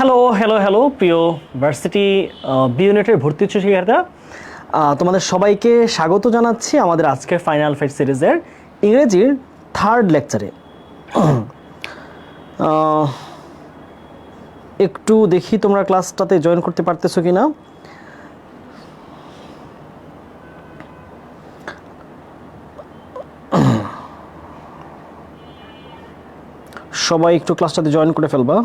Hello hello hello প্রিয় varsity B ইউনিটের ভর্তি ইচ্ছুক শিক্ষার্থীরা, তোমাদের সবাইকে স্বাগত জানাচ্ছি আমাদের আজকের ফাইনাল ফাইট সিরিজের ইংরেজির থার্ড লেকচারে। একটু দেখি তোমরা ক্লাসটাতে জয়েন করতে পারতেছো কি না। সবাই একটু ক্লাসটাতে জয়েন করে ফেলবা।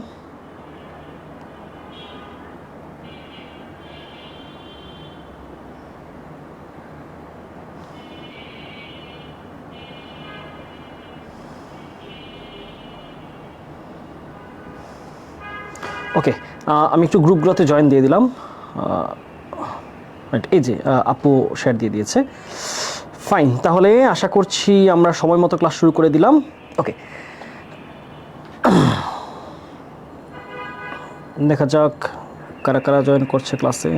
ওকে, আমি একটু গ্রুপগুলোতে জয়েন দিয়ে দিলাম। এই যে আপু শেয়ার দিয়ে দিয়েছে। ফাইন, তাহলে আশা করছি আমরা সময় মতো ক্লাস শুরু করে দিলাম। ওকে, দেখা যাক কারা কারা জয়েন করছে ক্লাসে।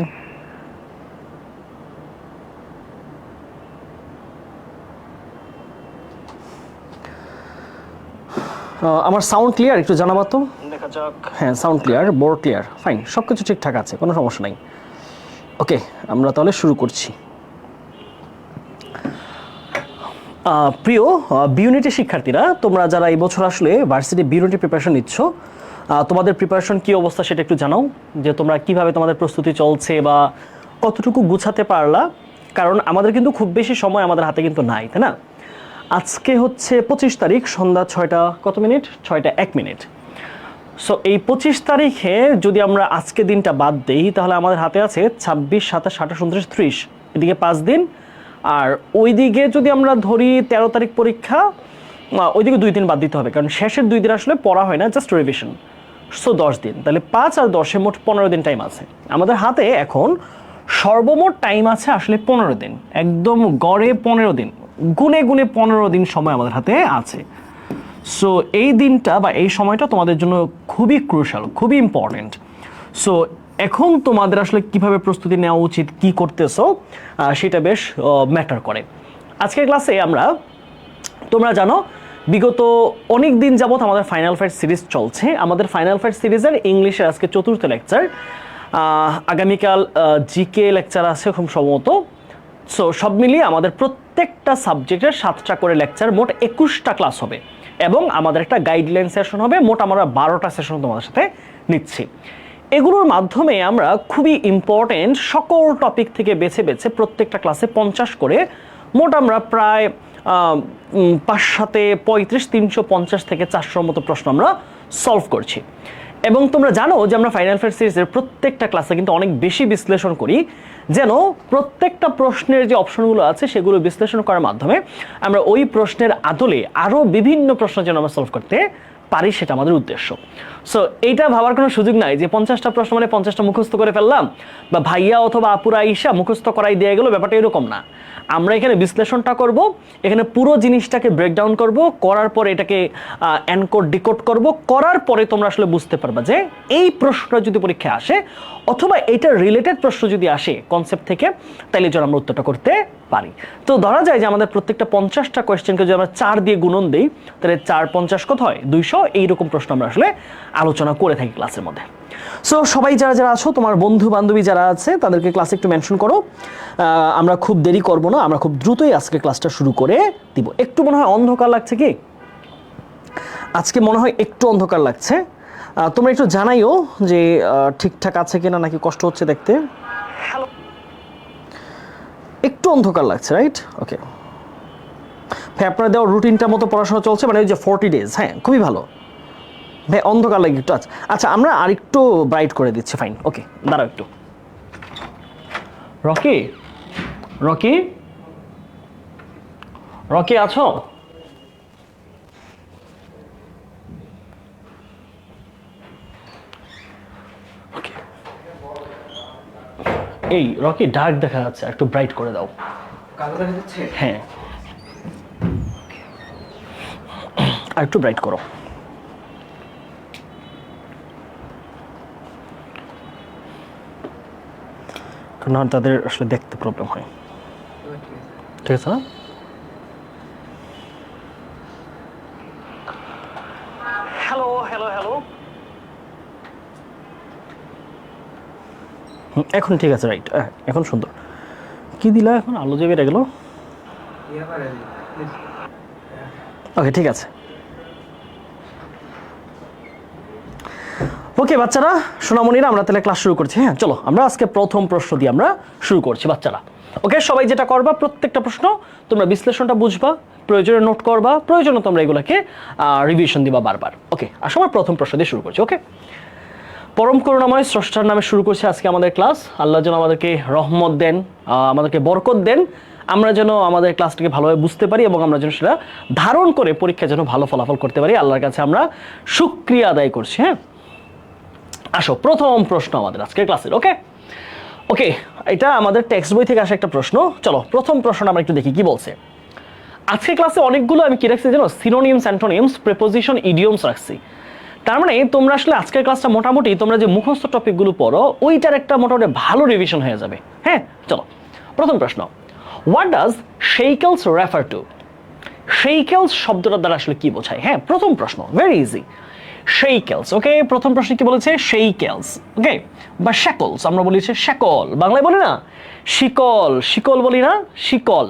আমার সাউন্ড ক্লিয়ার? একটু জানাবো তো। দেখা যাক। হ্যাঁ, sound clear, board clear, fine, সব কিছু ঠিকঠাক আছে, কোনো সমস্যা নাই। ওকে, আমরা তাহলে শুরু করছি। প্রিয় বি ইউনিটের শিক্ষার্থীরা, তোমরা যারা এই বছর আসলে ভার্সিটি বি ইউনিটের প্রিপারেশন নিচ্ছ, তোমাদের প্রিপারেশন কী অবস্থা সেটা একটু জানাও, যে তোমরা কিভাবে তোমাদের প্রস্তুতি চলছে বা কতটুকু গুছাতে পারলা। কারণ আমাদের কিন্তু খুব বেশি সময় আমাদের হাতে কিন্তু নাই, তাই না? আজকে হচ্ছে 25 তারিখ, সন্ধ্যা 6টা কত মিনিট, 6টা 1 মিনিট। সো এই 25 তারিখে যদি আমরা আজকে দিনটা বাদ দিই, তাহলে আমাদের হাতে আছে 26, 27, 28, 29, 30, এদিকে 5 দিন। আর ওইদিকে যদি আমরা ধরি 13 তারিখ পরীক্ষা, ওইদিকে 2 দিন বাদ দিতে হবে, কারণ শেষের 2 দিন আসলে পড়া হয় না, জাস্ট রিভিশন। সো 10 দিন, তাহলে 5 আর 10-এ মোট 15 দিন টাইম আছে আমাদের হাতে। এখন সর্বমোট টাইম আছে আসলে 15 দিন, একদম গড়ে 15 দিন, গুনে গুনে 15 দিন সময় আমাদের হাতে আছে। সো এই দিনটা বা এই সময়টা তোমাদের জন্য খুবই ক্রুশাল, খুবই ইম্পর্টেন্ট। সো এখন তোমাদের আসলে কিভাবে প্রস্তুতি নেওয়া উচিত, কি করতেছো, সেটা বেশ ম্যাটার করে। আজকের ক্লাসে আমরা, তোমরা জানো বিগত অনেক দিন যাবত আমাদের ফাইনাল ফাইট সিরিজ চলছে। আমাদের ফাইনাল ফাইট সিরিজের ইংলিশের আজকে 4র্থ লেকচার, আগামীকাল জিকে লেকচার আছে খুব সম্ভবত। সো সব মিলিয়ে আমাদের প্রত্যেকটা সাবজেক্টের 7টা করে লেকচার, মোট 21টা ক্লাস হবে, এবং আমাদের একটা গাইডলাইন সেশন হবে। মোট আমরা 12টা সেশন তোমাদের সাথে নিচ্ছি। এগুলোর মাধ্যমে আমরা খুবই ইম্পর্টেন্ট সকল টপিক থেকে বেছে বেছে প্রত্যেকটা ক্লাসে 50 করে, মোট আমরা প্রায় 5-7 35, 350 থেকে 400 মতো প্রশ্ন আমরা সলভ করছি। এবং তোমরা জানো যে আমরা ফাইনাল ফাইট সিরিজের প্রত্যেকটা ক্লাসে কিন্তু অনেক বেশি বিশ্লেষণ করি, যেন প্রত্যেকটা প্রশ্নের যে অপশনগুলো আছে সেগুলো বিশ্লেষণ করার মাধ্যমে আমরা ওই প্রশ্নের আদলে আরও বিভিন্ন প্রশ্ন যেন আমরা সলভ করতে পারি, সেটা আমাদের উদ্দেশ্য। সো এইটা ভাবার কোনো সুযোগ নাই যে 50টা প্রশ্ন মানে 50টা মুখস্থ করে ফেললাম, বা ভাইয়া অথবা আপুরা আইসা মুখস্থ করাই দিয়ে গেল, ব্যাপারটা এরকম না। আমরা এখানে বিশ্লেষণটা করব, এখানে পুরো জিনিসটাকে ব্রেকডাউন করব, করার পরে এটাকে এনকোড ডিকোড করব, করার পরে তোমরা আসলে বুঝতে পারবা যে এই প্রশ্নটা যদি পরীক্ষায় আসে অথবা এটা রিলেটেড প্রশ্ন যদি আসে কনসেপ্ট থেকে, তাহলে যেন আমরা উত্তরটা করতে পারি। তো ধরা যায় যে আমাদের প্রত্যেকটা 50টা কোয়েশ্চেনকে যদি আমরা 4 দিয়ে গুণন দিই, তাহলে 4×50 কত হয়, 200। এইরকম প্রশ্ন আমরা আসলে আলোচনা করে থাকি ক্লাসের মধ্যে। সো সবাই যারা যারা আছো, তোমার বন্ধু বান্ধবী যারা আছে তাদেরকে ক্লাসে একটু মেনশন করো। আমরা খুব দেরি করব না, আমরা খুব দ্রুতই আজকে ক্লাসটা শুরু করে দিব। একটু মনে হয় অন্ধকার লাগছে, কি আজকে মনে হয় একটু অন্ধকার লাগছে। তোমরা একটু জানাইও যে ঠিকঠাক আছে কিনা, নাকি কষ্ট হচ্ছে দেখতে। একটু অন্ধকার লাগছে, রাইট? ওকে ভাই, আপনারা দেওয়া রুটিনটার মতো পড়াশোনা চলছে, মানে ওই যে 40 ডেজ, হ্যাঁ খুবই ভালো ভাই। অন্ধকার লাগে একটু, আচ্ছা আমরা আরেকটু ব্রাইট করে দিচ্ছি। ফাইন, ওকে, দাঁড়াও একটু। রকি, রকি, রকি আছো? এই রকি, ডার্ক দেখা যাচ্ছে, একটু ব্রাইট করে দাও। কালো দেখা যাচ্ছে? হ্যাঁ, আর একটু ব্রাইট করো। কারণ তাদের আসলে দেখতে প্রবলেম হয়। ঠিক আছে না? হ্যালো হ্যালো হ্যালো এখন ঠিক আছে, রাইট, এখন সুন্দর। কি দিলা এখন? আলো যে বেড়ে গেল। ওকে, ঠিক আছে। ওকে বাচ্চারা, সোনামণিরা, আমরা তাহলে ক্লাস শুরু করছি। হ্যাঁ, চলো আমরা আজকে প্রথম প্রশ্ন দিয়ে আমরা শুরু করছি বাচ্চারা। ওকে, সবাই যেটা করবা, প্রত্যেকটা প্রশ্ন তোমরা বিশ্লেষণটা বুঝবা, প্রয়োজনে নোট করবা, প্রয়োজনে তোমরা এগুলোকে রিভিশন দিবা বারবার। ওকে, আসো আমরা প্রথম প্রশ্ন দিয়ে শুরু করছি। ওকে, পরম করুণাময় স্রষ্টার নামে শুরু করছি আজকে আমাদের ক্লাস। আল্লাহ যেন আমাদেরকে রহমত দেন, আমাদেরকে বরকত দেন, আমরা যেন আমাদের ক্লাসটাকে ভালোভাবে বুঝতে পারি এবং আমরা যেন সেটা ধারণ করে পরীক্ষায় যেন ভালো ফলাফল করতে পারি। আল্লাহর কাছে আমরা শুকরিয়া আদায় করছি। হ্যাঁ, আসো প্রথম প্রশ্ন আমাদের আজকের ক্লাসের। ওকে ওকে, এটা আমাদের টেক্সট বই থেকে আসা একটা প্রশ্ন। চলো প্রথম প্রশ্ন আমরা একটু দেখি কি বলছে। আজকের ক্লাসে অনেকগুলো আমি কি রাখছি জানো? সিনোনিমস, অ্যান্টোনিমস, প্রিপোজিশন, ইডিয়মস রাখছি। তার মানে তোমরা আসলে আজকের ক্লাসটা মোটামুটি তোমরা যে মুখস্থ টপিকগুলো পড়ো ওইটার একটা মোটামুটি ভালো রিভিশন হয়ে যাবে। হ্যাঁ, চলো প্রথম প্রশ্ন, হোয়াট ডাজ শেইকেলস রেফার টু? শেইকেলস শব্দটার দ্বারা আসলে কি বোঝায়? হ্যাঁ, প্রথম প্রশ্ন, ভেরি ইজি। শেইকেলস, ওকে, প্রথম প্রশ্ন কি বলেছে? শেইকেলস, ওকে, বা শ্যাকলস আমরা বলি শ্যাকল, বাংলায় বলি না শিকল, শিকল বলি না, শিকল,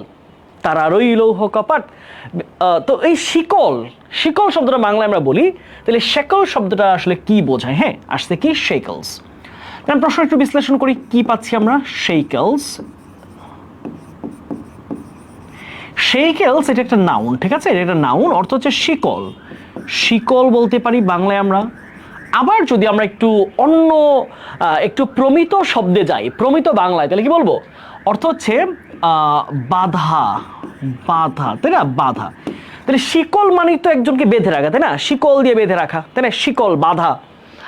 তারা রইল কপাট। তো এই শিকল, শিকল শব্দটা বাংলায় আমরা বলি, তাহলে শ্যাকল শব্দটা আসলে কি বোঝায়? হ্যাঁ, আসছে কি শেইকেলস। কারণ প্রশ্ন একটু বিশ্লেষণ করি, কি পাচ্ছি আমরা? শেইকেলস, শেইকেলস এটা একটা নাউন, ঠিক আছে, এটা একটা নাউন, অর্থ হচ্ছে শিকল, শিকল বলতে পারি বাংলায় আমরা। আবার যদি আমরা একটু অন্য একটু প্রমিত শব্দে যাই, প্রমিত বাংলায়, তাহলে কি বলবো? অর্থ হচ্ছে বাধা, বাধা, তাই না, বাধা। তাহলে শিকল মানে তো একজনকে বেঁধে রাখা, তাই না, শিকল দিয়ে বেঁধে রাখা, তাই না, শিকল, বাধা।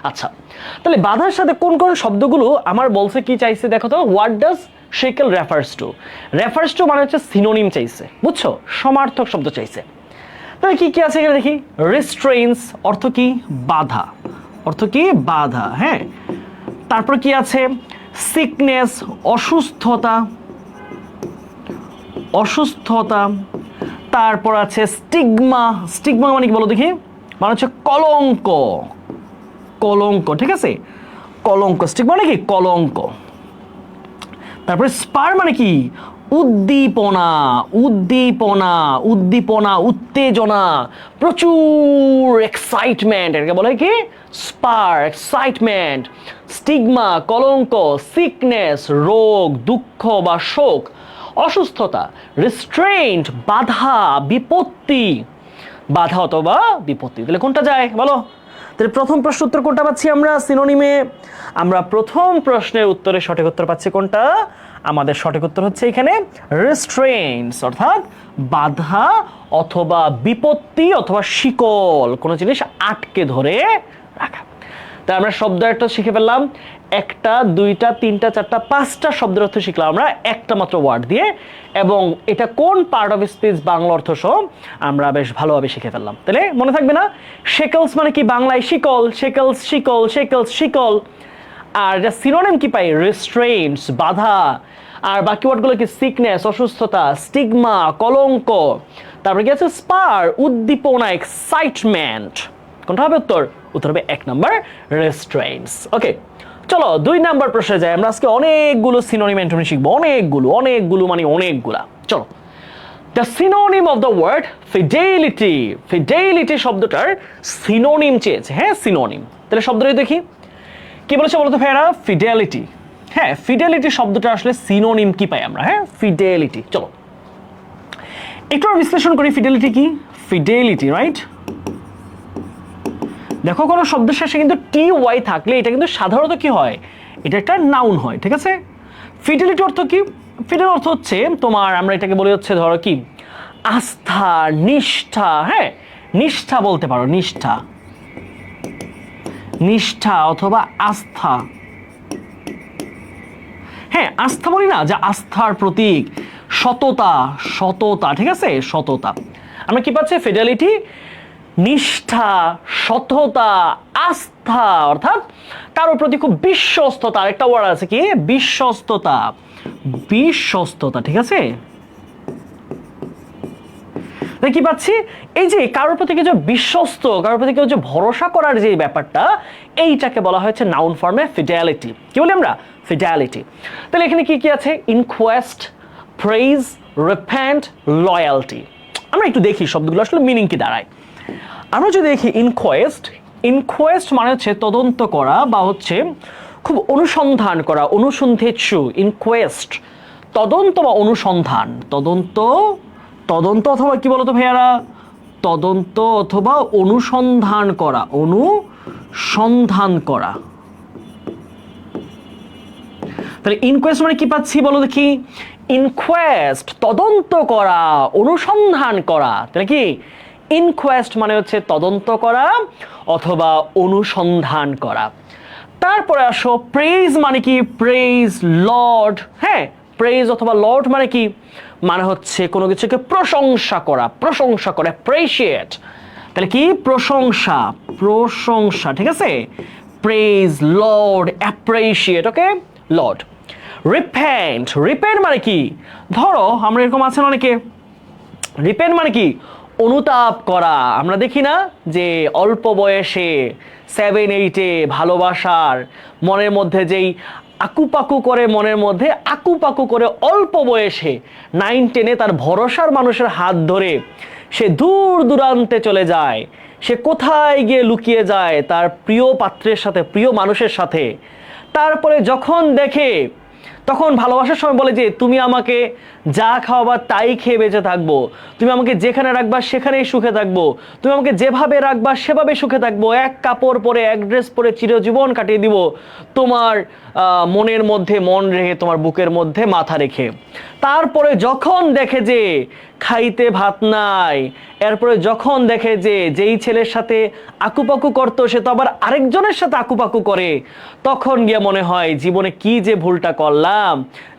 আচ্ছা, তাহলে বাধার সাথে কোন কোন শব্দগুলো আমার বলছে কি চাইছে দেখো তো। What does shekel refers to? Refers to মানে হচ্ছে সিনোনিম চাইছে, বুঝছো, সমার্থক শব্দ চাইছে। তাহলে কি কি আছে এখানে দেখি। রেস্ট্রেইনস অর্থ কি? বাধা, অর্থ কি? বাধা। হ্যাঁ, তারপর কি আছে? সিকনেস, অসুস্থতা, অসুস্থতা। তারপর আছে স্টিগমা, স্টিগমা মানে কি বলো দেখি? মানে হচ্ছে কলঙ্ক, কলঙ্ক, ঠিক আছে, কলঙ্ক। স্টিগমা মানে কি? কলঙ্ক। তারপরে স্পার মানে কি? উদ্দীপনা, উদ্দীপনা, উদ্দীপনা, উত্তেজনা, প্রচুর এক্সাইটমেন্ট, এটাকে বলে কি? Spare, excitement. স্টিগমা, কলঙ্ক। সিকনেস, রোগ, দুঃখ বা শোক। অসুস্থতা, রিস্ট্রেইন্ট, বাধা, বিপত্তি, বাধা অথবা বিপত্তি। তাহলে কোনটা যায় বলো? তাহলে প্রথম প্রশ্ন উত্তর কোনটা পাচ্ছি আমরা সিনোনিমে? আমরা প্রথম প্রশ্নের উত্তরে সঠিক উত্তর পাচ্ছি কোনটা? আমাদের সঠিক উত্তর হচ্ছে এখানে রেস্ট্রেইনস, অর্থাৎ বাধা অথবা বিপত্তি অথবা শিকল, কোনো জিনিস আটকে ধরে রাখা। তাই আমরা শব্দ একটা শিখে ফেললাম, একটা, দুইটা, তিনটা, চারটা, পাঁচটা শব্দের অর্থ শিখলাম আমরা একটা মাত্র ওয়ার্ড দিয়ে, এবং এটা কোন পার্ট অফ স্পিচ বাংলা অর্থ সহ আমরা বেশ ভালোভাবে শিখে ফেললাম। তাহলে মনে থাকবে না? শেকলস মানে কি বাংলায়? শিকল, শেকলস, শিকল, শেকলস, শিকল। আর যা সিনোনিম কি পাই? রেস্ট্রেইনস, বাধা। আর বাকি ওয়ার্ডগুলো কি? সিকনেস, অসুস্থতা, স্টিগমা, কলঙ্ক। তারপরে কি আছে? স্পার, উদ্দীপনা, এক্সাইটমেন্ট। কোনটা হবে উত্তর? উত্তর হবে 1 নাম্বার, রেস্ট্রেইনস। ওকে, চলো 2 নাম্বার প্রশ্নে যাই। আমরা আজকে অনেকগুলো সিনোনিম অ্যান্টোনিম শিখবো, অনেকগুলো, অনেকগুলো মানে অনেকগুলা। চলো, the synonym of the word fidelity. Fidelity শব্দটার সিনোনিম চেয়েছে। হ্যাঁ, সিনোনিম। তাহলে শব্দটাই দেখি কি বলেছে বলতো ভাইরা? ফিডেলিটি। হ্যাঁ, ফিডেলিটি শব্দটা আসলে সিনোনিম কি পাই আমরা? হ্যাঁ, ফিডেলিটি। চলো একটু বিশ্লেষণ করি, ফিডেলিটি কি? Fidelity, right? দেখো, কোনো শব্দের শেষে কিন্তু টি ওয়াই থাকলে এটা কিন্তু সাধারণত কি হয়? এটা একটা নাউন হয়, ঠিক আছে? ফিডেলিটি অর্থ কি? ফিডেল অর্থ হচ্ছে তোমার, আমরা এটাকে বলি হচ্ছে ধরো কি, আস্থা, নিষ্ঠা। হ্যাঁ, নিষ্ঠা বলতে পারো, নিষ্ঠা, নিষ্ঠা অথবা আস্থা। হ্যাঁ, আস্থা বলি না, যে আস্থার প্রতীক। সততা, সততা, ঠিক আছে, সততা। আমরা কি পাচ্ছি? ফিডেলিটি, নিষ্ঠা, সততা, আস্থা, অর্থাৎ কারোর প্রতি খুব বিশ্বস্ততা। আরেকটা ওয়ার্ড আছে কি? বিশ্বস্ততা, বিশ্বস্ততা, ঠিক আছে? কি পাচ্ছি, এই যে কারোর প্রতি কেউ বিশ্বস্ত, কারোর প্রতি কেউ যে ভরসা করার যে ব্যাপারটা, এইটাকে বলা হয়েছে নাউন ফর্মে ফিডেলিটি। কি বলি আমরা? ফিডেলিটি। তাহলে এখানে কি কি আছে? Inquest, praise, repent, loyalty. আমরা একটু দেখি শব্দগুলো আসলে মিনিং কি দাঁড়ায়। আমরা যদি দেখি ইনকোয়েস্ট, ইনকোয়েস্ট মানে হচ্ছে তদন্ত করা বা হচ্ছে খুব অনুসন্ধান করা, অনুসন্ধিৎসু। ইনকোয়েস্ট তদন্ত বা অনুসন্ধান, তদন্ত, তদন্ত অথবা কি বলতো ভাইয়ারা? তদন্ত অথবা অনুসন্ধান করা, অনুসন্ধান করা। তাহলে ইনকোয়েস্ট মানে কি পাচ্ছি বলো দেখি? ইনকোয়েস্ট তদন্ত করা, অনুসন্ধান করা। তাহলে কি ইনকোয়েস্ট মানে হচ্ছে তদন্ত করা অথবা অনুসন্ধান করা। তারপরে আসো প্রেইজ মানে কি? Praise, Lord. হ্যাঁ, প্রেইজ অথবা লর্ড মানে কি? মানে হচ্ছে কোনো কিছুকে প্রশংসা করা, প্রশংসা করা, অ্যাপ্রিশিয়েট। তাহলে কি? প্রশংসা, প্রশংসা, ঠিক আছে? Praise, lord, appreciate. Okay, lord. Repent, repent মানে কি? ধরো আমরা এরকম আছেন অনেকে, রিপেন্ট মানে কি? অনুতাপ করা। আমরা দেখি না যে অল্প বয়সে 7-8-এ ভালোবাসার মনের মধ্যে যেই আকুপাকু করে, মনের মধ্যে আকুপাকু করে অল্প বয়সে 9-10-এ তার ভরসার মানুষের হাত ধরে সে দূর দূরান্তে চলে যায়। সে কোথায় গিয়ে লুকিয়ে যায়? তার প্রিয় পাত্রের সাথে, প্রিয় মানুষের সাথে। তারপরে যখন দেখে, তখন ভালোবাসার সময় বলে যে তুমি আমাকে যা খাওয়াবা তাই খেয়ে বেঁচে থাকবো, তুমি আমাকে যেখানে রাখবা সেখানেই সুখে থাকবো, তুমি আমাকে যেভাবে রাখবা সেভাবে সুখে থাকবো, এক কাপড় পরে, এক ড্রেস পরে চিরজীবন কাটিয়ে দিব তোমার মনের মধ্যে মন রেখে, তোমার বুকের মধ্যে মাথা রেখে। তারপরে যখন দেখে যে খাইতে ভাত নাই, এরপরে যখন দেখে যে যেই ছেলের সাথে আকুপাকু করতো সে তো আবার আরেকজনের সাথে আকুপাকু করে, তখন গিয়ে মনে হয় জীবনে কি যে ভুলটা করলাম,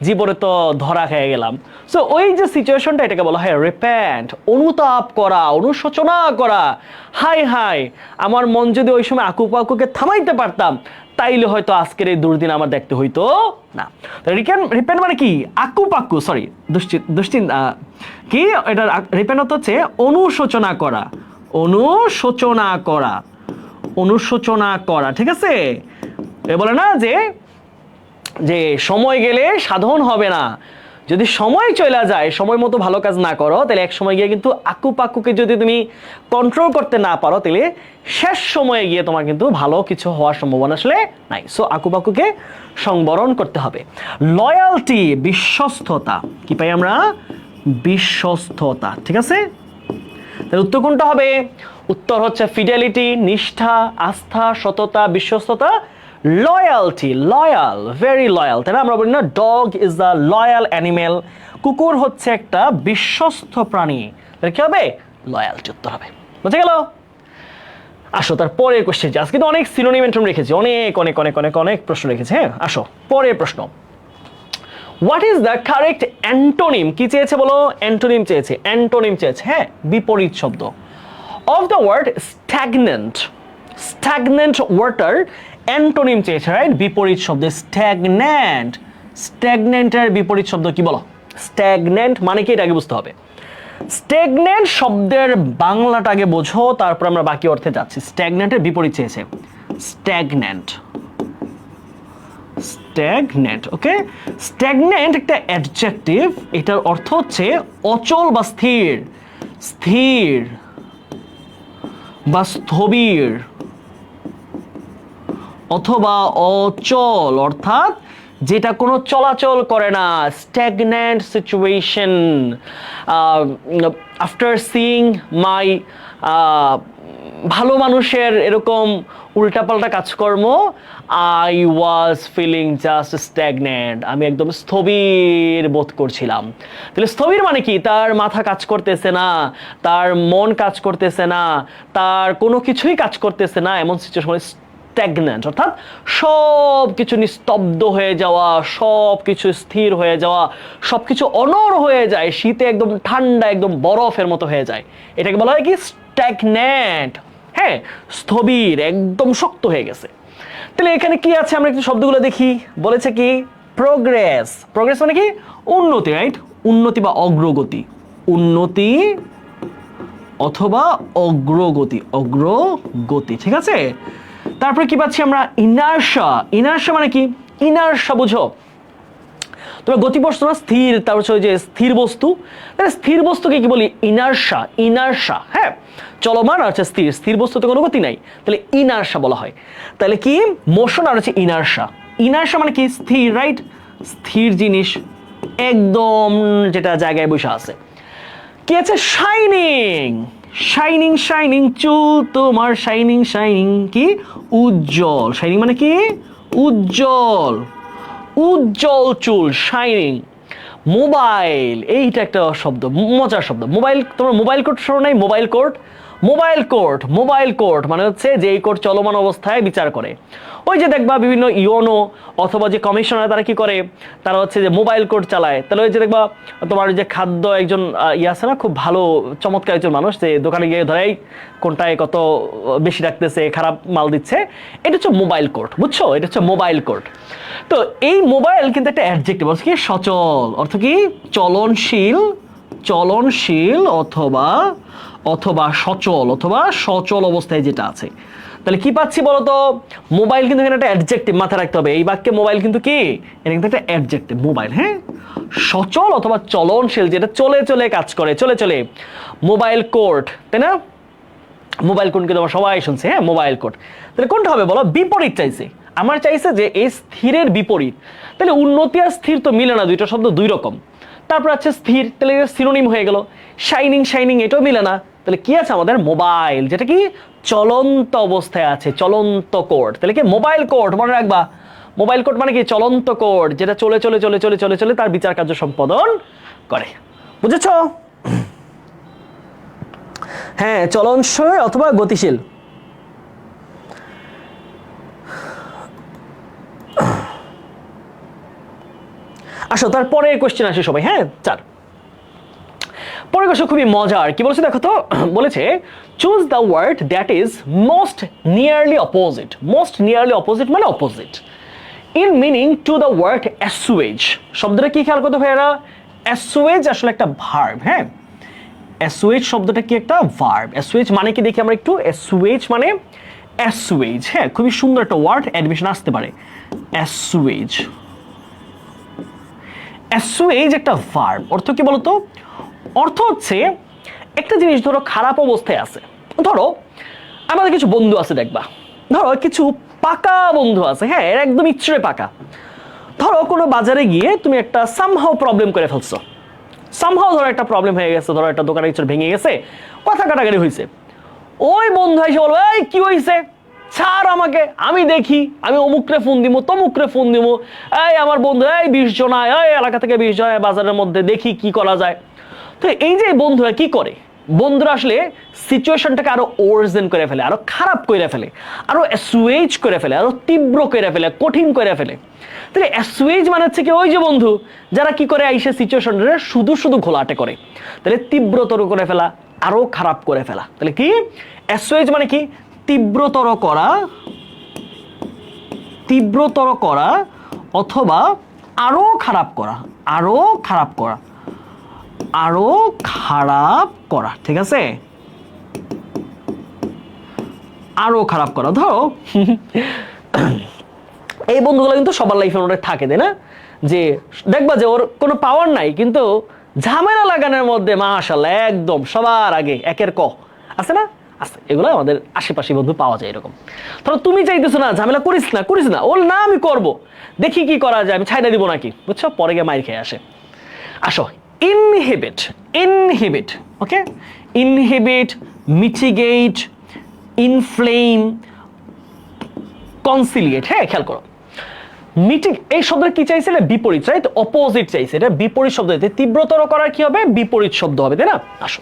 জীবনে তো ধরা খেয়ে গেলাম। সো ওই যে সিচুয়েশনটা, এটাকে বলা হয় রিপেন্ট, অনুতাপ করা, অনুশোচনা করা। হাই হাই, আমার মন যদি ওই সময় আকুপাকুকে থামাইতে পারতাম, তাইলে হয়তো আজকের এই দুর্দিন আমার দেখতে হইতো না। রিপেন্ট মানে কি? আকুপাকু, সরি, দুশ্চিন্তা কি এটা? রিপেন্ট হচ্ছে অনুশোচনা করা, অনুশোচনা করা, অনুশোচনা করা, ঠিক আছে? এ বলে না যে যে সময় গেলে সাধন হবে না। যদি সময় চলে যায়, সময় মতো ভালো কাজ না করো, তাহলে এক সময় গিয়ে কিন্তু আকুপাকুকে যদি তুমি কন্ট্রোল করতে না পারো, তাহলে শেষ সময়ে গিয়ে তোমার কিন্তু ভালো কিছু হওয়ার সম্ভাবনা আসলে নাই। সো আকুপাকুকে সংবরণ করতে হবে। লয়ালটি, বিশ্বস্ততা। কি পাই আমরা? বিশ্বস্ততা, ঠিক আছে? তাহলে উত্তর কোনটা হবে? উত্তর হচ্ছে ফিডেলিটি, নিষ্ঠা, আস্থা, সততা, বিশ্বস্ততা, লয়ালটি। Loyal, very loyal. তাই না? আমরা বলি না dog is the loyal animal, কুকুর হচ্ছে একটা বিশ্বস্ত প্রাণী। তাহলে কি হবে? লয়ালটি উত্তর হবে। বুঝে গেল? আসো তার পরের কোশ্চেন। আজকে তো অনেক সিনোনিম অ্যান্টোনিম রেখেছি, অনেক অনেক অনেক অনেক অনেক প্রশ্ন রেখেছি। হ্যাঁ, আসো পরের প্রশ্ন। What is the correct antonym? কি চেয়েছে বলো? অ্যান্টোনিম চেয়েছে, অ্যান্টোনিম চেয়েছে। হ্যাঁ, বিপরীত শব্দ of the word stagnant. Stagnant water antonym চেয়েছে, রাইট? বিপরীত শব্দ স্ট্যাগনেন্ট। স্ট্যাগনেন্টের বিপরীত শব্দ কি বলো? স্ট্যাগনেন্ট মানে কি? এটা আগে বুঝতে হবে। স্ট্যাগনেন্ট শব্দের বাংলাটা আগে বোঝো, তারপর আমরা বাকি অর্থে যাচ্ছি। স্ট্যাগনেন্টের বিপরীত চেয়েছে স্ট্যাগনেন্ট। স্ট্যাগনেন্ট, ওকে? স্ট্যাগনেন্ট একটা অ্যাডজেক্টিভ, এটার অর্থ হচ্ছে অচল বা স্থির, স্থির বা স্থবির অথবা অচল, অর্থাৎ যেটা কোনো চলাচল করে না। Stagnant situation. After seeing my ভালো মানুষের এরকম উল্টাপাল্টা কাজকর্ম, I was feeling just stagnant. আমি একদম স্থবির বোধ করছিলাম। তাহলে স্থবির মানে কি? তার মাথা কাজ করতেছে না, তার মন কাজ করতেছে না, তার কোনো কিছুই কাজ করতেছে না, এমন সিচুয়েশন স্ট্যাগনেন্ট। অর্থাৎ সব কিছু নিস্তব্ধ হয়ে যাওয়া, সব কিছু স্থির হয়ে যাওয়া, সব কিছু অনড় হয়ে যায়, শীতে একদম ঠান্ডা, একদম বরফের মতো হয়ে যায়। এটাকে বলা হয় কি? স্ট্যাগনেন্ট। হ্যাঁ, স্থবির, একদম শক্ত হয়ে গেছে। তাহলে এখানে কি আছে আমরা একটু শব্দগুলো দেখি। বলেছে কি? প্রোগ্রেস। প্রোগ্রেস মানে কি? উন্নতি, রাইট? উন্নতি বা অগ্রগতি। উন্নতি অথবা অগ্রগতি, অগ্রগতি, ঠিক আছে। তারপরে কি পাচ্ছি আমরা, ইনার্শা। ইনার্শা মানে কি, ইনার্শা বুঝো, তবে গতি বস্তু না স্থির, তারপর হচ্ছে যে স্থির বস্তু, তাহলে স্থির বস্তুকে কি বলি, ইনার্শা। ইনার্শা, হ্যাঁ, চলমান আর হচ্ছে স্থির, স্থির বস্তুতে কোনো গতি নাই, তাহলে ইনার্শা বলা হয়। তাহলে কি, মোশন আর হচ্ছে ইনার্শা। ইনার্শা মানে কি, স্থির, রাইট, স্থির জিনিস একদম যেটা জায়গায় বসে আছে। কি আছে, শাইনিং। শাইনিং, শাইনিং চুল তোমার, শাইনিং, শাইনিং কি, উজ্জ্বল। শাইনিং মানে কি, উজ্জ্বল, উজ্জ্বল চুল, শাইনিং। মোবাইল, এইটা একটা শব্দ, মজার শব্দ, মোবাইল। তোমার মোবাইল কোর্ট শোনো নাই, mobile court, mobile court, mobile court মানে হচ্ছে যে এই কোর্ট চলমান অবস্থায় বিচার করে। ওই যে দেখবা বিভিন্ন ইউনো অথবা যে কমিশনার তারা কি করে, তারা হচ্ছে যে মোবাইল কোর্ট চালায়। তাহলে ওই যে দেখবা তোমার যে খাদ্য একজন আছে না, খুব ভালো চমৎকার একজন মানুষ, যে দোকানে গিয়ে ধরাই কোনটায় কত বেশি রাখতেছে, খারাপ মাল দিচ্ছে, এটা হচ্ছে মোবাইল কোর্ট, বুঝছো, এটা হচ্ছে মোবাইল কোর্ট। তো এই মোবাইল কিন্তু একটা অ্যাডজেক্টিভ, কি, সচল, অর্থ কি, চলনশীল, চলনশীল অথবা অথবা সচল, অথবা সচল অবস্থায় যেটা আছে। তাহলে কি পাচ্ছি বলতো, মোবাইল কিন্তু এখানে একটা অ্যাডজেক্টিভ, মাথায় রাখতে হবে এই বাক্যে মোবাইল কিন্তু কি, এটা কিন্তু একটা অ্যাডজেক্টিভ, মোবাইল, হ্যাঁ, সচল অথবা চলনশীল, যেটা চলে চলে কাজ করে, চলে চলে, মোবাইল কোর্ট, তাই না, মোবাইল কোর্ট কিন্তু আমরা সবাই শুনছি, হ্যাঁ, মোবাইল কোর্ট। তাহলে কোনটা হবে বলো, বিপরীত চাইছে, আমার চাইছে যে এই স্থিরের বিপরীত। তাহলে উন্নতি আর স্থির তো মিলে না, দুইটা শব্দ দুই রকম। তারপর আছে স্থির, তাহলে সিনোনিম হয়ে গেল। শাইনিং, শাইনিং এটাও মিলে না, তাহলে কি আছে আমাদের, মোবাইল, যেটা কি চলন্ত অবস্থায় আছে, চলন্ত কোর্ট। তাহলে কি, মোবাইল কোর্ট, মনে রাখবা, মোবাইল কোর্ট মানে কি, চলন্ত কোর্ট, যেটা চলে চলে চলে চলে চলে চলে তার বিচার কার্য সম্পাদন করে, বুঝেছ? হ্যাঁ, চলনশীল অথবা গতিশীল। আসো তারপরে কোশ্চেন আসে সবাই, হ্যাঁ, চার পরের কোশ্চেন খুবই মজার, কি বলেছে দেখো তো, বলেছে choose the word that is most nearly opposite. Most nearly opposite মানে opposite in meaning to the word assuage. শব্দটা কি খেয়াল করতে ভাইয়েরা, অ্যাসুয়েজ আসলে একটা ভার্ব, হ্যাঁ, অ্যাসুয়েজ শব্দটা কি, একটা ভার্ব। অ্যাসুয়েজ মানে কি দেখি আমরা একটু, অ্যাসুয়েজ মানে অ্যাসুয়েজ, হ্যাঁ, খুবই সুন্দর একটা ওয়ার্ড, অ্যাডমিশন আসতে পারে, অ্যাসুয়েজ। অ্যাসুয়েজ একটা ভার্ব, অর্থ কি বলতো, অর্থ হচ্ছে একটা জিনিস ধরো খারাপ অবস্থায় আছে, ধরো আমাদের কিছু বন্ধু আছে দেখবা, ধরো কিছু পাকা বন্ধু আছে, হ্যাঁ, এর একদম ইচ্ছুরে পাকা। ধরো কোনো বাজারে গিয়ে তুমি একটা সামহাও প্রবলেম করে ফেলছো, সামহাও ধরো একটা প্রবলেম হয়ে গেছে, ধরো একটা দোকানে কিছু ভেঙে গেছে, কথা কাটাকাটি হয়েছে, ওই বন্ধু এসে বলবো, এই কি হয়েছে, ছাড় আমাকে, আমি দেখি, আমি অমুকরে ফোন দিব, তমুকরে ফোন দিব, এই আমার বন্ধু, এই 20 জন আয়, এই এলাকা থেকে 20 জন বাজারের মধ্যে, দেখি কি করা যায়। তো এই যে বন্ধুরা কি করে, বন্ধুরা আসলে সিচুয়েশনটাকে আরো ওরজেন করে ফেলে, আরো খারাপ করে ফেলে, আরো অ্যাসুয়েজ করে ফেলে, আরো তীব্র করে ফেলে, কঠিন করে ফেলে। তাহলে অ্যাসুয়েজ মানে হচ্ছে কি, ওই যে বন্ধু যারা কি করে আইসে সিচুয়েশনটা শুধু শুধু ঘোলাটে করে, তাহলে তীব্রতর করে ফেলা, আরো খারাপ করে ফেলা। তাহলে কি, অ্যাসুয়েজ মানে কি, তীব্রতর করা, তীব্রতর করা অথবা আরো খারাপ করা, আরো খারাপ করা, আরো খারাপ করা, ঠিক আছে, আরো খারাপ করা। ধরো এই বন্ধুগুলো কিন্তু সবার লাইফের মধ্যে থাকে, তাই না, যে দেখবা যে ওর কোনো পাওয়ার নাই কিন্তু ঝামেলা লাগানোর মধ্যে মাশাআল্লাহ একদম সবার আগে, একের ক আছে না, আছে, এগুলো আমাদের আশেপাশে বন্ধু পাওয়া যায় এরকম। ধরো তুমি চাইতেছো না, ঝামেলা করিস না, করিস না, ওর না আমি করবো, দেখি কি করা যায়, আমি ছাইড়া দিব নাকি, বুঝছো, পরে গিয়ে মাইর খেয়ে আসে। আসো, ইনহিবিট, ইনহিবিট, ওকে, ইনহিবিট, মিটিগেট, ইনফ্লেম, কনসিলিয়েট, হ্যাঁ, খেয়াল করো, মিটিং এই শব্দটা কি চাইছিলে, বিপরীত, রাইট, অপোজিট চাইছে, এটা বিপরীত শব্দ, তীব্রতর করার কি হবে, বিপরীত শব্দ হবে, তাই না। আসো,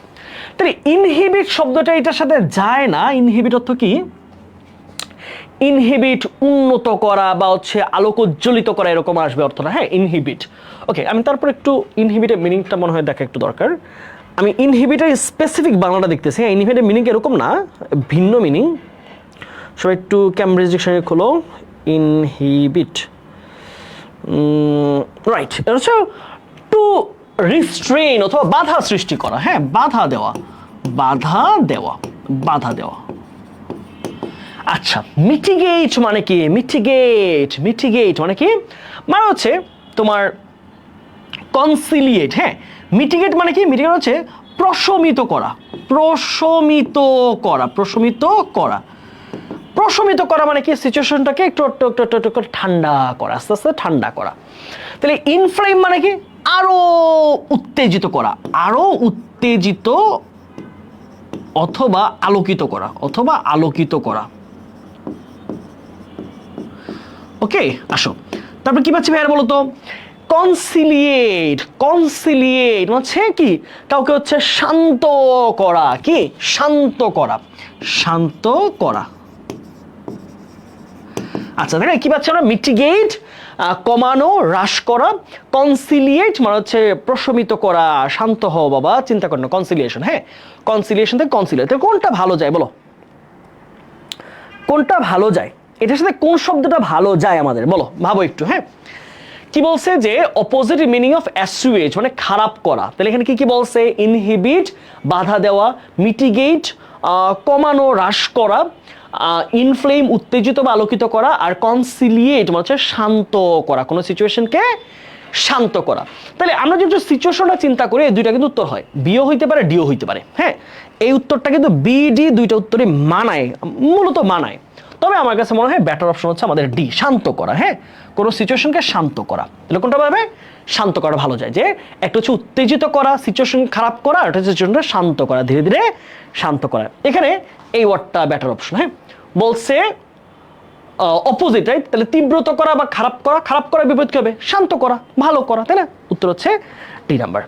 তাহলে ইনহিবিট শব্দটা এটার সাথে যায় না। ইনহিবিট অর্থ কি, ইনহিবিট উন্নত করা বা হচ্ছে আলোকোজ্জ্বলিত করা, এরকম আসবে অর্থটা, হ্যাঁ, ইনহিবিট। ওকে, আমি তারপর একটু ইনহিবিটের মিনিংটা মনে হয় দেখা একটু দরকার। আমি ইনহিবিটের স্পেসিফিক বাংলাটা দেখতেছি, হ্যাঁ, ইনহিবিটের মিনিং এরকম না, ভিন্ন মিনিং। সবাই একটু ক্যামব্রিজ ডিকশনারি খোলো, ইনহিবিট, রাইট, এটা হচ্ছে টু রিস্ট্রেইন অথবা বাধা সৃষ্টি করা, হ্যাঁ, বাধা দেওয়া, বাধা দেওয়া, বাধা দেওয়া। আচ্ছা, মিটিগেট মানে কি? মিটিগেট মানে কি? মানে হচ্ছে তোমার কনসিলিয়েট। হ্যাঁ, মিটিগেট মানে কি? মিটিগেট হচ্ছে প্রশমিত করা, প্রশমিত করা, প্রশমিত করা। প্রশমিত করা মানে কি? সিচুয়েশনটাকে একটু ঠান্ডা করা, আস্তে আস্তে ঠান্ডা করা। তাহলে ইনফ্লেম মানে কি? আরো উত্তেজিত করা, আরো উত্তেজিত অথবা আলোকিত করা, অথবা আলোকিত করা। ওকে, আসো তারপর কি পাচ্ছি ভাইয়ার বলো তো? কনসিলিয়েট। কনসিলিয়েট হচ্ছে কি? কাউকে হচ্ছে শান্ত করা। কি? শান্ত করা, শান্ত করা। আচ্ছা, দেখেন কি পাচ্ছি আমরা? মিটিগেট কমানো, হ্রাস করা। কনসিলিয়েট মানে হচ্ছে প্রশমিত করা, শান্ত হও বাবা, চিন্তা করো না। কনসিলিয়েশন, হ্যাঁ, কনসিলিয়েশন থেকে কনসিলিয়েট, কোনটা ভালো যায় বলো? কোনটা ভালো যায়? এটার সাথে কোন শব্দটা ভালো যায় আমাদের বলো, ভাবো একটু। হ্যাঁ, কি বলছে যে অপোজিট মিনিং অফ অ্যাসুয়েজ মানে খারাপ করা। তাহলে এখানে কি কি বলছে? ইনহিবিট বাধা দেওয়া, মিটিগেট কমানো, হ্রাস করা, ইনফ্লেম উত্তেজিত বা আলোকিত করা, আর কনসিলিয়েট মানে হচ্ছে শান্ত করা, কোনো সিচুয়েশনকে শান্ত করা। তাহলে আমরা যদি সিচুয়েশনটা চিন্তা করি, এই দুইটা কিন্তু উত্তর হয়, বিও হইতে পারে, ডিও হইতে পারে। হ্যাঁ, এই উত্তরটা কিন্তু বি ডি দুইটা উত্তরই মানায়, মূলত মানায়। তবে আমার কাছে মনে হয় বেটার অপশন হচ্ছে আমাদের ডি, শান্ত করা। হ্যাঁ, কোনো সিচুয়েশনকে শান্ত করা। তাহলে কোনটা পাবে? শান্ত করা ভালো যায়। যে একটা হচ্ছে উত্তেজিত করা, সিচুয়েশন খারাপ করা, আর একটা হচ্ছে সিচুয়েশনটা শান্ত করা, ধীরে ধীরে শান্ত করা। এখানে এই ওয়ার্ডটা বেটার অপশন। হ্যাঁ, বলছে অপোজিট, রাইট? তাহলে তীব্রত করা বা খারাপ করা, খারাপ করার বিপরীত কি হবে? শান্ত করা, ভালো করা, তাই না? উত্তর হচ্ছে ডি নাম্বার।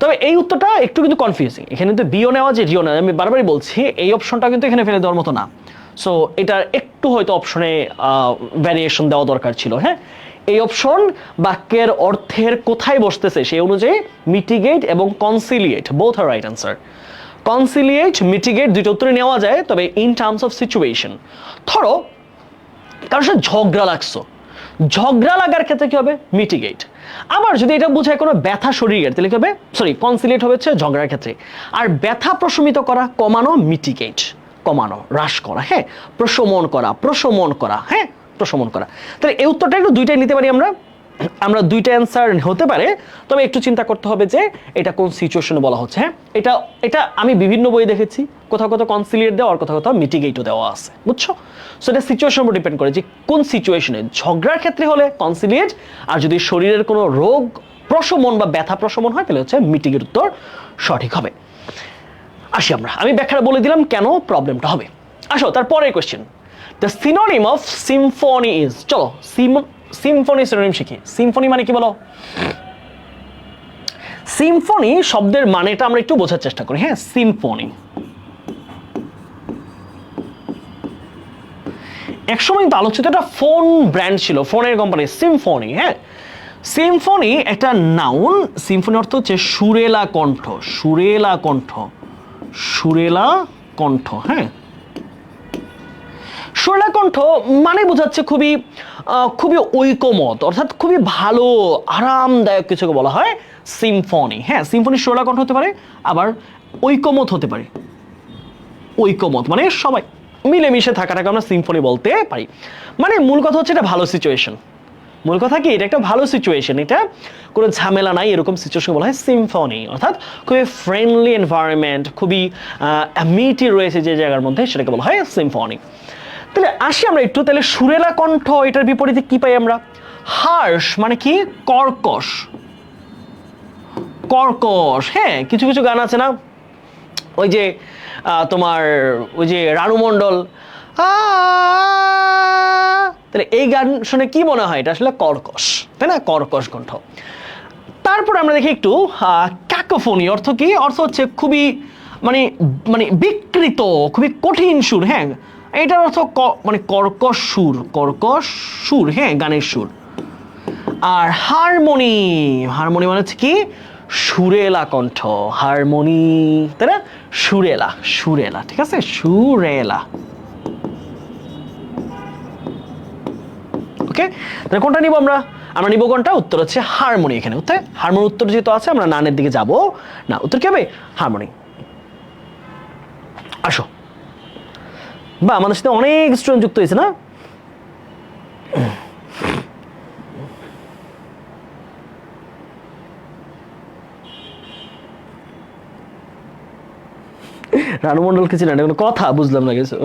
তবে এই উত্তরটা একটু কিন্তু কনফিউজিং। এখানে কিন্তু বিও নেওয়া যে ডিও নেওয়া, আমি বারবারই বলছি এই অপশনটা কিন্তু এখানে ফেলে দেওয়ার মতো না। সো এটার একটু হয়তো অপশনে ভ্যারিয়েশন দেওয়া দরকার ছিল। হ্যাঁ, এই অপশন বাক্যের অর্থের কোথায় বসতেছে সেই অনুযায়ী মিটিগেট এবং কনসিলিয়েট বোথ আর রাইট অ্যান্সার। কনসিলিয়েট, মিটিগেট দুইটা উত্তরে নেওয়া যায়, তবে ইন টার্মস অফ সিচুয়েশন। ধরো কারোর সাথে ঝগড়া লাগছো, ঝগড়া লাগার ক্ষেত্রে কি হবে? মিটিগেট। আবার যদি এটা বোঝায় কোনো ব্যথা শরীরের, তাহলে কি হবে? সরি, কনসিলিয়েট হবে হচ্ছে ঝগড়ার ক্ষেত্রে। আর ব্যথা প্রশমিত করা, কমানো, মিটিগেট। কমানো, হ্রাস করা। হ্যাঁ, প্রশমন করা, প্রশমন করা। হ্যাঁ, প্রশমন করা। তাহলে এই উত্তরটা একটু দুইটাই নিতে পারি আমরা, আমরা দুইটা অ্যান্সার হতে পারে। তবে একটু চিন্তা করতে হবে যে এটা কোন সিচুয়েশনে বলা হচ্ছে। হ্যাঁ, এটা এটা আমি বিভিন্ন বই দেখেছি, কোথাও কোথাও কনসিলিয়েট দেওয়া, আর কোথাও কোথাও মিটিগেটও দেওয়া আছে, বুঝছো? সো এটা সিচুয়েশনের উপর ডিপেন্ড করে যে কোন সিচুয়েশনে। ঝগড়ার ক্ষেত্রে হলে কনসিলিয়েট, আর যদি শরীরের কোনো রোগ প্রশমন বা ব্যথা প্রশমন হয় তাহলে হচ্ছে মিটিগেট উত্তর সঠিক হবে। আসি আমরা, আমি ব্যাখ্যাটা বলে দিলাম কেন প্রবলেমটা হবে। আসো তারপরের question, the synonym of Symphony is. চলো সিম্ফনি সিনোনিম শিখি। সিম্ফনি মানে কি বলো? সিম্ফনি শব্দের মানেটা আমরা একটু বোঝার চেষ্টা করি। হ্যাঁ, সিম্ফনি একসময় কিন্তু আলোচিত একটা ফোন ব্র্যান্ড ছিল, ফোনের কোম্পানি সিম্ফনি। হ্যাঁ, সিম্ফনি একটা নাউন। সিম্ফনি অর্থ হচ্ছে সুরেলা কণ্ঠ, সুরেলা কণ্ঠ, সুরেলা কণ্ঠ। হ্যাঁ, সুরেলা কণ্ঠ মানে বোঝাচ্ছে খুবই খুবই ঐকমত, অর্থাৎ খুবই ভালো আরামদায়ক কিছুকে বলা হয় সিম্ফনি। হ্যাঁ, সিম্ফনি সুরেলা কণ্ঠ হতে পারে, আবার ঐকমত হতে পারে। ঐকমত মানে সবাই মিলেমিশে থাকাটাকে আমরা সিম্ফনি বলতে পারি। মানে মূল কথা হচ্ছে এটা ভালো সিচুয়েশন। মূল কথা কি? এটা একটা ভালো সিচুয়েশন, এটা কোনো ঝামেলা নাই, এরকম সিচুয়েশন বলা হয় সিম্ফনি। অর্থাৎ খুবই ফ্রেন্ডলি এনভায়রনমেন্ট, খুবই অ্যামিটি রয়েছে যে জায়গার মধ্যে, সেটাকে বলা হয় সিম্ফনি। তাহলে আসি আমরা একটু, তাহলে সুরেলা কণ্ঠ এটার বিপরীতে কি পাই আমরা? হার্শ মানে কি? কর্কশ, কর্কশ। হ্যাঁ, কিছু কিছু গান আছে না, ওই যে তোমার ওই যে রানু মণ্ডল, তাহলে এই গান শুনে কি মনে হয়? এটা আসলে কর্কশ, তাই না? কর্কশ কণ্ঠ। তারপর আমরা দেখি একটু ক্যাকোফোনি অর্থ কি? অর্থ হচ্ছে খুবই মানে মানে বিকৃত, খুবই কঠিন সুর। হ্যাঁ, এটার অর্থ মানে কর্কশ সুর, কর্কশ সুর। হ্যাঁ, গানের সুর। আর হারমোনি, হারমোনি মানে হচ্ছে কি? সুরেলা কণ্ঠ, হারমোনি, তাই না? সুরেলা, সুরেলা, ঠিক আছে, সুরেলা। ওকে, তাহলে কোনটা নিব আমরা? আমরা নিব কোনটা? উত্তর হচ্ছে হারমোনি। এখানে উত্তর হারমোনি, উত্তর যেহেতু আছে আমরা নানের দিকে যাব না, উত্তর কি হবে? হারমোনি। আসো, বা আমাদের সাথে অনেক স্টুডেন্ট যুক্ত হয়েছে না? রানু মন্ডলকে চিনো না, কোনো কথা বুঝলাম না কিছু।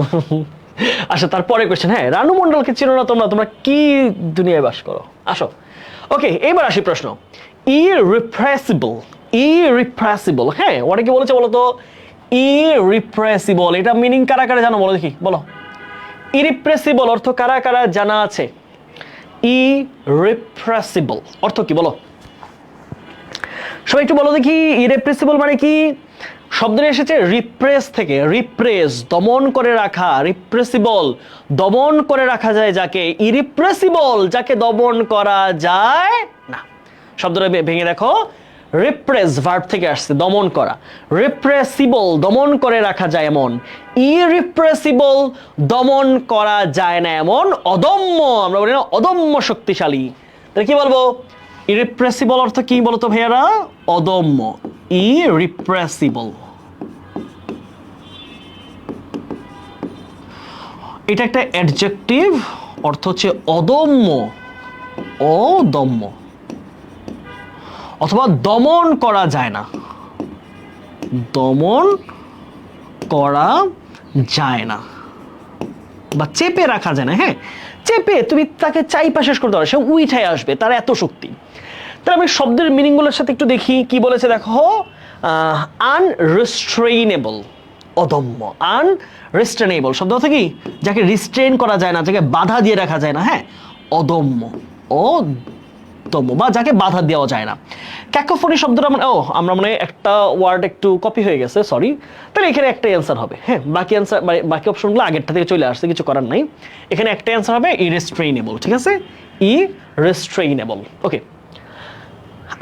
আচ্ছা, তারপরে কোয়েশ্চেন। হ্যাঁ, রানু মন্ডলকে চিনো না তোমরা? তোমরা কি দুনিয়ায় বাস করো? আসো, ওকে, এবার আসি প্রশ্ন। ইরিপ্রেসিবল, ইরিপ্রেসিবল, হ্যাঁ, অনেকে বলেছে বলো তো ইরিপ্রেসিবল, এটা মিনিং কারা কারা জানো? বলো দেখি, বলো। ইরিপ্রেসিবল অর্থ কারা কারা জানা আছে? ইরিপ্রেসিবল অর্থ কি বলো? সবাই একটু বলো দেখি, ইরিপ্রেসিবল মানে কি? শব্দটি এসেছে রিপ্রেস থেকে। রিপ্রেস দমন করে রাখা, রিপ্রেসিবল দমন করে রাখা যায় যাকে, ইরিপ্রেসিবল যাকে দমন করা যায় না। শব্দটা ভেঙে দেখো, রিপ্রেস ভার্ব থেকে আসছে, দমন করা। রিপ্রেসিবল দমন করে রাখা যায় এমন, ইরিপ্রেসিবল দমন করা যায় না এমন, অদম্য, আমরা বলি না অদম্য শক্তিশালী। তাহলে কি বলবো? ইরিপ্রেসিবল অর্থ কি বলতো ভাইয়ারা? অদম্য, ইরিপ্রেসিবল। এটা একটা অ্যাডজেক্টিভ, অর্থ হচ্ছে অদম্য, অদম্য, অথবা দমন করা যায় না, দমন করা যায় না, বা চেপে রাখা যায় না। হ্যাঁ, চেপে তুমি তাকে চাইপা শেষ করতে পারো, সে উইঠায় আসবে, তার এত শক্তি। তাহলে আমি শব্দের মিনিংগুলোর সাথে একটু দেখি কি বলেছে। দেখো, আনরিস্ট্রেইনেবল, অদম্য। আনরিস্ট্রেনেবল শব্দ অর্থ কি? যাকে রিস্ট্রেন করা যায় না, যাকে বাধা দিয়ে রাখা যায় না। হ্যাঁ, অদম্য, অদম্য, বা যাকে বাধা দেওয়া যায় না। ক্যাকোফোনি শব্দটা মানে, আমরা মনে হয় একটা ওয়ার্ড একটু কপি হয়ে গেছে, সরি। তাহলে এখানে একটা অ্যান্সার হবে। হ্যাঁ, বাকি অ্যান্সার, বাকি অপশনগুলো আগেরটা থেকে চলে আসছে, কিছু করার নাই। এখানে একটা অ্যান্সার হবে ইরেস্ট্রেইনেবল, ঠিক আছে? ইরেস্ট্রেইনেবল। ওকে,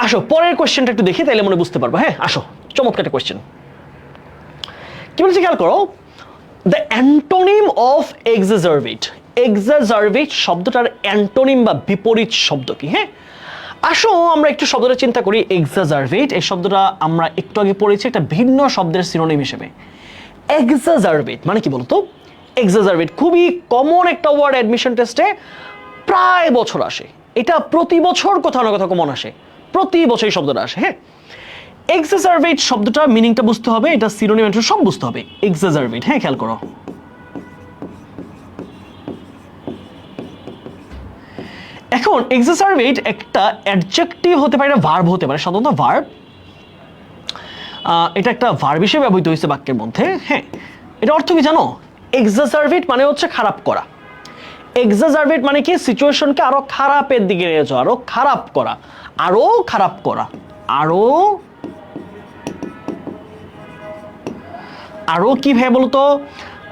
আসো পরের কোয়েশ্চেনটা একটু দেখি, তাইলে মনে বুঝতে পারবো। হ্যাঁ, আসো, চমৎকার একটা কোয়েশ্চেন। কি বলছে খেয়াল করো, দ্য অ্যান্টোনিম অফ এক্সাজারভেট। এক্সাজারভেট শব্দটার অ্যান্টোনিম বা বিপরীত শব্দ কি? হ্যাঁ, আসো আমরা একটু শব্দটা চিন্তা করি। এক্সাজারভেট এই শব্দটা আমরা একটু আগে পড়েছি একটা ভিন্ন শব্দের সিনোনিম হিসেবে। এক্সাজারভেট মানে কি বলতো? এক্সাজারভেট খুবই কমন একটা ওয়ার্ড অ্যাডমিশন টেস্টে, প্রায় বছর আসে। এটা প্রতি বছর কোথাও না কোথাও কমন আসে, প্রতি বছর এই শব্দটা আসে। হ্যাঁ, এক্সাজারভেট শব্দটা মিনিংটা বুঝতে হবে, এটা সিনোনিম সব বুঝতে হবে। এক্সাজারভেট, হ্যাঁ, খেয়াল করো। এখন এক্সাজারভেট একটা অ্যাডজেক্টিভ হতে পারে, একটা ভার্ব হতে পারে, সাধারণত ভার্ব। এটা একটা ভার্ব হিসেবে ব্যবহৃত হয়েছে বাক্যের মধ্যে। হ্যাঁ, এটা অর্থ কি জানো? এক্সাজারভেট মানে হচ্ছে খারাপ করা। এক্সাজারভেট মানে কি? সিচুয়েশনকে আরো খারাপের দিকে নিয়ে যাওয়া, আরো খারাপ করা, আরো খারাপ করা, আরো আরো কি ভাই বলতো?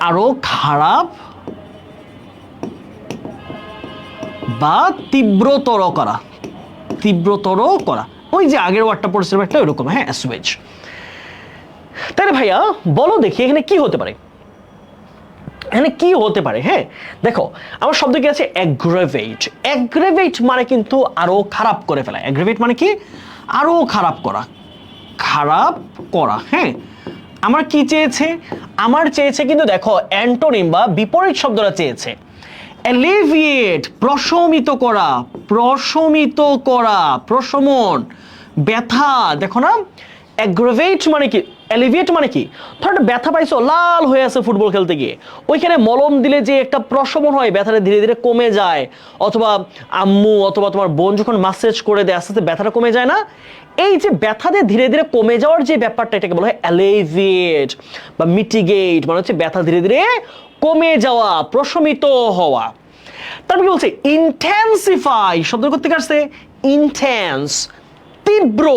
আরো খারাপ বা তীব্রতর করা, তীব্রতর করা। ওই যে আগের ওয়ার্ডটা পড়ছিলাম একটা, ওইরকম। হ্যাঁ, অ্যাসুয়েজ। তাহলে ভাইয়া বলো দেখি এখানে কি হতে পারে? এখানে কি হতে পারে? হ্যাঁ, দেখো আমার শব্দ কি আছে? অ্যাগ্রাভেট। অ্যাগ্রাভেট মানে কিন্তু আরো খারাপ করে ফেলা। অ্যাগ্রাভেট মানে কি? আরো খারাপ করা, খারাপ করা। হ্যাঁ, আমার কি চেয়েছে? আমার চেয়েছে কিন্তু দেখো অ্যান্টোনিম বা বিপরীত শব্দটা চেয়েছে। অ্যালিভিয়েট, প্রশমিত করা, প্রশমিত করা, প্রশমন, ব্যথা। দেখো না, অ্যাগ্রাভেট মানে কি, অ্যালিভিয়েট মানে কি? ধরো একটা ব্যথা পাইছো, লাল হয়ে আছে ফুটবল খেলতে গিয়ে, ওইখানে মলম দিলে যে একটা প্রশমন হয়, ব্যথাটা ধীরে ধীরে কমে যায়, অথবা আম্মু অথবা তোমার বোন যখন মাসাজ করে দেয় আস্তে আস্তে ব্যথাটা কমে যায় না? এই যে ব্যথাতে ধীরে ধীরে কমে যাওয়ার যে ব্যাপারটা, এটাকে বলা হয় অ্যালিভিয়েট বা মিটিগেট, মানে হচ্ছে ব্যথা ধীরে ধীরে কমে যাওয়া, প্রশমিত হওয়া। তারপর কি বলছে? ইন্টেন্সিফাই শব্দ করতে আসছে ইন্টেন্স, তীব্র।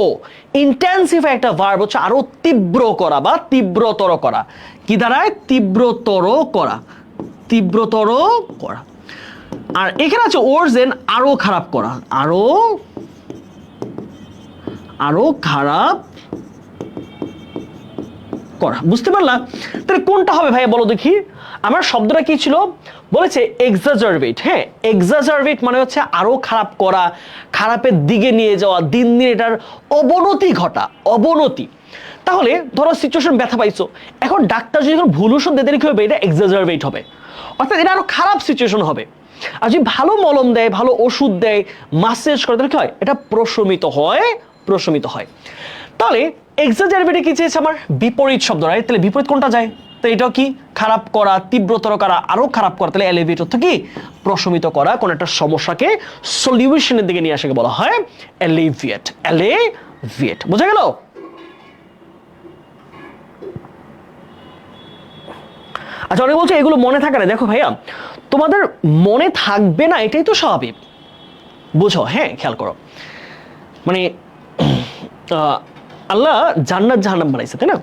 ইন্টেন্সিফাই একটা ভার্ব, হচ্ছে আরো তীব্র করা বা তীব্রতর করা। কি দ্বারায়? তীব্রতর করা, তীব্রতর করা। আর এখানে আছে ওরজেন, আরো খারাপ করা, আরো আরো খারাপ করা। বুঝতে পারলা? তাহলে কোনটা হবে ভাইয়া বলো দেখি? আমার শব্দটা কি ছিল? বলেছে এক্সাজারভেট। হ্যাঁ, এক্সাজারভেট মানে হচ্ছে আরো খারাপ করা, খারাপের দিকে নিয়ে যাওয়া, দিন দিন এটার অবনতি ঘটা, অবনতি। তাহলে ধরো সিচুয়েশন ব্যথা পাইছো, এখন ডাক্তার যদি ভুল ওষুধ দিতে কি হবে, এটা এক্সাজারবেট হবে, অর্থাৎ এটা আরো খারাপ সিচুয়েশন হবে। আর যদি ভালো মলম দেয়, ভালো ওষুধ দেয়, মাসাজ করে, তাহলে কি হয়, এটা প্রশমিত হয়। তাহলে এক্সাজারবেটে কি চেয়েছে আমার, বিপরীত শব্দ, রাইট? তাহলে বিপরীত কোনটা যায়? তো এটাও কি, খারাপ করা, তীব্রতর করা, আরো খারাপ করা। তাহলে এলিভেট অর্থ কি, প্রশমিত করা, কোন একটা সমস্যাকে সলিউশনের দিকে নিয়ে আসাকে বলা হয় এলিভিয়েট। বোঝা গেল? আচ্ছা, অনেকে বলছে এগুলো মনে থাকে না। দেখো ভাইয়া, তোমাদের মনে থাকবে না এটাই তো স্বাভাবিক, বুঝো? হ্যাঁ, খেয়াল করো, মানে আল্লাহ জান্নাত জাহান্নাম বানাইছে, তাই না?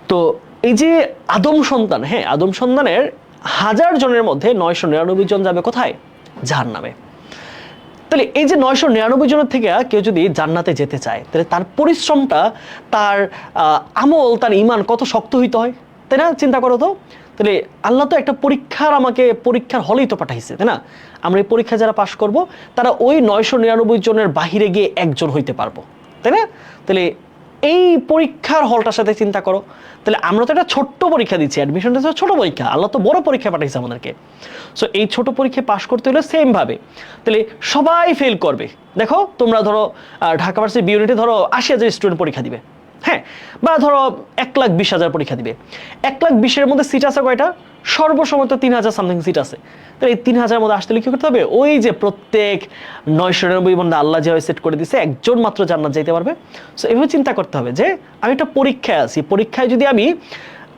তো এই যে আদম সন্তান, হ্যাঁ, আদম সন্তানের 1000 জনের মধ্যে 999 জন যাবে কোথায়? জাহান্নামে। তাহলে এই যে 999 জনের থেকে কেউ যদি জান্নাতে যেতে চায়, তাহলে তার পরিশ্রমটা, তার আমল, তার ঈমান কত শক্ত হইতে হয়, তাই না? চিন্তা করো তো। তাহলে আল্লাহ তো একটা আমাকে পরীক্ষার হলেই তো পাঠাইছে, তাই না? আমরা এই পরীক্ষা যারা পাশ করব, তারা ওই 999 জনের বাহিরে গিয়ে একজন হইতে পারবো, তাই না? তাহলে এই পরীক্ষার হলটার সাথে চিন্তা করো। তাহলে আমরা তো একটা ছোট্ট পরীক্ষা দিচ্ছি, অ্যাডমিশন টেস্ট ছোট পরীক্ষা, আল্লাহ তো বড় পরীক্ষা পাঠাইছে আমাদেরকে। সো এই ছোট পরীক্ষা পাশ করতে হলে সেম ভাবে, তাহলে সবাই ফেল করবে। দেখো, তোমরা ধরো ঢাকা ভার্সিটি বি ইউনিটে ধরো 80,000 স্টুডেন্ট পরীক্ষা দিবে, হ্যাঁ, বা ধরো 1,20,000 পরীক্ষা দিবে। 1,20,000 মধ্যে সিট আছে কয়টা? সর্বসময় তো 3,000 সামথিং সিট আছে। তাহলে এই 3,000 মধ্যে আসতে কি করতে হবে? ওই যে প্রত্যেক 999 মধ্যে আল্লাহ যেভাবে সেট করে দিচ্ছে, একজন মাত্র জান্নাত যাইতে পারবে। সো এভাবে চিন্তা করতে হবে যে আমি একটা পরীক্ষায় আছি, পরীক্ষায় যদি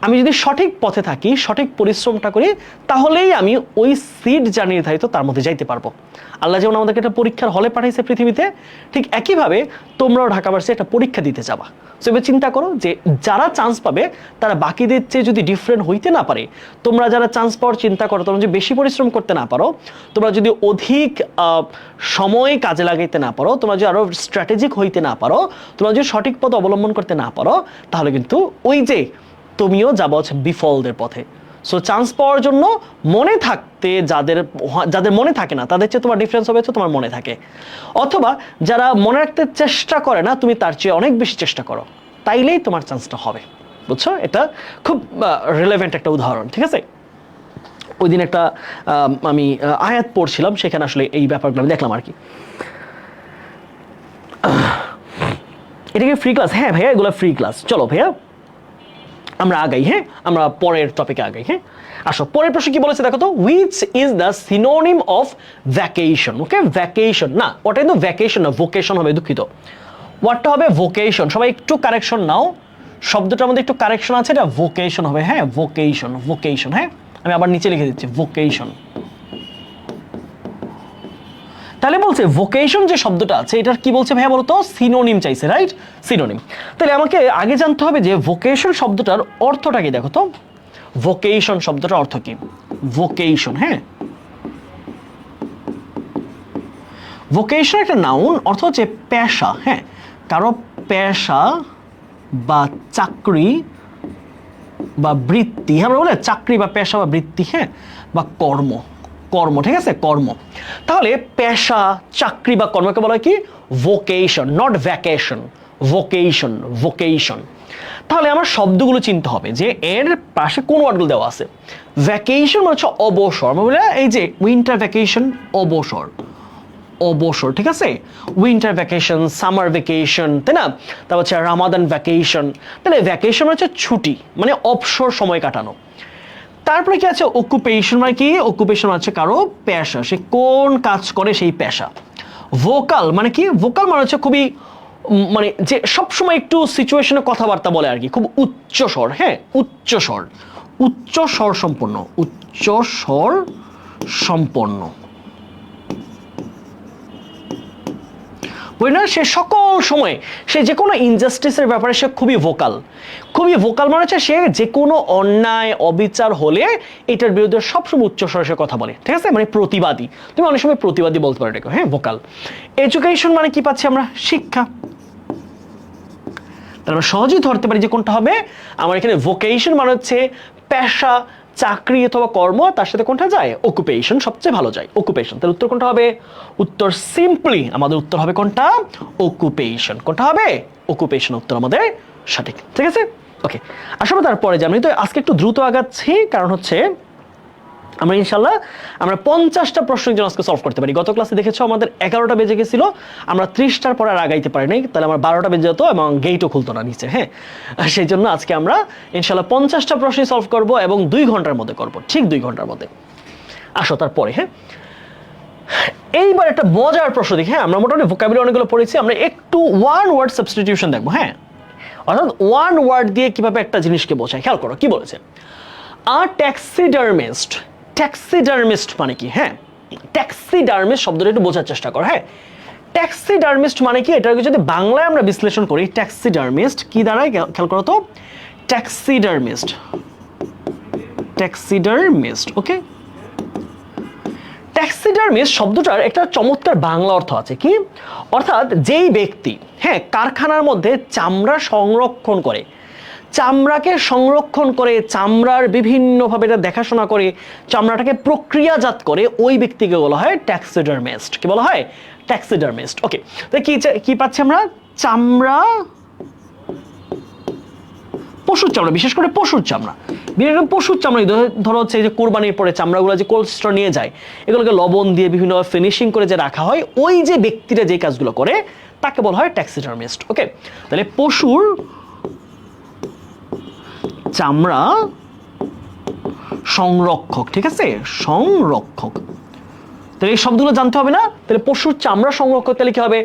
আমি যদি সঠিক পথে থাকি, সঠিক পরিশ্রমটা করি, তাহলেই আমি ওই সিট যা নির্ধারিত তার মধ্যে যাইতে পারবো। আল্লাহ যেমন আমাদেরকে একটা পরীক্ষার হলে পাঠাইছে পৃথিবীতে, ঠিক একইভাবে তোমরাও ঢাকা ভার্সিটি একটা পরীক্ষা দিতে যাবা। সো এবার চিন্তা করো যে যারা চান্স পাবে তারা বাকিদের চেয়ে যদি ডিফারেন্ট হইতে না পারে, তোমরা যারা চান্স পাওয়ার চিন্তা করো, তোমরা যদি বেশি পরিশ্রম করতে না পারো, তোমরা যদি অধিক সময় কাজে লাগাইতে না পারো, তোমরা যদি আরো স্ট্র্যাটেজিক হইতে না পারো, তোমরা যদি সঠিক পথ অবলম্বন করতে না পারো, তাহলে কিন্তু ওই যে তুমিও যাবো হচ্ছে বিফলদের পথে। সো চান্স পাওয়ার জন্য মনে থাকতে, যাদের মনে থাকে না তাদের চেয়ে তোমার ডিফারেন্স হবে হচ্ছে তোমার মনে থাকে, অথবা যারা মনে রাখতে চেষ্টা করে না, তুমি তার চেয়ে অনেক বেশি চেষ্টা করো, তাইলেই তোমার চান্সটা হবে। বুঝছো? এটা খুব রিলেভেন্ট একটা উদাহরণ, ঠিক আছে? ওই দিন একটা আমি আয়াত পড়ছিলাম, সেখানে আসলে এই ব্যাপারগুলো আমি দেখলাম আর কি। এটা কি ফ্রি ক্লাস? হ্যাঁ ভাইয়া, এগুলো ফ্রি ক্লাস। চলো ভাইয়া আমরা আগাই, হ্যাঁ, আমরা পরের টপিকে আগাই। হ্যাঁ, আসো, পরের প্রশ্ন কি বলেছে দেখো তো, which is the synonym of vacation? Okay, vacation না, ওটা কিন্তু ভ্যাকেশন না, ভোকেশন হবে, দুঃখিত। ওয়ার্ডটা হবে ভোকেশন। সবাই একটু কারেকশন নাও, শব্দটার মধ্যে একটু কারেকশন আছে, এটা ভোকেশন হবে। হ্যাঁ, ভোকেশন। হ্যাঁ, আমি আবার নিচে লিখে দিচ্ছি, ভোকেশন। তাহলে বলছে ভোকেশন যে শব্দটা আছে, এটার কি বলছে ভাইয়া বলতো? সিনোনিম চাইছে, রাইট? সিনোনিম। তাহলে আমাকে আগে জানতে হবে যে ভোকেশন শব্দটার অর্থটা কি। দেখো তো, ভোকেশন শব্দটার অর্থ কি? ভোকেশন, হ্যাঁ, ভোকেশন একটা নাউন, অর্থ হচ্ছে পেশা। হ্যাঁ, কারো পেশা বা চাকরি বা বৃত্তি, হ্যাঁ, আমরা বলি চাকরি বা পেশা বা বৃত্তি, হ্যাঁ, বা কর্ম, ঠিক আছে, কর্ম। তাহলে পেশা, চাকরি বা কর্মকে বলা হয় কি? Vocation, not vacation, vocation. তাহলে আমার শব্দগুলো চিনতে হবে যে এর পাশে কোন ওয়ার্ডগুলো দেওয়া আছে। ভ্যাকেশন মানে হচ্ছে অবসর, মানে এই যে উইন্টার ভ্যাকেশন, অবসর, ঠিক আছে? উইন্টার ভ্যাকেশন, সামার ভ্যাকেশন, তাই না? তারপর হচ্ছে রামাদান ভ্যাকেশন। তাহলে ভ্যাকেশন হচ্ছে ছুটি, মানে অবসর সময় কাটানো। তারপরে কি আছে? অকুপেশন, মানে কি? অকুপেশন হচ্ছে কারো পেশা, সে কোন কাজ করে সেই পেশা। ভোকাল মানে কি? ভোকাল মানে হচ্ছে খুবই, মানে যে সবসময় একটু সিচুয়েশনে কথাবার্তা বলে আর কি, খুব উচ্চ স্বর। হ্যাঁ, উচ্চ স্বর সম্পন্ন। বুঝলি না? সে সকল সময়, সে যে কোনো ইনজাস্টিসের ব্যাপারে সে খুবই ভোকাল মানে হচ্ছে সে যে কোনো অন্যায় অবিচার হলে এটার বিরুদ্ধে সবসময় উচ্চ স্বরে সে কথা বলে, ঠিক আছে? মানে প্রতিবাদী, তুমি অনেক সময় প্রতিবাদী বলতে পারো এটাকে। হ্যাঁ, ভোকাল। এডুকেশন মানে কি পাচ্ছি আমরা? শিক্ষা। তাহলে সহজেই ধরতে পারি যে কোনটা হবে আমার এখানে। ভোকেশন মানে হচ্ছে পেশা, চাকরি অথবা কর্ম, তার সাথে কোনটা যায়? অকুপেশন সবচেয়ে ভালো যায়, অকুপেশন। তাহলে উত্তর কোনটা হবে? উত্তর সিম্পলি আমাদের উত্তর হবে কোনটা? অকুপেশন। কোনটা হবে? অকুপেশন উত্তর আমাদের সঠিক। ঠিক আছে, ওকে। আসলে তারপরে যে আমি তো আজকে একটু দ্রুত আগাচ্ছি, কারণ হচ্ছে আমরা ইনশাল্লাহ 50টা প্রশ্নের জন্য আজকে সলভ করতে পারি। গত ক্লাসে দেখেছো আমাদের 11টা বেজে গেছিল, আমরা 30টার পরে আর আগাইতে পারি নাই, তাহলে আমার 12টা বেজে যেত এবং গেটও খুলতো না নিচে। হ্যাঁ, সেই জন্য আজকে আমরা ইনশাল্লাহ 50টা প্রশ্ন সলভ করব এবং 2 ঘন্টার মধ্যে করব, ঠিক 2 ঘন্টার মধ্যে। আসো তারপরে, হ্যাঁ এইবার একটা মজার প্রশ্ন দেখি। হ্যাঁ, আমরা মোটামুটি ভোকাবুলারি অনেকগুলো পড়েছি, আমরা একটু ওয়ান ওয়ার্ড সাবস্টিটিউশন দেখবো। হ্যাঁ, অর্থাৎ ওয়ান ওয়ার্ড দিয়ে কিভাবে একটা জিনিসকে বোঝায়। খেয়াল করো কি বলেছে, আ ট্যাক্সিডার্মিস্ট। ট্যাক্সিডার্মিস্ট মানে কি? হ্যাঁ, ট্যাক্সিডার্মিস্ট শব্দটা একটু বোঝার চেষ্টা করো। হ্যাঁ, ট্যাক্সিডার্মিস্ট মানে কি, এটাকে যদি বাংলায় আমরা বিশ্লেষণ করি, ট্যাক্সিডার্মিস্ট কি দাঁড়ায় খেয়াল করো তো, ট্যাক্সিডার্মিস্ট, ট্যাক্সিডার্মিস্ট। ওকে, ট্যাক্সিডার্মিস্ট শব্দটার একটা চমৎকার বাংলা অর্থ আছে কি, অর্থাৎ যেই ব্যক্তি, হ্যাঁ, কারখানার মধ্যে চামড়া সংরক্ষণ করে, চামড়াকে সংরক্ষণ করে, চামড়ার বিভিন্নভাবে এটা দেখাশোনা করে, চামড়াটাকে প্রক্রিয়াজাত করে, ওই ব্যক্তিকে বলা হয় ট্যাক্সিডার্মিস্ট। কি বলা হয়? ট্যাক্সিডার্মিস্ট। ওকে, তো কি পাচ্ছি আমরা? চামড়া, পশুর চামড়া, বিশেষ করে পশুর চামড়া, বিভিন্ন পশুর চামড়া। ধরো হচ্ছে যে কোরবানির পরে চামড়াগুলো যে কোল্ড স্টোর নিয়ে যায়, এগুলোকে লবণ দিয়ে বিভিন্ন ফিনিশিং করে যে রাখা হয়, ওই যে ব্যক্তিরা যে কাজগুলো করে তাকে বলা হয় ট্যাক্সিডার্মিস্ট। ওকে, তাহলে পশুর চামড়া সংরক্ষক। ঠিক আছে, সংরক্ষক। তাহলে এই শব্দগুলো জানতে হবে না? তাহলে পশুর চামড়া সংরক্ষক তাহলে কি হবে?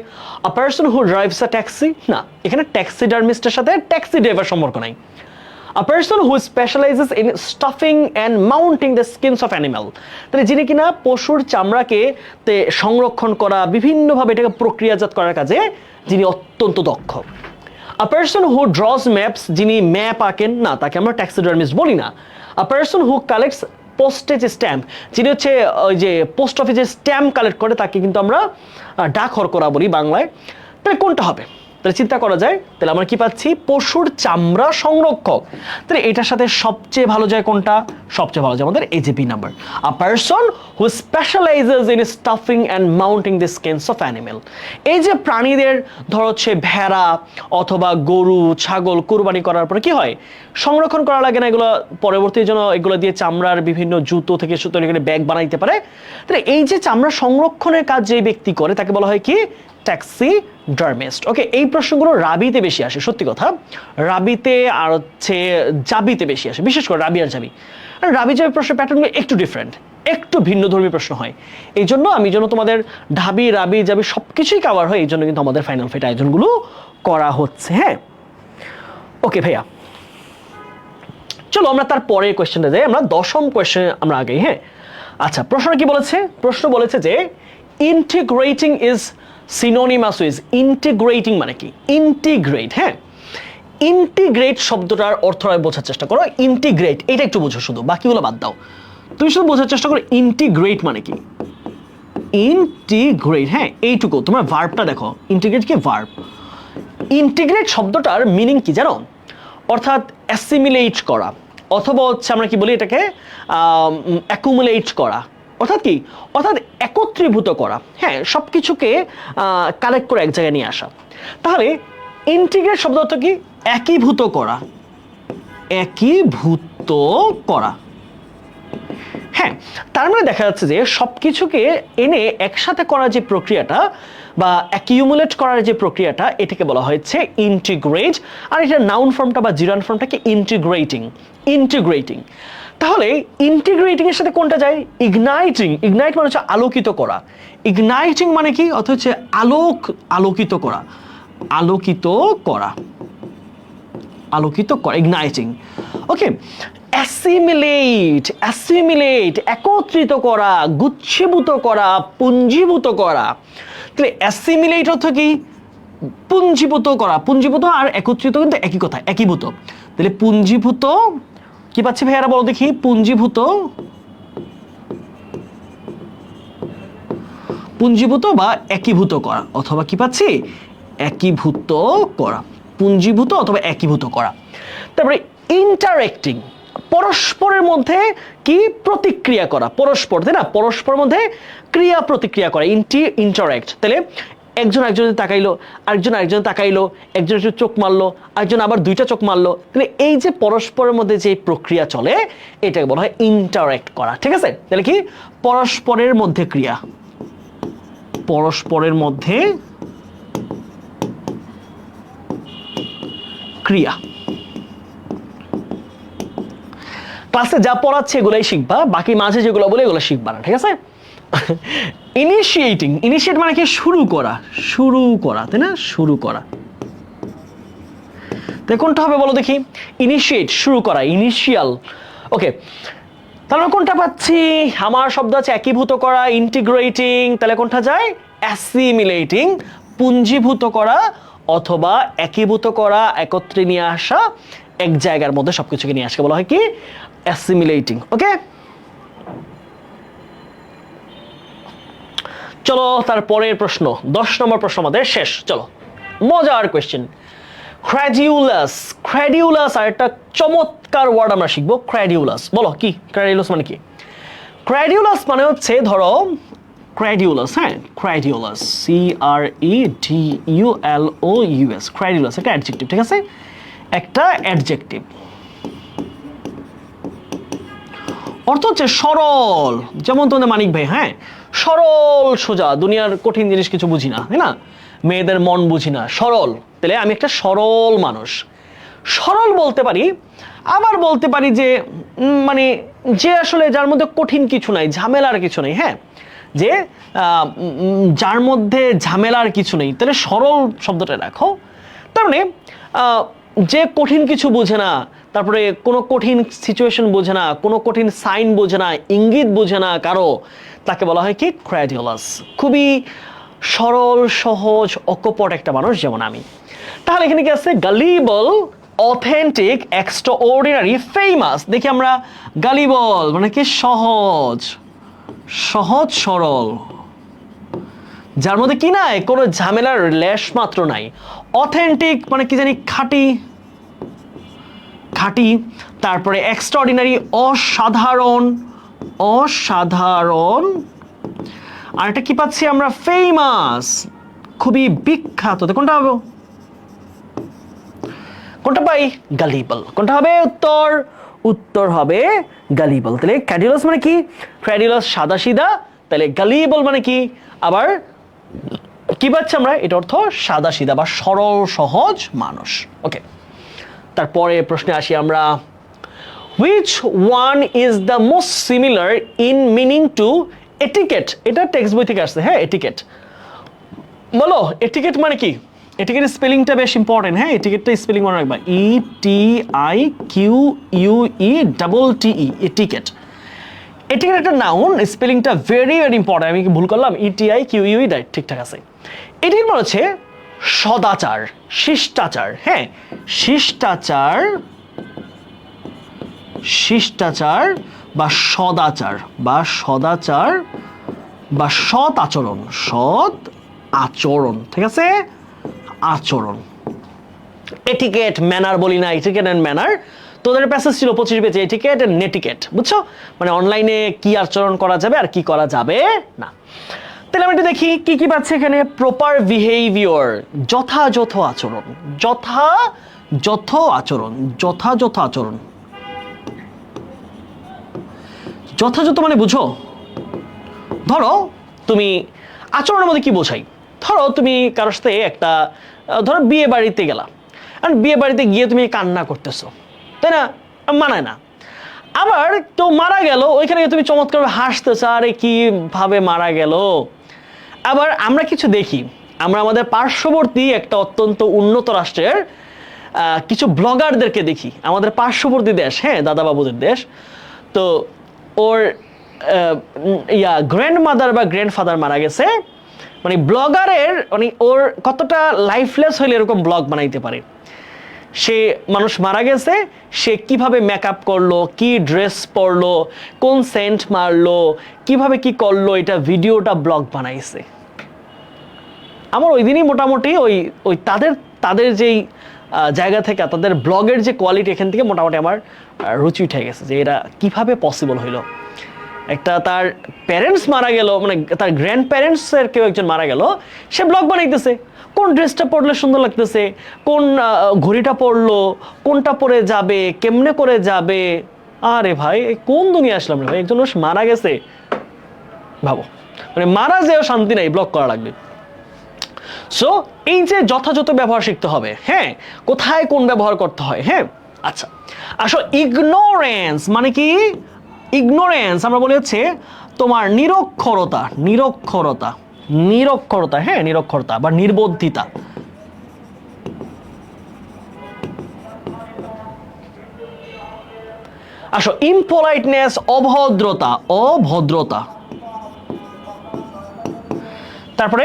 আ পারসন হু ড্রাইভস আ ট্যাক্সি। না, এখানে ট্যাক্সিডার্মিস্টের সাথে ট্যাক্সি ড্রাইভার সম্পর্ক নাই। A person who specializes in stuffing and mounting the skins of animal, তাহলে যিনি কিনা পশুর চামড়াকে সংরক্ষণ করা, বিভিন্নভাবে এটাকে প্রক্রিয়াজাত করার কাজে যিনি অত্যন্ত দক্ষ। A person who draws maps, যিনি ম্যাপ আঁকেন, না, তাকে আমরা ট্যাক্সিডার্মিস্ট বলি না। A person who collects postage stamp, যিনি হচ্ছে ওই যে পোস্ট অফিসে স্ট্যাম্প কালেক্ট করে, তাকে কিন্তু আমরা ডাক হরকরা বলি বাংলায়। তাহলে কোনটা হবে? তাহলে চিন্তা করা যায়, তাহলে আমরা কি পাচ্ছি? পশুর চামড়া সংরক্ষক। তাহলে এটার সাথে সবচেয়ে ভালো যায় কোনটা? সবচেয়ে ভালো যায় আমাদের AJP number, a person who স্পেশালাইজেস in stuffing and mounting the skins of animal. এই যে প্রাণীদের, ধরো হচ্ছে ভেড়া অথবা গরু ছাগল কুরবানি করার পরে কি হয়, সংরক্ষণ করা লাগে না, এগুলো পরবর্তী জন্য এগুলো দিয়ে চামড়ার বিভিন্ন জুতো থেকে তৈরি করে ব্যাগ বানাইতে পারে। তাহলে এই যে চামড়া সংরক্ষণের কাজ যে ব্যক্তি করে তাকে বলা হয় কি? ট্যাক্সিডার্মিস্ট। ওকে, এই প্রশ্নগুলো রাবিতে বেশি আসে, সত্যি কথা। রাবিতে আর হচ্ছে জাবিতে বেশি আসে, বিশেষ করে রাবি আর জাবি। আর রাবি জাবি প্রশ্নের প্যাটার্নগুলো একটু ডিফারেন্ট, একটু ভিন্ন ধর্মী প্রশ্ন হয়। এই জন্য আমি তোমাদের ঢাবি রাবি জাবি সবকিছুই কভার হয়, এই জন্য কিন্তু আমাদের ফাইনাল ফেট আয়োজনগুলো করা হচ্ছে। হ্যাঁ, ওকে ভাইয়া, চলো আমরা তার পরের কোয়েশ্চেনটা যাই। আমরা 10ম কোয়েশ্চেন আমরা আগে। হ্যাঁ, আচ্ছা, প্রশ্নটা কি বলেছে? প্রশ্ন বলেছে যে integrating is synonymous with. Integrating মানে কি? ইন্টিগ্রেট। হ্যাঁ, ইন্টিগ্রেট শব্দটার অর্থ বোঝার চেষ্টা করো। ইন্টিগ্রেট এটা একটু বুঝো, শুধু বাকিগুলো বাদ দাও, তুমি শুধু বোঝার চেষ্টা করো ইন্টিগ্রেট মানে কি। ইন্টিগ্রেট, হ্যাঁ, এইটুকু। তোমার ভার্বটা দেখো, ইন্টিগ্রেট কি ভার্ব। ইন্টিগ্রেট শব্দটার মিনিং কি জানো? অর্থাৎ অ্যাসিমিলেট করা, অথবা হচ্ছে আমরা কি বলি এটাকে অ্যাকুমুলেট করা। অর্থাৎ কি? অর্থাৎ একত্রীভূত করা। হ্যাঁ, সব কিছুকে কালেক্ট করে এক জায়গায় নিয়ে আসা। তাহলে ইন্টিগ্রেট শব্দ অর্থ কি? একীভূত করা, একীভূত করা। হ্যাঁ, তার মানে দেখা যাচ্ছে যে সবকিছুকে এনে একসাথে করার যে প্রক্রিয়াটা বা অ্যাকিউমুলেট করার যে প্রক্রিয়াটা, এটাকে বলা হয়েছে ইন্টিগ্রেট। আর এটা নাউন ফর্মটা বা জিরান ফর্মটাকে ইন্টিগ্রেটিং। ইন্টিগ্রেটিং। তাহলে ইন্টিগ্রেটিং এর সাথে কোনটা যায়? ইগনাইটিং। ইগনাইট মানে হচ্ছে আলোকিত করা। ইগনাইটিং মানে কি? অর্থ হচ্ছে আলোকিত করা, আলোকিত করা, আলোকিত করা, ইগনাইটিং। ওকে, অ্যাসিমিলেট। অ্যাসিমিলেট একত্রিত করা, গুচ্ছীভূত করা, পুঞ্জীভূত করা। তাহলে অ্যাসিমিলেট অর্থ কি? পুঞ্জীভূত করা। পুঞ্জীভূত আর একত্রিত কিন্তু একই কথা, একীভূত। তাহলে পুঞ্জীভূত কি পাচ্ছি ভাইয়ারা বলো দেখি? পুঞ্জীভূত, পুঞ্জীভূত বা একীভূত করা, অথবা কি পাচ্ছি? একীভূত করা, পুঞ্জীভূত অথবা একীভূত করা। তারপরে ইন্টারেক্টিং, পরস্পরের মধ্যে কি? প্রতিক্রিয়া করা। পরস্পর, তাই না? পরস্পরের মধ্যে ক্রিয়া প্রতিক্রিয়া করা, ইন্টারেক্ট। তাহলে একজন একজনের তাকাইলো, আরেকজন তাকাইলো, একজন একটু চোখ মারলো, আরেকজন আবার দুইটা চোখ মারলো, তাহলে এই যে পরস্পরের মধ্যে যে প্রক্রিয়া চলে এটাকে বলা হয় ইন্টারঅ্যাক্ট করা। ঠিক আছে, তাহলে কি পরস্পরের মধ্যে ক্রিয়া, পরস্পরের মধ্যে ক্রিয়া। ক্লাসে যা পড়াচ্ছে এগুলাই শিখবা, বাকি মাঝে যেগুলো বলে এগুলো শিখবা না। ঠিক আছে, ইনিশিয়েট মানে কি শুরু করা, তাই না, শুরু করা। তাই কোনটা হবে বলো দেখি? ইনিশিয়েট, শুরু করা, ইনিশিয়াল। ওকে, তাহলে কোনটা পাচ্ছি? আমার শব্দ আছে একীভূত করা, ইন্টিগ্রেটিং, তাহলে কোনটা যায়? অ্যাসিমিলেটিং, পুঞ্জীভূত করা অথবা একীভূত করা, একত্রে নিয়ে আসা, এক জায়গার মধ্যে সবকিছুকে নিয়ে আসা বলা হয় কি? অ্যাসিমিলেটিং। ওকে, চলো তারপরের প্রশ্ন, 10 নম্বর প্রশ্ন আমাদের শেষ। চলো মজার কোয়েশ্চেন, ক্র্যাডিউলাস আর একটা চমৎকার ওয়ার্ড আমরা শিখবো, ক্র্যাডিউলাস। বলো কি ক্র্যাডিউলাস মানে কি? ক্র্যাডিউলাস মানে হচ্ছে ধরো ক্র্যাডিউলাস, হ্যাঁ ক্র্যাডিউলাস, CREDULOUS, ক্র্যাডিউলাস একটা অ্যাডজেক্টিভ। ঠিক আছে, একটা অ্যাডজেক্টিভ, অর্থ হচ্ছে সরল, যেমন তোমাদের মানিক ভাই, হ্যাঁ সরল সোজা, দুনিয়ার কঠিন জিনিস কিছু বুঝি না, তাই না, মেয়েদের মন বুঝি না, সরল। তাহলে আমি একটা সরল মানুষ, সরল বলতে পারি। আবার বলতে পারি যে মানে যে আসলে যার মধ্যে কঠিন কিছু নাই, ঝামেলার কিছু নেই, হ্যাঁ যে যার মধ্যে ঝামেলার কিছু নেই, তাহলে সরল শব্দটা রাখো। তার মানে যে কঠিন কিছু বোঝে না, তারপরে কোনো কঠিন সিচুয়েশন বোঝে না, কোনো কঠিন সাইন বোঝে না, ইঙ্গিত বোঝে না কারো, তাকে বলা হয় কি? ক্র্যাডিউলাস। খুবই সরল, সহজ, অকপট একটা মানুষ, যেমন আমি। তাহলে এখানে কি আছে? গালিবল, অথেন্টিক, এক্সট্রাঅর্ডিনারি, ফেমাস। দেখি আমরা, গালিবল মানে কি? সহজ সরল, যার মধ্যে কি নাই, কোনো ঝামেলার লেশ মাত্র নাই। অথেন্টিক মানে কি জানি? খাঁটি। তারপরে এক্সট্রাঅর্ডিনারি, অসাধারণ। আর এটা কি পাচ্ছি আমরা? ফেমাস, খুবই বিখ্যাত। কোনটা হবে? কোনটা পাই? গালিবল। কোনটা হবে উত্তর হবে গালিবল। তাহলে ক্র্যাডিউলাস মানে কি? ক্র্যাডিউলাস সাদাসিধা, তাহলে গালিবল মানে কি? আবার কি পাচ্ছি আমরা? এটা অর্থ সাদাসিধা বা সরল সহজ মানুষ। ওকে, তারপরে প্রশ্নে আসি আমরা, which one is the most similar in meaning to etiquette? এটা টেক্সট বই থেকে আসছে, হ্যাঁ এটিকেট। বলো এটিকেট মানে কি? এটিকেট স্পেলিংটা বেশ ইম্পর্টেন্ট, হ্যাঁ এটিকেটটা স্পেলিং মনে রাখবা, ETIQUE এটিকেট। এটিকেট একটা নাউন, স্পেলিংটা ভেরি ইম্পর্টেন্ট। আমি কি ভুল করলাম? ETIQUE রাইট, ঠিকঠাক আছে। এটিকেট মানে হচ্ছে সদাচার, শিষ্টাচার, হ্যাঁ শিষ্টাচার বা সদাচার বা সৎ আচরণ, ঠিক আছে, আচরণ। এটিকেট, ম্যানার বলি না, এটিকেট এন্ড ম্যানার। তোদের প্যাসেজ ছিল 25 পেজে, এটিকেট এন্ড নেটিকেট, বুঝছো? মানে অনলাইনে কি আচরণ করা যাবে আর কি করা যাবে না। তাহলে আমি একটু দেখি কি কি পাচ্ছি এখানে। প্রপার বিহেভিয়ার, যথাযথ আচরণ, যথাযথ মানে বুঝো? ধরো তুমি আচরণের মধ্যে কি বোঝাই? ধরো তুমি কারোর সাথে একটা, ধরো বিয়ে বাড়িতে গেলা, আর বিয়ে বাড়িতে গিয়ে তুমি কান্না করতেছো, তাই না? মানায় না। আবার কেউ মারা গেল, ওইখানে তুমি চমৎকার হাসতেছো, আরে কিভাবে মারা গেল। আবার আমরা কিছু দেখি, আমরা আমাদের পার্শ্ববর্তী একটা অত্যন্ত উন্নত রাষ্ট্রের কিছু ব্লগারদেরকে দেখি, আমাদের পার্শ্ববর্তী দেশ, হ্যাঁ দাদাবাবুদের দেশ, তো ওর গ্র্যান্ডমাদার বা গ্র্যান্ডফাদার মারা গেছে, মানে ব্লগারের মানে ওর কতটা লাইফলেস হইলে এরকম ব্লগ বানাইতে পারে। সে মানুষ মারা গেছে, সে কিভাবে মেকআপ করলো, কি ড্রেস পরলো, কোন সেন্ট মারলো, কিভাবে কি করলো, এটা ভিডিওটা ব্লগ বানাইছে। আমার ওই দিনই মোটামুটি ওই তাদের যেই জায়গা থেকে তাদের ব্লগের যে কোয়ালিটি, এখান থেকে মোটামুটি আমার রুচি উঠে গেছে যে এটা কিভাবে পসিবল হইলো। একটা তার প্যারেন্টস মারা গেল, মানে তার গ্র্যান্ড প্যারেন্টস এর কেউ একজন মারা গেল, সে ব্লগ বানাইতেছে কোন ড্রেসটা পরলে সুন্দর লাগতেছে, কোন ঘড়িটা পরলো, কোনটা পরে যাবে, কেমনে করে যাবে। আরে ভাই কোন দুনিয়া আসলাম রে ভাই, একজন মানুষ মারা গেছে, ভাবো মানে মারা যেও শান্তি নাই, ব্লক করা লাগবে। সো এই যে যথাযথ ব্যবহার শিখতে হবে, হ্যাঁ, কোথায় কোন ব্যবহার করতে হয়, হ্যাঁ। আচ্ছা আসো, ইগনোরেন্স মানে কি? ইগনোরেন্স আমরা বলি হচ্ছে তোমার নিরক্ষরতা, নিরক্ষরতা, নিরক্ষরতা, হ্যাঁ, নিরক্ষরতা বা নির্বুদ্ধিতা। আসো, ইমপোলাইটনেস অভদ্রতা, অভদ্রতা। তারপরে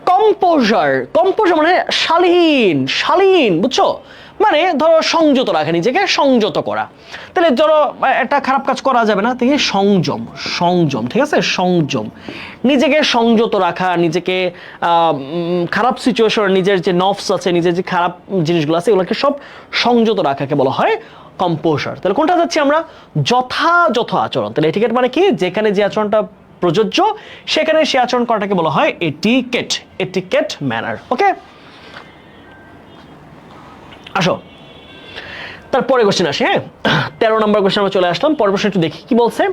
কম্পোজার, কম্পোজার মানে শালীন, শালীন, বুঝছো? মানে ধরো সংযত রাখা, নিজেকে সংযত করা। তাহলে ধরো একটা খারাপ কাজ করা যাবে না, থেকে সংযম, সংযম, ঠিক আছে, সংযম, নিজেকে সংযত রাখা, নিজেকে খারাপ সিচুয়েশন, নিজের যে নফস আছে, নিজের যে খারাপ জিনিসগুলো আছে এগুলোকে সব সংযত রাখাকে বলা হয় কম্পোজার। তাহলে কোনটা যাচ্ছি আমরা? যথাযথ আচরণ। তাহলে এটিকেট মানে কি? যেখানে যে আচরণটা প্রযোজ্য সেখানে সে আচরণ করাটাকে বলা হয় এটিকেট, এটিকেট ম্যানার। ওকে, আসো তারপরে কোশ্চেন আসে, হ্যাঁ, 13 নম্বর কোশ্চেন আমরা চলে আসলাম। পরের প্রশ্ন একটু দেখি কি বলছে।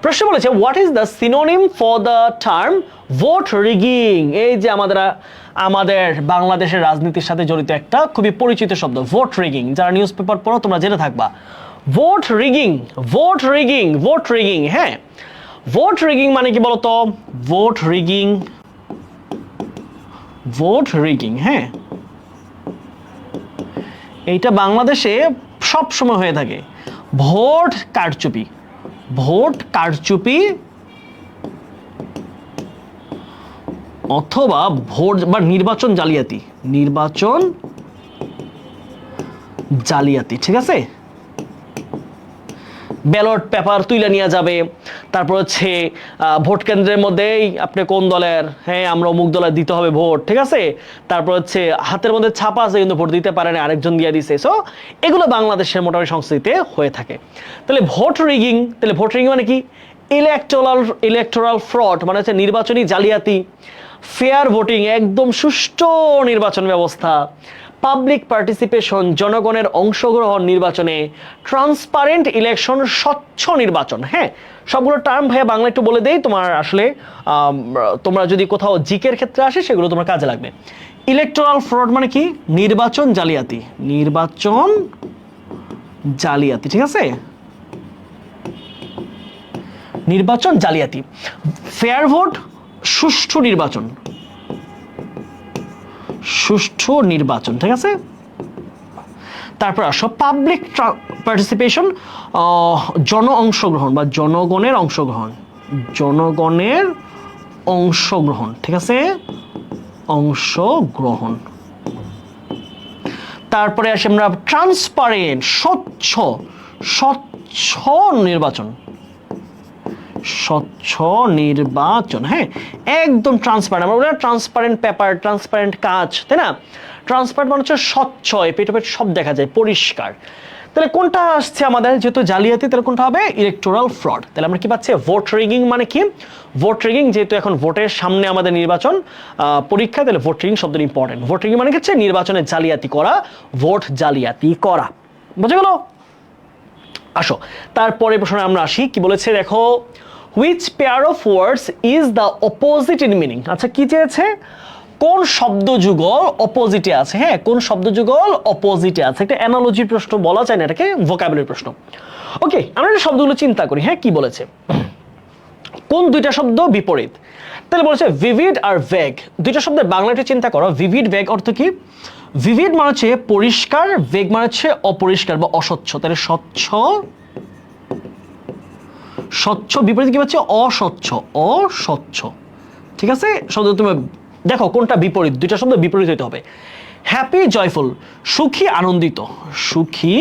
প্রশ্ন বলেছে what is the synonym for the term vote rigging. এই যে আমাদের বাংলাদেশের রাজনীতির সাথে জড়িত একটা খুবই পরিচিত শব্দ ভোট রিগিং। যারা নিউজ পেপার পড়ো তোমরা জেনে থাকবা vote rigging, vote rigging, vote rigging. হ্যাঁ, ভোট রিগিং মানে কি বলতো? ভোট রিগিং, ভোট রিগিং, হ্যাঁ, এইটা বাংলাদেশে সব সময় হয়ে থাকে। ভোট কারচুপি, ভোট কারচুপি অথবা ভোট বা নির্বাচন জালিয়াতি, নির্বাচন জালিয়াতি, ঠিক আছে। ব্যালট পেপার তুলে নিয়ে যাবে, তারপর হচ্ছে ভোট কেন্দ্রের মধ্যেই আপনি কোন দলের, হ্যাঁ আমরা অমুক দলের দিতে হবে ভোট, ঠিক আছে। তারপর হচ্ছে হাতের মধ্যে ছাপা আছে কিন্তু ভোট দিতে পারে না, আরেকজন দিয়ে দিছে। সো এগুলো বাংলাদেশের মোটামুটি সংস্কৃতিতে হয়ে থাকে। তাহলে ভোট রিগিং, তাহলে ভোট রিগিং মানে কি? ইলেকটোরাল ফ্রড মানে হচ্ছে নির্বাচনী জালিয়াতি। ফেয়ার ভোটিং একদম সুষ্ঠু নির্বাচন ব্যবস্থা। পাবলিক পার্টিসিপেশন জনগণের অংশগ্রহণ নির্বাচনে। ট্রান্সপারেন্ট ইলেকশন স্বচ্ছ নির্বাচন। হ্যাঁ, সবগুলো টার্ম ভাইয়া বাংলা একটু বলে দেই, তোমার আসলে তোমরা যদি কোথাও জিকের ক্ষেত্রে আসে সেগুলো তোমার কাজে লাগবে। ইলেকটোরাল ফ্রড মানে কি? নির্বাচন জালিয়াতি, নির্বাচন জালিয়াতি, ঠিক আছে, নির্বাচন জালিয়াতি। ফেয়ার ভোট সুষ্ঠু নির্বাচন, সুষ্ঠু নির্বাচন, ঠিক আছে। তারপর আসো পাবলিক পার্টিসিপেশন, জন অংশগ্রহণ বা জনগণের অংশগ্রহণ, জনগণের অংশগ্রহণ, ঠিক আছে, অংশগ্রহণ। তারপরে আসি আমরা ট্রান্সপারেন্ট, স্বচ্ছ, স্বচ্ছ নির্বাচন, স্বচ্ছ নির্বাচন, হ্যাঁ, একদম ট্রান্সপারেন্ট। আমরা বলি ট্রান্সপারেন্ট পেপার, ট্রান্সপারেন্ট কাজ, তাই না? ট্রান্সপারেন্ট মানে হচ্ছে স্বচ্ছ, পেট সব দেখা যায়, পরিষ্কার। তাহলে কোনটা আসছে আমাদের? যেহেতু জালিয়াতি, তাহলে কোনটা হবে? Electoral fraud. তাহলে আমরা কি পাচ্ছি? ভোট রিগিং মানে কি? ভোট রিগিং, যেহেতু এখন ভোটের সামনে আমাদের নির্বাচন পরীক্ষা, তাহলে ভোট রিগিং শব্দটি ইম্পর্টেন্ট। ভোট রিগিং মানে হচ্ছে নির্বাচনে জালিয়াতি করা, ভোট জালিয়াতি করা। বুঝে গেল? আসো তারপরে প্রশ্নে আমরা আসি, কি বলেছে দেখো, which pair of words is the opposite in meaning? আচ্ছা কি চেয়েছে? কোন শব্দ যুগল অপোজিটে আছে? হ্যাঁ, কোন শব্দ যুগল অপোজিটে আছে? একটা অ্যানালজি প্রশ্ন বলা যায় না, এটাকে ভোকাবুলারি প্রশ্ন। ওকে, আমরা এই শব্দগুলো চিন্তা করি। হ্যাঁ, কি বলেছে? কোন দুইটা শব্দ বিপরীত? তাহলে বলেছে ভিভিড আর ভ্যাগ। দুইটা শব্দের বাংলাটা চিন্তা করো। ভিভিড, ভ্যাগ অর্থ কি? ভিভিড মানে হচ্ছে পরিষ্কার, ভ্যাগ মানে হচ্ছে অপরিষ্কার বা অস্বচ্ছ। তাহলে স্বচ্ছ, স্বচ্ছ বিপরীত কি হচ্ছে? অস্বচ্ছ, অস্বচ্ছ, ঠিক আছে। শব্দ তুমি দেখো কোনটা বিপরীত, দুইটা শব্দ বিপরীত হইতে হবে। হ্যাপি, জয়ফুল, সুখী, আনন্দিত, সুখী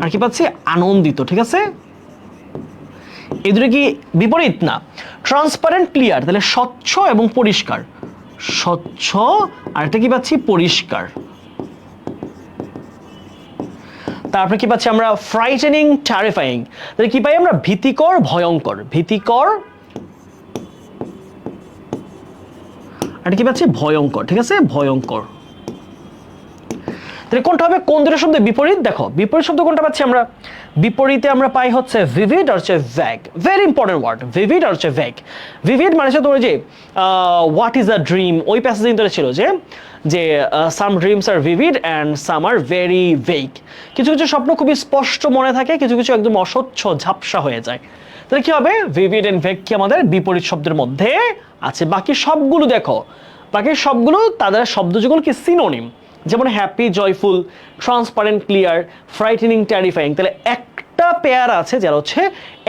আর কি পাচ্ছি? আনন্দিত, ঠিক আছে। এই দুটো কি বিপরীত? না। ট্রান্সপারেন্ট, ক্লিয়ার, তাহলে স্বচ্ছ এবং পরিষ্কার, স্বচ্ছ আর এটা কি পাচ্ছি? পরিষ্কার। তারপরে কি পাচ্ছি আমরা ফ্রাইটেনিং টেরিফাইং, তাহলে কি পাই আমরা ভীতিকর ভয়ঙ্কর, ভীতিকর আর কি পাচ্ছি ভয়ঙ্কর, ঠিক আছে ভয়ঙ্কর। তাহলে কোনটা হবে কোন দুটো শব্দের বিপরীত? দেখো বিপরীত শব্দ কোনটা পাচ্ছি আমরা, বিপরীতে আমরা পাই হচ্ছে ভিভিড আর হচ্ছে ভ্যাগ, ভেরি ইম্পর্টেন্ট ওয়ার্ড ভিভিড আর হচ্ছে ভ্যাগ। ভিভিড মানে হচ্ছে তোমার যে হোয়াট ইজ আ ড্রিম, ওই প্যাসেজে কিন্তু ছিল যে যে some dreams are vivid and some are very vague, কিছু কিছু স্বপ্ন খুবই স্পষ্ট মনে থাকে, কিছু কিছু একদম অস্বচ্ছ ঝাপসা হয়ে যায়। তাহলে কি হবে ভিভিড অ্যান্ড ভ্যাগ কি আমাদের বিপরীত শব্দের মধ্যে আছে। বাকি সবগুলো দেখো, বাকি সবগুলো তাদের শব্দযুগল কি সিনোনিম, যেমন happy joyful, transparent clear, frightening terrifying. তাহলে একটা পেয়ার আছে যারা হচ্ছে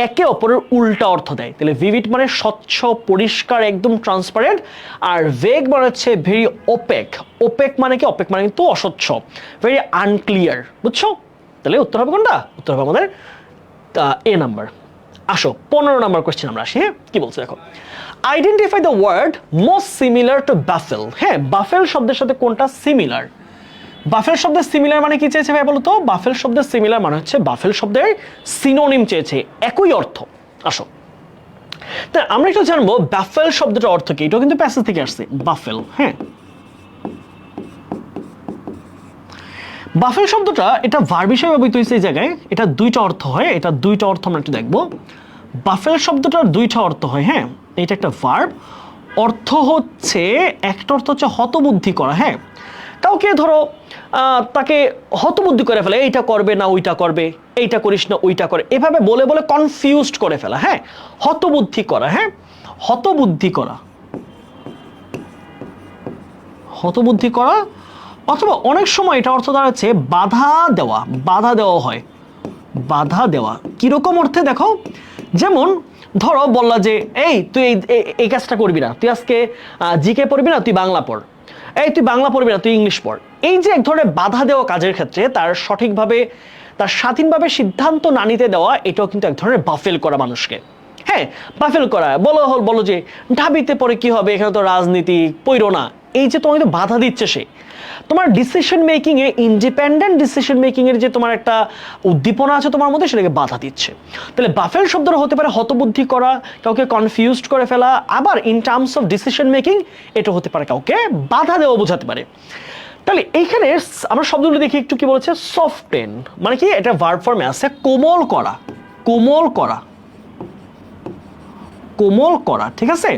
একে অপরের উল্টা অর্থ দেয়। তাহলে ভিভিড মানে স্বচ্ছ পরিষ্কার একদম ট্রান্সপারেন্ট, আর ভেগ মানে হচ্ছে ভেরি ওপেক। ওপেক মানে কি, ওপেক মানে কিন্তু অস্বচ্ছ, ভেরি আনক্লিয়ার, বুঝছো? তাহলে উত্তর হবে কোনটা? উত্তর হবে আমাদের এ নাম্বার। আসো 15 নম্বর কোশ্চেন আমরা আসি। হ্যাঁ কি বলছে দেখো, identify the word most similar to baffle. হ্যাঁ বাফেল শব্দের সাথে কোনটা সিমিলার? বাফেল শব্দের সিমিলার মানে কি চেয়েছে ভাই বলো তো? বাফেল শব্দের সিমিলার মানে হচ্ছে বাফেল শব্দের সিনোনিম চেয়েছে, একই অর্থ। আসো তা আমরা একটু জানবো বাফেল শব্দটার অর্থ কি। এটাও কিন্তু প্যাসেজ থেকে আসছে বাফেল। হ্যাঁ বাফেল শব্দটা এটা ভার্ব হিসেবে ব্যবহৃত হয়েছে এই জায়গায়, এটা দুইটা অর্থ হয়, এটা দুইটা অর্থ আমরা একটু দেখবো। বাফেল শব্দটার দুইটা অর্থ হয়। হ্যাঁ এটা একটা ভার্ব, অর্থ হচ্ছে একটা অর্থ হচ্ছে হতবুদ্ধি করা। হ্যাঁ কাউকে ধরো তাকে হতবুদ্ধি করে ফেলে, এইটা করবে না ওইটা করবে, এইটা করিস না ওইটা করে, এভাবে বলে বলে কনফিউজড করে ফেলা। হ্যাঁ হতবুদ্ধি করা। হ্যাঁ হতবুদ্ধি করা, হতবুদ্ধি করা। অথবা অনেক সময় এটা অর্থ দাঁড়াচ্ছে বাধা দেওয়া, বাধা দেওয়া হয়, বাধা দেওয়া। কিরকম অর্থে দেখো, যেমন ধরো বললা যে এই তুই এই কাজটা করবি না, তুই আজকে জিকে পড়বি না, তুই বাংলা পড়, এই তুই বাংলা পড়বি না, তুই ইংলিশ পড়। এই যে এক ধরনের বাধা দেওয়া কাজের ক্ষেত্রে তার সঠিকভাবে তার স্বাধীনভাবে সিদ্ধান্ত না নিতে দেওয়া, এটাও কিন্তু এক ধরনের বাফেল করা মানুষকে। হ্যাঁ বাফেল করা, বলো যে ঢাবিতে পরে কি হবে, এখানে তো রাজনীতি পইরো না, এই যে তোমাকে বাধা দিচ্ছে সে, তোমার ডিসিশন মেকিং এ, ইন্ডিপেন্ডেন্ট ডিসিশন মেকিং এর যে তোমার একটা উদ্দীপনা আছে তোমার মধ্যে, সেটাকে বাধা দিচ্ছে। তাহলে বাফেল শব্দটা হতে পারে হতবুদ্ধি করা, কাউকে কনফিউজড করে ফেলা, আবার in terms of decision making এটা হতে পারে কাউকে বাধা দেওয়া বোঝাতে পারে। তাহলে এইখানে আমরা শব্দগুলো দেখি একটু, কি বলেছে সফটেন মানে কি, এটা ভার্ব ফর্মে আছে কোমল করা, কোমল করা, কোমল করা, ঠিক আছে।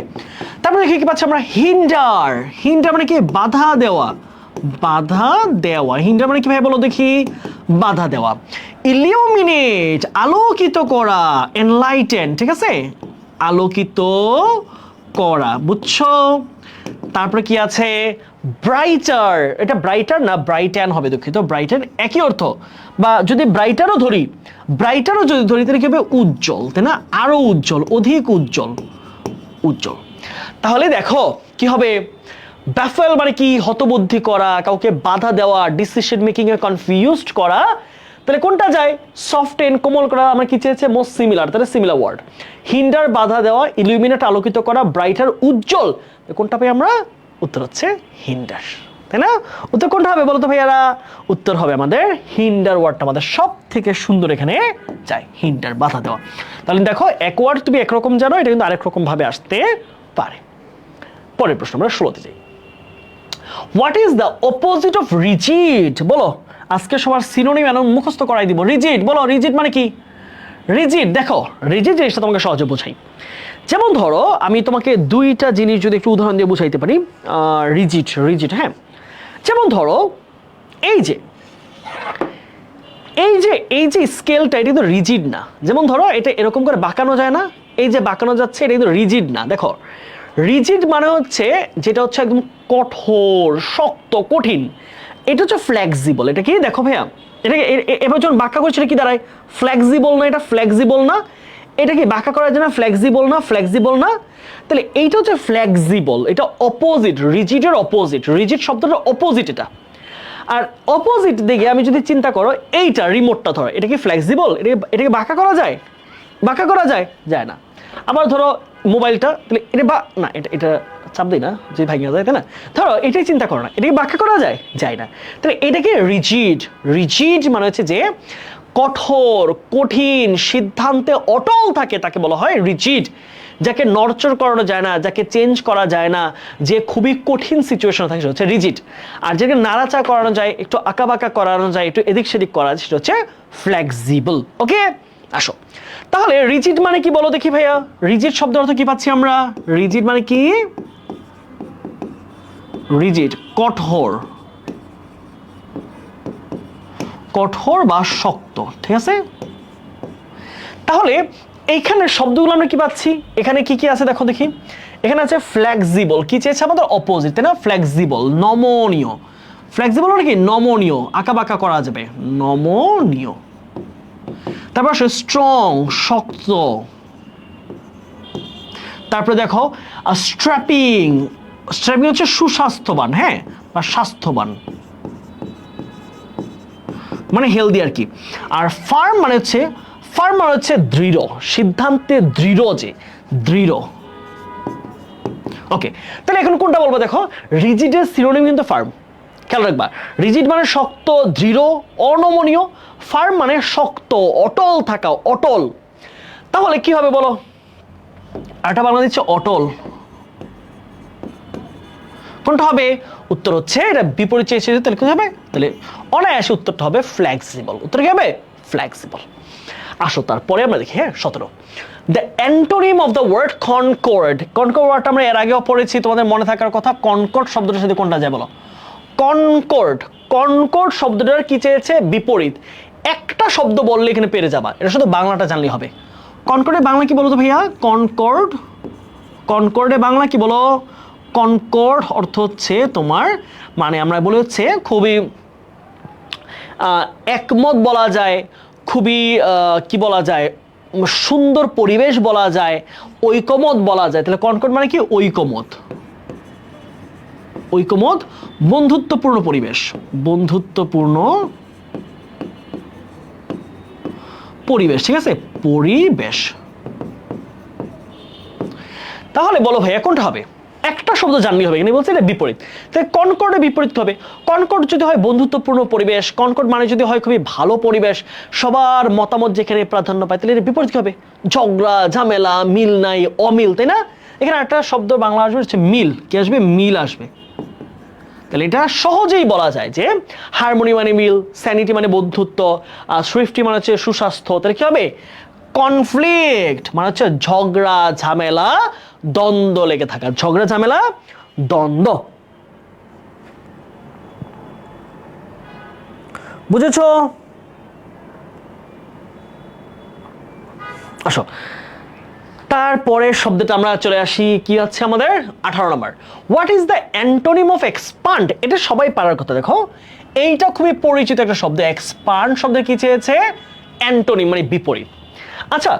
তারপরে দেখি কি পাচ্ছি আমরা হিন্ডার, হিন্ডার মানে কি বাধা দেওয়া, বাধা দেওয়া। হিন্ডার মানে কি ভাই বলো দেখি, বাধা দেওয়া। ইলিউমিনেট আলোকিত করা, এনলাইটেন, ঠিক আছে আলোকিত করা, বুঝছো। তারপরে কি আছে ব্রাইটার, এটা ব্রাইটার না ব্রাইট্যান হবে, দুঃখিত, ব্রাইট্যান একই অর্থ। বা যদি ব্রাইটারও ধরি, ব্রাইটারও যদি ধরি তাহলে কি হবে উজ্জ্বল, তাই না, আরো উজ্জ্বল, অধিক উজ্জ্বল, উজ্জ্বল। তাহলে দেখো কি হবে, ব্যাফেল মানে কি হতবুদ্ধি করা, কাউকে বাধা দেওয়া, ডিসিশন মেকিং এ কনফিউজড করা। তাহলে কোনটা যায়, সফটেন কোমল করা, আমরা কি চেয়েছে মোস্ট সিমিলার, তাহলে সিমিলার ওয়ার্ড। হিন্ডার বাধা দেওয়া, ইলুমিনেট আলোকিত করা, ব্রাইটার উজ্জ্বল, কোনটা পাই আমরা, উত্তর হচ্ছে হিন্ডার, তাই না। উত্তর কোনটা হবে বলতো ভাইয়ারা, উত্তর হবে আমাদের হিন্ডার ওয়ার্ডটা আমাদের সব থেকে সুন্দর এখানে চাই, হিন্ডার বাধা দেওয়া। তাহলে দেখো এক ওয়ার্ড তুমি একরকম জানো, এটা কিন্তু আরেক রকম ভাবে আসতে পারে। পরের প্রশ্ন আমরা 16তে যাই। What is the opposite of rigid? বলো, আজকে সবার সিনোনিম এমন মুখস্থ করাই দিব। রিজিড বলো, রিজিড মানে কি? রিজিড দেখো, রিজিড জিনিসটা তোমাকে সহজে বোঝাই। যেমন ধরো আমি তোমাকে দুইটা জিনিস যদি একটু উদাহরণ দিয়ে বুঝাইতে পারি, রিজিড, রিজিড, হ্যাঁ যেমন ধরো এই যে এই যে স্কেলটা, এটা কিন্তু রিজিড না। যেমন ধরো এটা এরকম করে বাঁকানো যায় না, এই যে বাঁকানো যাচ্ছে, এটা কিন্তু রিজিড না। দেখো রিজিড মানে হচ্ছে যেটা হচ্ছে একদম কঠোর, শক্ত, কঠিন। এটা হচ্ছে ফ্লেক্সিবল। এটা কি দেখো ভাইয়া, এটাকে এবার যখন বাঁকা করছে এটা কি দাঁড়ায়, ফ্লেক্সিবল না, এটা ফ্লেক্সিবল না, এটা কি বাঁকা করার জন্য ফ্লেক্সিবল না, ফ্লেক্সিবল না। তাহলে এইটা হচ্ছে ফ্লেক্সিবল, এটা অপোজিট, রিজিডের অপোজিট, রিজিড শব্দটার অপোজিট এটা। আর অপোজিট দিকে আমি যদি চিন্তা করো, এইটা রিমোটটা ধরো, এটা কি ফ্লেক্সিবল, এটাকে বাঁকা করা যায়, বাঁকা করা যায়, যায় না। আবার ধরো মোবাইলটা, তাহলে এটা না, এটা চাপ দিই না যে ভাঙা যায়, তাই না? ধরো এটাই চিন্তা করো না, এটাকে ব্যাখ্যা করা যায় না। তাহলে এটাকে রিজিড মানে হচ্ছে যে কঠোর, কঠিন, সিদ্ধান্তে অটল থাকে, তাকে বলা হয় রিজিড। যাকে নড়চড় করানো যায় না, যাকে চেঞ্জ করা যায় না, যে খুবই কঠিন সিচুয়েশন থাকে, সেটা হচ্ছে রিজিড। আর যাকে নাড়াচাড়া করানো যায়, একটু আঁকাবাঁকা করানো যায়, একটু এদিক সেদিক করা যায়, সেটা হচ্ছে ফ্লেক্সিবল। ওকে, আসো তাহলে রিজিড মানে কি বলো দেখি ভাইয়া? রিজিড শব্দের অর্থ কি পাচ্ছি আমরা? রিজিড মানে কি? রিজিড কঠোর, কঠোর বা শক্ত, ঠিক আছে? তাহলে এইখানে শব্দগুলো আমরা কি পাচ্ছি? এখানে কি কি আছে দেখো দেখি। এখানে আছে ফ্লেক্সিবল, কি চেয়েছে আমাদের? অপোজিট, তাই না? ফ্লেক্সিবল, নমনীয়। ফ্লেক্সিবল মানে কি? নমনীয়, আঁকাবাঁকা করা যাবে, নমনীয়। তারপর আসলে স্ট্রং, শক্ত। তারপরে দেখো স্ট্র্যাপিং, স্ট্র্যাপিং হচ্ছে সুস্বাস্থ্যবান, হ্যাঁ, বা স্বাস্থ্যবান মানে হেলদি আর কি। আর ফার্ম মানে হচ্ছে দৃঢ়, সিদ্ধান্তে দৃঢ়, যে দৃঢ়। ওকে, তাহলে এখন কোনটা বলবো দেখো? রিজিডের সিনোনিম কিন্তু ফার্ম, খেয়াল রাখবা। রিজিড মানে শক্ত, দৃঢ়, অনমনীয়। ফার্ম মানে শক্ত, অটল থাকা, অটল। তাহলে কি হবে বলো? আরেকটা বাংলা দিচ্ছে অটল, কোনটা হবে? উত্তর হচ্ছে এটা বিপরীত চেয়েছে, তাহলে কি হবে? তাহলে অনায়াসে উত্তরটা হবে ফ্লেক্সিবল। উত্তর কি হবে? ফ্লেক্সিবল। আসো তারপরে আমরা দেখি, হ্যাঁ 17, the antonym of the word concord. Concord ওয়ার্ডটা আমরা এর আগেও পড়েছি, তোমাদের মনে থাকার কথা। কনকর্ড শব্দটার সাথে কোনটা যায় বলো? কনকর্ড। কনকর্ড শব্দটার কি চেয়েছে? বিপরীত। একটা শব্দ বললে এখানে পেরে যাবা, এটা শুধু বাংলাটা জানলেই হবে। কনকর্ডের বাংলা কি বলো তো ভাইয়া? কনকর্ড, কনকর্ডের বাংলা কি বলো? কনকর্ড অর্থ হচ্ছে তোমার, মানে আমরা বলি হচ্ছে খুবই একমত বলা যায়, খুবই কি বলা যায়, সুন্দর পরিবেশ বলা যায়, ঐকমত বলা যায়। তাহলে কনকর্ড মানে কি? ঐকমত, ঐকমত, বন্ধুত্বপূর্ণ পরিবেশ, বন্ধুত্বপূর্ণ পরিবেশ, ঠিক আছে? পরিবেশ। তাহলে বলো ভাইয়া কোনটা হবে? একটা শব্দ জানলেই হবে, এখানে বলছে এটা বিপরীত। তাহলে কনকর্ডের বিপরীত হবে। কনকর্ড যদি হয় বন্ধুত্বপূর্ণ পরিবেশ, কনকর্ড মানে যদি হয় খুবই ভালো পরিবেশ, সবার মতামত যেখানে প্রাধান্য পায়, তাহলে এর বিপরীত হবে ঝগড়া, ঝামেলা, মিল নাই, অমিল, তাই না? এখানে একটা শব্দ বাংলা আসবে, হচ্ছে মিল। কি আসবে? মিল আসবে। তাহলে এটা সহজেই বলা যায় যে হারমোনি মানে মিল, স্যানিটি মানে বন্ধুত্ব, সুইফটি মানে হচ্ছে সুস্বাস্থ্য। তাহলে কি হবে? কনফ্লিক্ট মানে হচ্ছে ঝগড়া, ঝামেলা, দ্বন্দ্ব লেগে থাকা, ঝগড়া, ঝামেলা, দ্বন্দ্ব। বুঝেছো? আসো তারপরের শব্দটা আমরা চলে আসি, কি আছে আমাদের 18 নম্বর। What is the antonym of expand? এটা সবাই পারার কথা। দেখো এইটা খুবই পরিচিত একটা শব্দ। এক্সপান্ড শব্দের কি চেয়েছে? অ্যান্টোনিম মানে বিপরীত। আচ্ছা,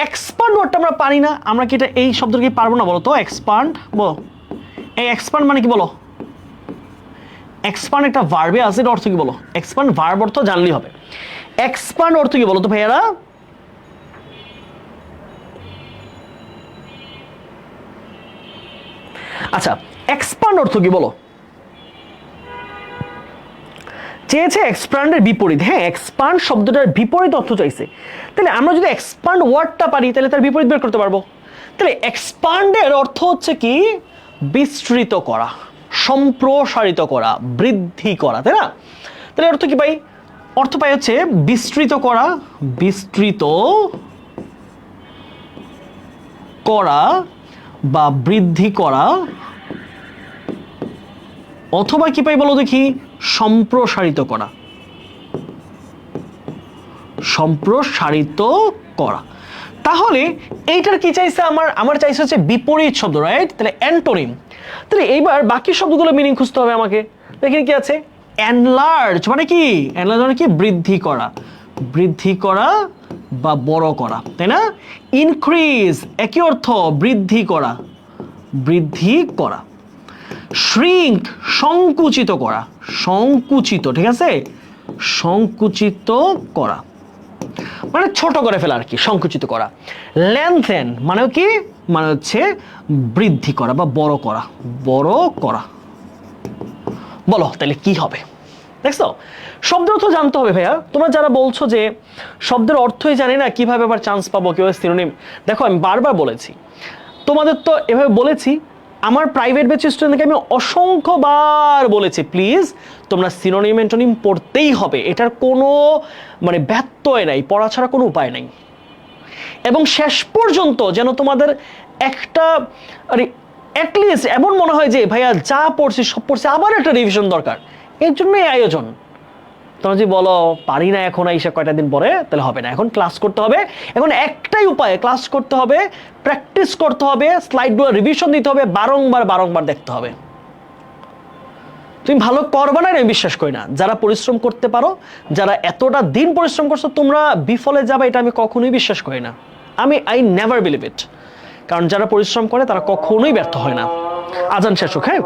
এক্সপান্ড ওয়ার্ডটা আমরা পারি না, আমরা কি এটা এই শব্দটা কি পারবো না বলো তো? এক্সপান্ড বলো, এই এক্সপান্ড মানে কি বলো? এক্সপান্ড একটা ভার্বে আছে, এর অর্থ কি বলো? এক্সপান্ড ভার্ব অর্থ জানলেই হবে। এক্সপান্ড অর্থ কি বলো তো ভাইয়ারা? আচ্ছা, এক্সপান্ড অর্থ কি বলো? চেয়েছে এক্সপান্ডের বিপরীত। হ্যাঁ, এক্সপান্ড শব্দটার বিপরীত অর্থ চাইছে। তাহলে আমরা যদি এক্সপান্ড ওয়ার্ডটা পারি, তাহলে তার বিপরীত বের করতে পারবো। তাহলে এক্সপান্ডের অর্থ হচ্ছে কি? বিস্তৃত করা, সম্প্রসারিত করা, বৃদ্ধি করা, তাই না? তাহলে অর্থ কি পাই? অর্থ পাই হচ্ছে বিস্তৃত করা, বিস্তৃত করা বা বৃদ্ধি করা, অথবা কি পাই বলো দেখি? সম্প্রসারিত করা, সম্প্রসারিত করা। তাহলে এইটার কি চাইছে? আমার চাইছে হচ্ছে বিপরীত শব্দ, রাইট? তাহলে অ্যান্টোনিম। তাহলে এইবার বাকি শব্দগুলো মিনিং খুঁজতে হবে আমাকে। দেখি কি আছে? এনলার্জ মানে কি? এনলার্জ মানে কি? বৃদ্ধি করা, বৃদ্ধি করা বা বড় করা, তাই না? ইনক্রিজ একই অর্থ, বৃদ্ধি করা, বৃদ্ধি করা। শ্রিঙ্ক সংকুচিত করা, সংকুচিত, ঠিক আছে? সংকুচিত করা মানে ছোট করে ফেলা আর কি, সংকুচিত করা। লেন্থেন মানে কি? মানে হচ্ছে বৃদ্ধি করা বা বড় করা, বড় করা। বলো তাহলে কি হবে? দেখছো, শব্দের অর্থ জানতে হবে ভাইয়া। তোমরা যারা বলছো যে শব্দের অর্থই জানি না, কিভাবে আবার চান্স পাবো, কিভাবে সিনোনিম, দেখো আমি বারবার বলেছি, তোমাদের তো এভাবে বলেছি, আমার প্রাইভেট ব্যাচ স্টুডেন্টকে আমি অসংখ্যবার বলেছি, প্লিজ তোমরা সিনোনিম অ্যান্টোনিম পড়তেই হবে, এটার কোনো মানে ব্যত্যয় নাই, পড়া ছাড়া কোনো উপায় নাই। এবং শেষ পর্যন্ত যেন তোমাদের একটা অ্যাটলিস্ট এমন মনে হয় যে ভাইয়া যা পড়ছি সব পড়ছি, আবার একটা রিভিশন দরকার, এর জন্যই আয়োজন। তোমরা যদি বলো পারি না এখন আইসা কয়টা দিন পরে, তাহলে হবে না। এখন ক্লাস করতে হবে, এখন একটাই উপায়, ক্লাস করতে হবে, প্র্যাকটিস করতে হবে, স্লাইডগুলো রিভিশন দিতে হবে, বারংবার বারংবার দেখতে হবে। তুমি ভালো করবে না আমি বিশ্বাস করি না। যারা পরিশ্রম করতে পারো, যারা এতটা দিন পরিশ্রম করছো, তোমরা বিফলে যাবে এটা আমি কখনোই বিশ্বাস করি না। I never believe it. কারণ যারা পরিশ্রম করে তারা কখনোই ব্যর্থ হয় না। আজান শেষ হোক, হ্যাঁ।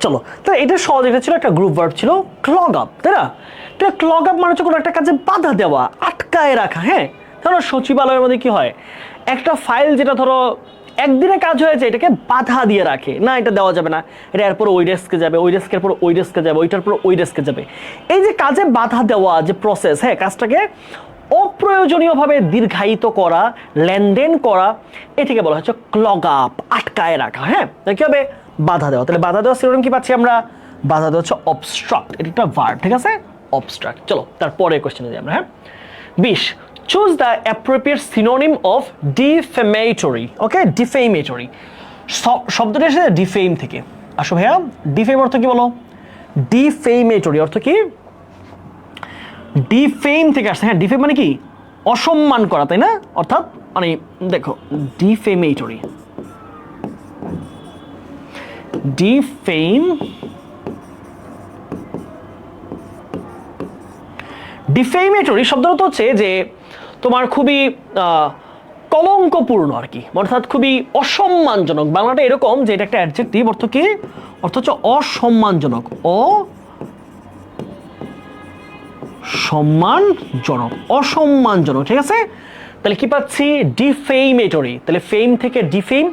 চলো, তো এটা সহজ, এটা ছিল একটা গ্রুপ ভার্ব, ছিল ক্লগ আপ, তাই না? তো ক্লগ আপ মানে হচ্ছে কোনো একটা কাজে বাধা দেওয়া, আটকায় রাখা। হ্যাঁ, ধরো সচিবালয়ের মধ্যে কি হয়, একটা ফাইল যেটা ধরো একদিনে কাজ হয়েছে, এটাকে বাধা দিয়ে রাখে, না এটা দেওয়া যাবে না, এটা এরপর ওই ডেস্কে যাবে, ওই ডেস্কের পর ওই ডেস্কে যাবে, ওইটার পর ওই ডেস্কে যাবে। এই যে কাজে বাধা দেওয়া যে প্রসেস, হ্যাঁ, কাজটাকে অপ্রয়োজনীয়ভাবে দীর্ঘায়িত করা, লেনদেন করা, এটাকে বলা হচ্ছে ক্লগ আপ, আটকায় রাখা। হ্যাঁ, কি হবে? বাধা দেওয়া। তাহলে বাধা দেওয়া সিনোনিম কি পাচ্ছি আমরা? বাধা দেওয়া হচ্ছে অবস্ট্রাক্ট, এটা একটা ভার্ব, ঠিক আছে? অবস্ট্রাক্ট। চলো তারপরে কোশ্চেনে যাই আমরা। হ্যাঁ, 20, choose the appropriate synonym of defamatory. Okay, defamatory শব্দটা এসেছে ডিফেম থেকে। আসো ভাইয়া, ডিফেম অর্থ কি বলো? ডিফেমেটরি অর্থ কি? ডিফেম থেকে আসছে। হ্যাঁ, ডিফেম মানে কি? অসম্মান করা, তাই না? অর্থাৎ মানে দেখো, ডিফেমেটরি, ডিফেম, ডিফেমেটরি শব্দটা তো হচ্ছে যে তোমার খুবই কলঙ্কপূর্ণ আর কি, অর্থাৎ খুবই অসম্মানজনক। বাংলাটা এরকম যে এটা একটা অ্যাডজেক্টিভ, অর্থ কি? অর্থ হচ্ছে অসম্মানজনক, অসম্মানজনক, অসম্মানজনক, ঠিক আছে? তাহলে কি পাচ্ছি? ডিফেমেটরি। তাহলে ফেম থেকে ডিফেম,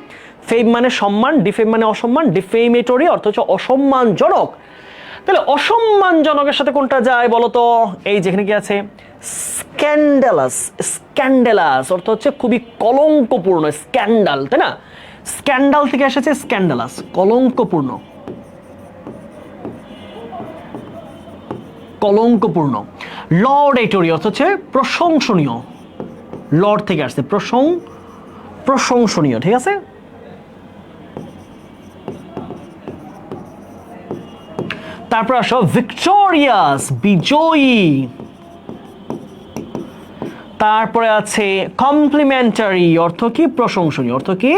ফেম মানে সম্মান, ডিফেম মানে অসম্মান, ডিফেমেটরি অর্থ হচ্ছে অসম্মানজনক। তাহলে অসম্মানজনকের সাথে কোনটা যায় বলো তো? এই যেখানে কি আছে, স্ক্যান্ডালাস। স্ক্যান্ডালাস অর্থ হচ্ছে খুবই কলঙ্কপূর্ণ, স্ক্যান্ডাল, তাই না? স্ক্যান্ডাল থেকে এসেছে স্ক্যান্ডালাস, কলঙ্কপূর্ণ, কলঙ্কপূর্ণ। লর্ডেটরি অর্থ হচ্ছে প্রশংসনীয়, লর্ড থেকে আসছে, প্রশংসনীয়, ঠিক আছে? তারপর আসো ভিক্টোরিয়াস, বিজয়ী। তারপরে আছে কমপ্লিমেন্টারি, অর্থ কি প্রশংসনীয়, অর্থ কি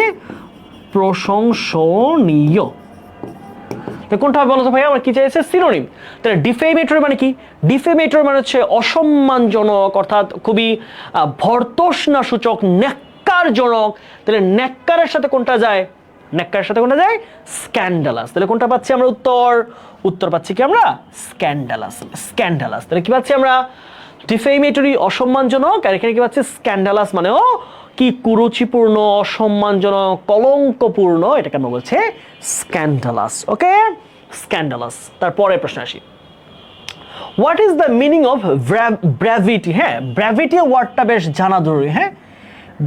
প্রশংসনীয়। কোনটা হবে বলো তো ভাই, আমার কি চাইছে সিনোনিম। তাহলে ডিফেমেটরি মানে কি, ডিফেমেটরি মানে হচ্ছে অসম্মানজনক, অর্থাৎ খুবই ভর্ৎসনা সূচক, ন্যাক্কারজনক। তাহলে ন্যাক্কারের সাথে কোনটা যায়, ন্যাক্কারের সাথে কোনটা যায়, স্ক্যান্ডালাস। তাহলে কোনটা পাচ্ছি আমরা, উত্তর পাচ্ছি কি আমরা, স্ক্যান্ডালাস, স্ক্যান্ডালাস। তাহলে কি পাচ্ছি আমরা, ডিফেমেটরি অসম্মানজনক, আর এখানে কি পাচ্ছি স্ক্যান্ডালাস মানেও কি কুরুচিপূর্ণ, অসম্মানজনক, কলঙ্কপূর্ণ, এটাকে আমরা বলছে স্ক্যান্ডালাস। ওকে, স্ক্যান্ডালাস। তারপরে প্রশ্ন আসি, what is the meaning of brevity. হ্যাঁ, ব্র্যাভিটি ওয়ার্ডটা বেশ জানা জরুরি। হ্যাঁ,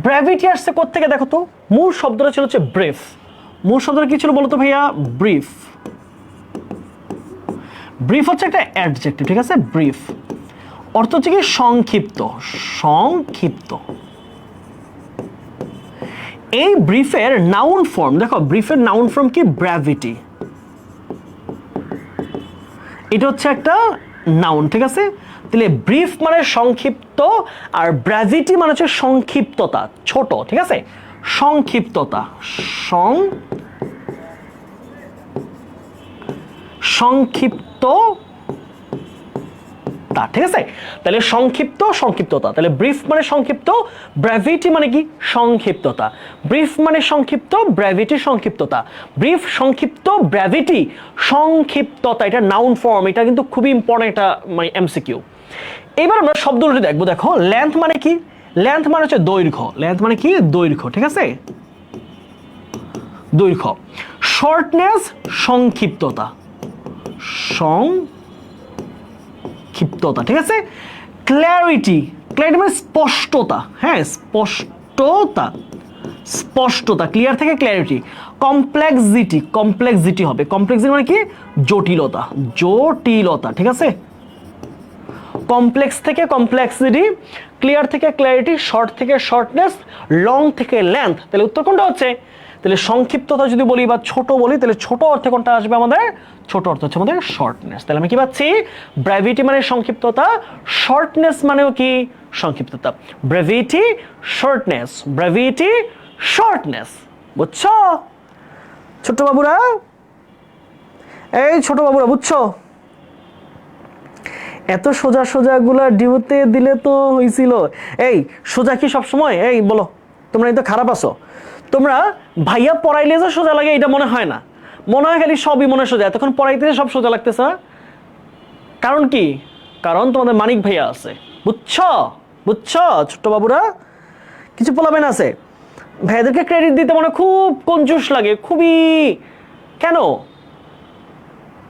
ব্র্যাভিটি আসছে কোত্থেকে দেখো তো, মূল শব্দটা ছিল হচ্ছে ব্রিফ। মূল শব্দটা কি ছিল বলো তো ভাইয়া, ব্রিফ। ব্রিফ হচ্ছে একটা অ্যাডজেক্টিভ, ঠিক আছে, ব্রিফ অর্থ হচ্ছে কি সংক্ষিপ্ত, সংক্ষিপ্ত। এই ব্রিফের নাউন ফর্ম দেখো, ব্রিফের নাউন ফর্ম কি, ব্র্যাভিটি। এটা হচ্ছে একটা নাউন, ঠিক আছে। তাহলে ব্রিফ মানে সংক্ষিপ্ত, আর ব্র্যাভিটি মানে হচ্ছে সংক্ষিপ্ততা, ছোট, ঠিক আছে, সংক্ষিপ্ততা, সংক্ষিপ্ত, ঠিক আছে। তাহলে সংক্ষিপ্ত, সংক্ষিপ্ততা। তাহলে ব্রিফ মানে সংক্ষিপ্ত, ব্র্যাভিটি মানে কি সংক্ষিপ্ততা। ব্রিফ মানে সংক্ষিপ্ত, ব্র্যাভিটি সংক্ষিপ্ততা। ব্রিফ সংক্ষিপ্ত, ব্র্যাভিটি সংক্ষিপ্ততা, এটা নাউন ফর্ম, এটা কিন্তু খুবই ইম্পর্টেন্ট একটা মানে এমসিকিউ। এবার আমরা শব্দটি দেখবো। দেখো, লেন্থ মানে কি, লেন্থ মানে হচ্ছে দৈর্ঘ্য, লেন্থ মানে কি দৈর্ঘ্য, ঠিক আছে, দৈর্ঘ্য। শর্টনেস সংক্ষিপ্ততা, সংক্ষিপ্ততা, ঠিক আছে। ক্ল্যারিটি, ক্ল্যারিটি মানে স্পষ্টতা, হ্যাঁ স্পষ্টতা, স্পষ্টতা, ক্লিয়ার থেকে ক্ল্যারিটি। কমপ্লেক্সিটি, কমপ্লেক্সিটি হবে, কমপ্লেক্সিটি মানে কি জটিলতা, জটিলতা, ঠিক আছে। কমপ্লেক্স থেকে কমপ্লেক্সিটি, ক্লিয়ার থেকে ক্ল্যারিটি, শর্ট থেকে শর্টনেস, লং থেকে লেন্থ। তাহলে উত্তর কোনটা হচ্ছে, তাহলে সংক্ষিপ্ততা যদি বলি বা ছোট বলি, তাহলে ছোট অর্থে কোনটা আসবে আমাদের, ছোট অর্থ হচ্ছে আমাদের শর্টনেস। তাহলে আমি কি পাচ্ছি, ব্র্যাভিটি মানে সংক্ষিপ্ততা, শর্টনেস মানেও কি সংক্ষিপ্ততা। ব্র্যাভিটি, শর্টনেস, ব্র্যাভিটি, শর্টনেস। বুঝছো ছোট বাবুরা, এই ছোট বাবুরা বুঝছো, এত সোজা সোজা গুলা ডিউতে দিলে তো হয়েছিল। এই সোজা কি সবসময়, এই বলো তোমরা এই তো খারাপ আছো, তোমরা ভাইয়া পড়াইলে যে সোজা লাগে এটা মনে হয় না, মনে হয় খালি সবই মনে সোজা, এতক্ষণ পড়াইতেছে সব সোজা লাগতেছে। কারণ কি, কারণ তোমাদের মানিক ভাইয়া আছে, বুঝছো, বুঝছো ছোট্ট বাবুরা। কিছু পোলাবেন আছে ভাইয়াদেরকে ক্রেডিট দিতে মনে খুব কঞ্জুস লাগে, খুবই, কেন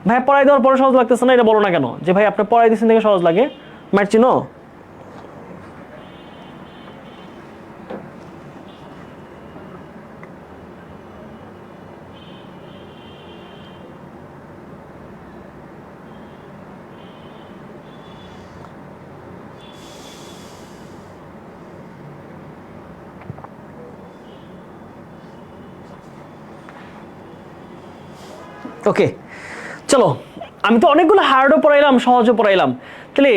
ভাই পড়াই দেওয়ার পরে সহজ লাগতেছে না, এটা বলো না কেন, যে ভাই আপনি পড়াই দিচ্ছেন দেখে সহজ লাগে, ম্যাট চিনো। ওকে চলো, আমি তো অনেকগুলো হার্ডও পড়াইলাম, সহজও পড়াইলাম, তাহলে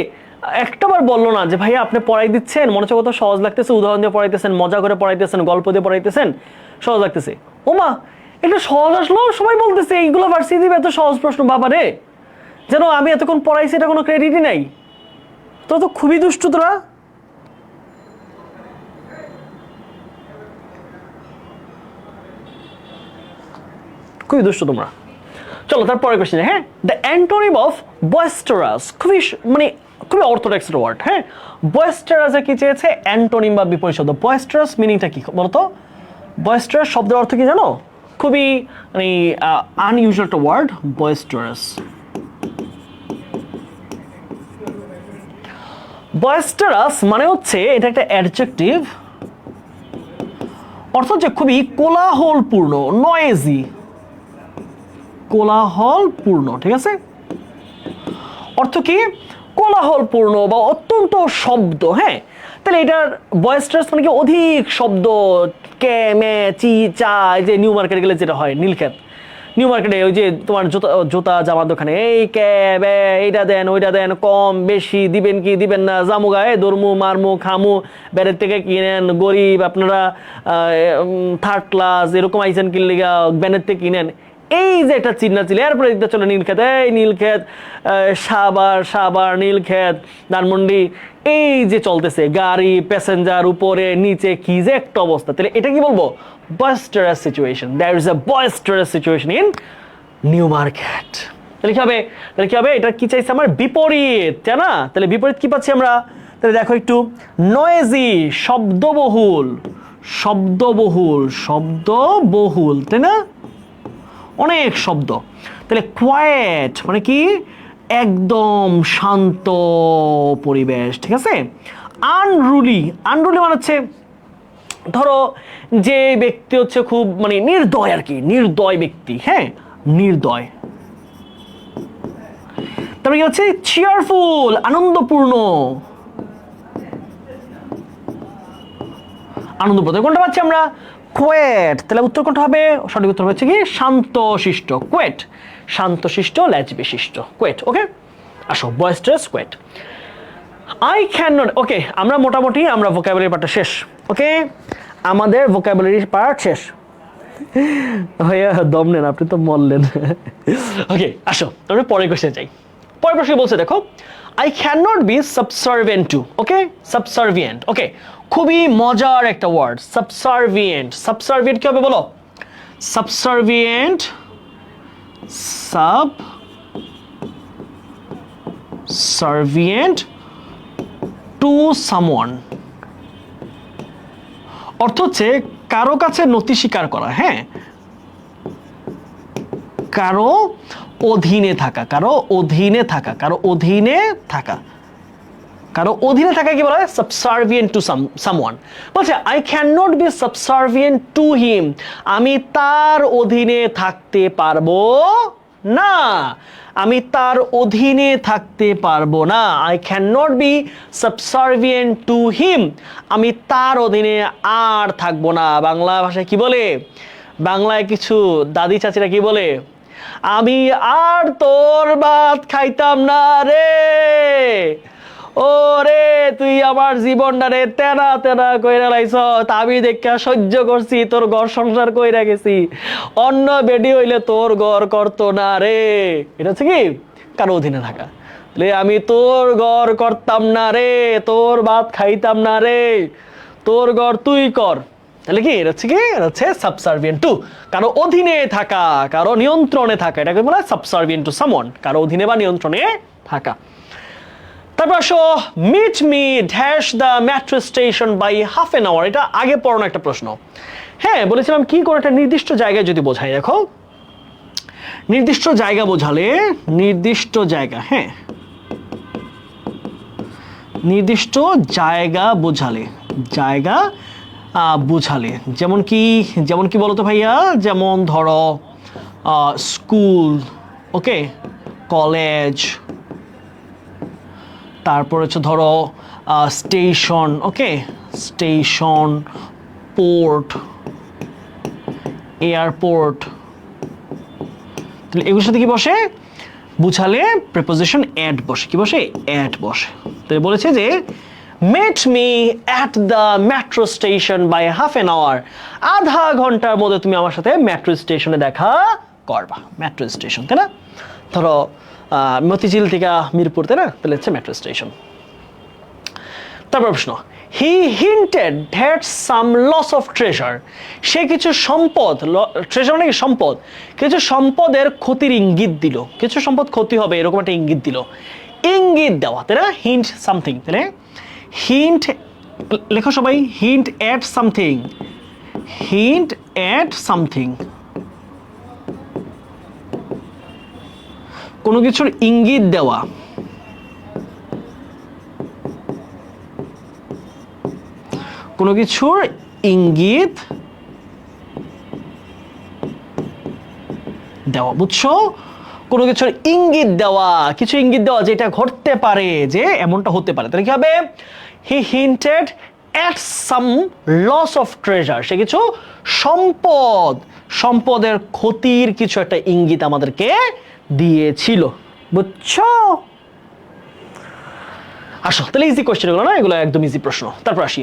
একটাবার বললো না যে ভাইয়া আপনি পড়াই দিচ্ছেন, মনে হচ্ছে কত সহজ লাগতেছে, উদাহরণ দিয়ে পড়াইতেছেন, মজা করে পড়াইতেছেন, গল্প দিয়ে পড়াইতেছেন, সহজ লাগতেছে। ওমা এটা সহজ আসলো, সবাই বলতেছে এইগুলো ভার্সিটি দিবে, এত সহজ প্রশ্ন, বাবা রে, যেন আমি এতক্ষণ পড়াইছি এটা কোনো ক্রেডিটই নাই। তোরা তো খুবই দুষ্টু, তোরা খুবই দুষ্টু তোমরা। চলো তারপরে কোশ্চেন, হ্যাঁ, দ্য অ্যান্টোনিম অফ বয়েস্টারাস, খুবই মানে খুবই অর্থোডক্স ওয়ার্ড। হ্যাঁ, বয়েস্টারাসে কি চেয়েছে, অ্যান্টোনিম বা বিপরীত শব্দ। বয়েস্টারাস মিনিংটা কি বলতো, বয়েস্টারাস শব্দের অর্থ কি জানো, খুবই মানে আনইউজুয়াল একটা ওয়ার্ড, বয়েস্টারাস। বয়েস্টারাস মানে হচ্ছে এটা একটা অ্যাডজেক্টিভ, অর্থ হচ্ছে খুবই কোলাহলপূর্ণ, নয়েজি, কোলাহলপূর্ণ, ঠিক আছে। অর্থ কি কোলাহলপূর্ণ বা অত্যন্ত শব্দ। হ্যাঁ, তাহলে এটার বয়েস্টারাস মানে কি অধিক শব্দ, কে মে চি চা, যে নিউ মার্কেট গেলে যেটা হয় নীলক্ষেত, নিউ মার্কেটে ওই যে তোমার জুতা জামার দোকানে এই ক্যাব এইটা দেন ওইটা দেন, কম বেশি দিবেন কি দিবেন না, জামুগা দরমু মারমু খামু, বাইরের থেকে কিনেন, গরিব আপনারা, থার্ড ক্লাস এরকম আইসেন কিনলে ব্যানের থেকে কিনেন, এই যে একটা চিল্লা এরপরে দিতে চলে নীলক্ষেত, এই নীলক্ষেত, সাবার নীলক্ষেত, ধানমন্ডি, এই যে চলতেছে গাড়ি প্যাসেঞ্জার উপরে নিচে, কি যে একটা অবস্থা। তাহলে এটা কি বলবো? boisterous situation. There is a boisterous situation in new market. তাহলে কি হবে? এটা কি চাইছে আমার? বিপরীত, তাই না? তাহলে বিপরীত কি পাচ্ছি আমরা? তাহলে দেখো একটু, নয়েজি শব্দবহুল, তাই না? অনেক শব্দ। তাহলে কোয়েট মানে কি? একদম শান্ত পরিবেশ, ঠিক আছে? আনরুলি মানে হচ্ছে ধরো যে ব্যক্তি হচ্ছে খুব মানে নির্দয় আর কি, নির্দয় ব্যক্তি, হ্যাঁ নির্দয়। তারপরে কি হচ্ছে? চিয়ারফুল আনন্দপূর্ণ, কোনটা পাচ্ছি আমরা? কোয়েট। তাহলে উত্তর কোনটা হবে? সঠিক উত্তর হচ্ছে কি? শান্তশিষ্ট, কোয়েট, শান্তশিষ্ট ল্যাজ বিশিষ্ট, কোয়েট। ওকে, আসো বয়েস্টারাস, কোয়েট। আই ক্যান নট, ওকে আমরা মোটামুটি আমরা ভোকাবুলারি পার্টটা শেষ। ওকে, আমাদের ভোকাবুলারি পার্ট শেষ। ভাইয়া দম নেন, আপনি তো মরলেন। ওকে, আসো আমরা পরের কোশ্চেন যাই। পরের প্রশ্ন বলছে দেখো, I can not be subservient to. Okay, subservient, okay খুবই মজার একটা ওয়ার্ড, সাবসার্ভিয়েন্ট। সাবসার্ভিয়েন্ট কি হবে বলো? সাবসার্ভিয়েন্ট, সাবসার্ভিয়েন্ট টু সামওয়ান, অর্থ হচ্ছে কারো কাছে নতি স্বীকার করা, হ্যাঁ কারো অধীনে থাকা, কারো অধীনে থাকা, কারো অধীনে থাকা, কারো অধীনে থাকা কি বলা হয়? Subservient to someone. বলছে I can not be subservient to him, আমি তার অধীনে থাকতে পারবো না, আমি তার অধীনে থাকতে পারবো না। I can not be subservient to him, আমি তার অধীনে আর থাকবো না। বাংলা ভাষায় কি বলে? বাংলায় কিছু দাদি চাচিরা কি বলে? আমি আর তোর ভাত খাইতাম না রে, ও রে তুই আমার জীবনটারে তেনা তেনা কইরা লাইছ, আমি দেখা সহ্য করছি, তোর ঘর সংসার কইরা গেছি, অন্য বেডি হইলে তোর ঘর করতো না রে। এটা হচ্ছে কি? কারো অধীনে থাকা। আমি তোর ঘর করতাম না রে, তোর ভাত খাইতাম না রে, তোর ঘর তুই কর। তাহলে কি এটা হচ্ছে কি? এটা হচ্ছে সাবসার্ভিয়েন্ট টু, কারো অধীনে থাকা, কারো নিয়ন্ত্রণে থাকা, এটাকে বলা হয় সাবসার্ভিয়েন্ট টু সামওয়ান, কারো অধীনে বা নিয়ন্ত্রণে থাকা। তারপর আসো, meet me dash the metro station by half an hour. এটা আগে পড়ানো একটা প্রশ্ন। হ্যাঁ বলেছিলাম কি করে একটা নির্দিষ্ট জায়গায় যদি বোঝাই, দেখো নির্দিষ্ট জায়গা বোঝালে, নির্দিষ্ট জায়গা, হ্যাঁ নির্দিষ্ট জায়গা বোঝালে, জায়গা বোঝালে যেমন কি বলতো ভাইয়া? যেমন ধরো স্কুল, ওকে কলেজ, তারপর হচ্ছে ধরো স্টেশন, ওকে স্টেশন, পোর্ট, এয়ারপোর্ট। তাহলে এগুলোর সাথে কি বসে? বুঝালে প্রিপোজিশন অ্যাট বসে। কি বসে? অ্যাট বসে। তাই বলেছে যে meet me at the metro station by half an hour, আধা ঘন্টার মধ্যে তুমি আমার সাথে মেট্রো স্টেশনে দেখা করবা। মেট্রো স্টেশন, তাই না? ধরো মতিঝিল থেকে মিরপুর, তাই না? তাহলে হচ্ছে মেট্রো স্টেশন। তারপর প্রশ্ন, he hinted that some loss of treasure, সে কিছু সম্পদ, ট্রেজার মানে কি? সম্পদ, কিছু সম্পদের ক্ষতির ইঙ্গিত দিল, কিছু সম্পদ ক্ষতি হবে এরকম একটা ইঙ্গিত দিল। ইঙ্গিত দেওয়া, তাই না? হিন্ট সামথিং, তাই না? হিন্ট লেখো সবাই, hint at something, hint at something, কোনো কিছুর ইঙ্গিত দেওয়া। কোনো কিছুর ইঙ্গিত দেওয়া, বুঝছো? কোনো কিছুর ইঙ্গিত দেওয়া, কিছু ইঙ্গিত দেওয়া যেটা ঘটতে পারে, যে এমনটা হতে পারে। তাহলে কি হবে? He hinted at some loss of treasure, সে কিছু সম্পদের ক্ষতির কিছু একটা ইঙ্গিত আমাদেরকে দিয়েছিল, বুঝছো? আসো তাহলে ইজি কোশ্চেন এগুলো না, এগুলো একদম ইজি প্রশ্ন। তারপর আসি,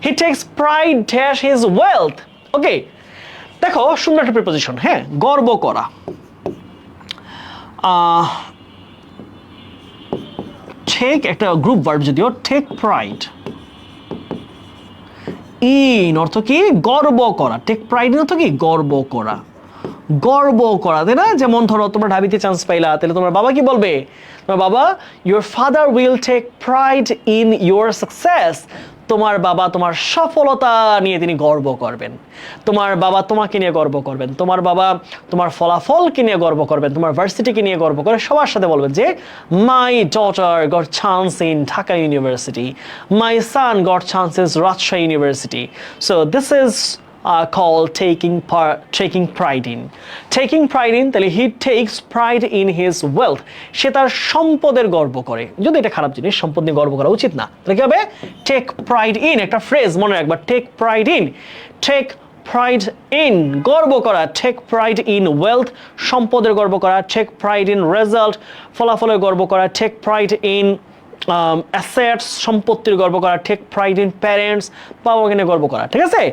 he takes pride dash his wealth. Okay, দেখো সুন্দর একটা প্রিপোজিশন, হ্যাঁ, গর্ব করা। টেক একটা গ্রুপ ভার্ব, যদিও টেক প্রাইড ইন অর্থ কি? গর্ব করা। টেক প্রাইড ইন অর্থ কি? গর্ব করা, তাই না? যেমন ধরো তোমরা ঢাবিতে চান্স পাইলা, তাহলে তোমার বাবা কি বলবে? তোমার বাবা, your father will take pride in your success. তোমার বাবা তোমার সফলতা নিয়ে তিনি গর্ব করবেন। তোমার বাবা তোমাকে নিয়ে গর্ব করবেন। তোমার বাবা তোমার ফলাফলকে নিয়ে গর্ব করবেন। তোমার ভার্সিটিকে নিয়ে গর্ব করে সবার সাথে বলবেন যে my daughter got chance in Dhaka University, my son got chances Rajshahi University. So this is called taking pride in. Taking pride in, তাহলে he takes pride in his wealth. সে তার সম্পদের গর্ব করে। যদি এটা খারাপ জিনিস, সম্পদ নিয়ে গর্ব করা উচিত না। তাহলে কি হবে? Take pride in, একটা ফ্রেজ মনে রাখবা, take pride in, take pride in, গর্ব করা। Take pride in wealth, সম্পদের গর্ব করা। Take pride in result, ফলাফলের গর্ব করা। Take pride in অ্যাসেটস, সম্পত্তির গর্ব করা। টেক প্রাইড ইন প্যারেন্টস, বাবাকে নিয়ে গর্ব করা। ঠিক আছে?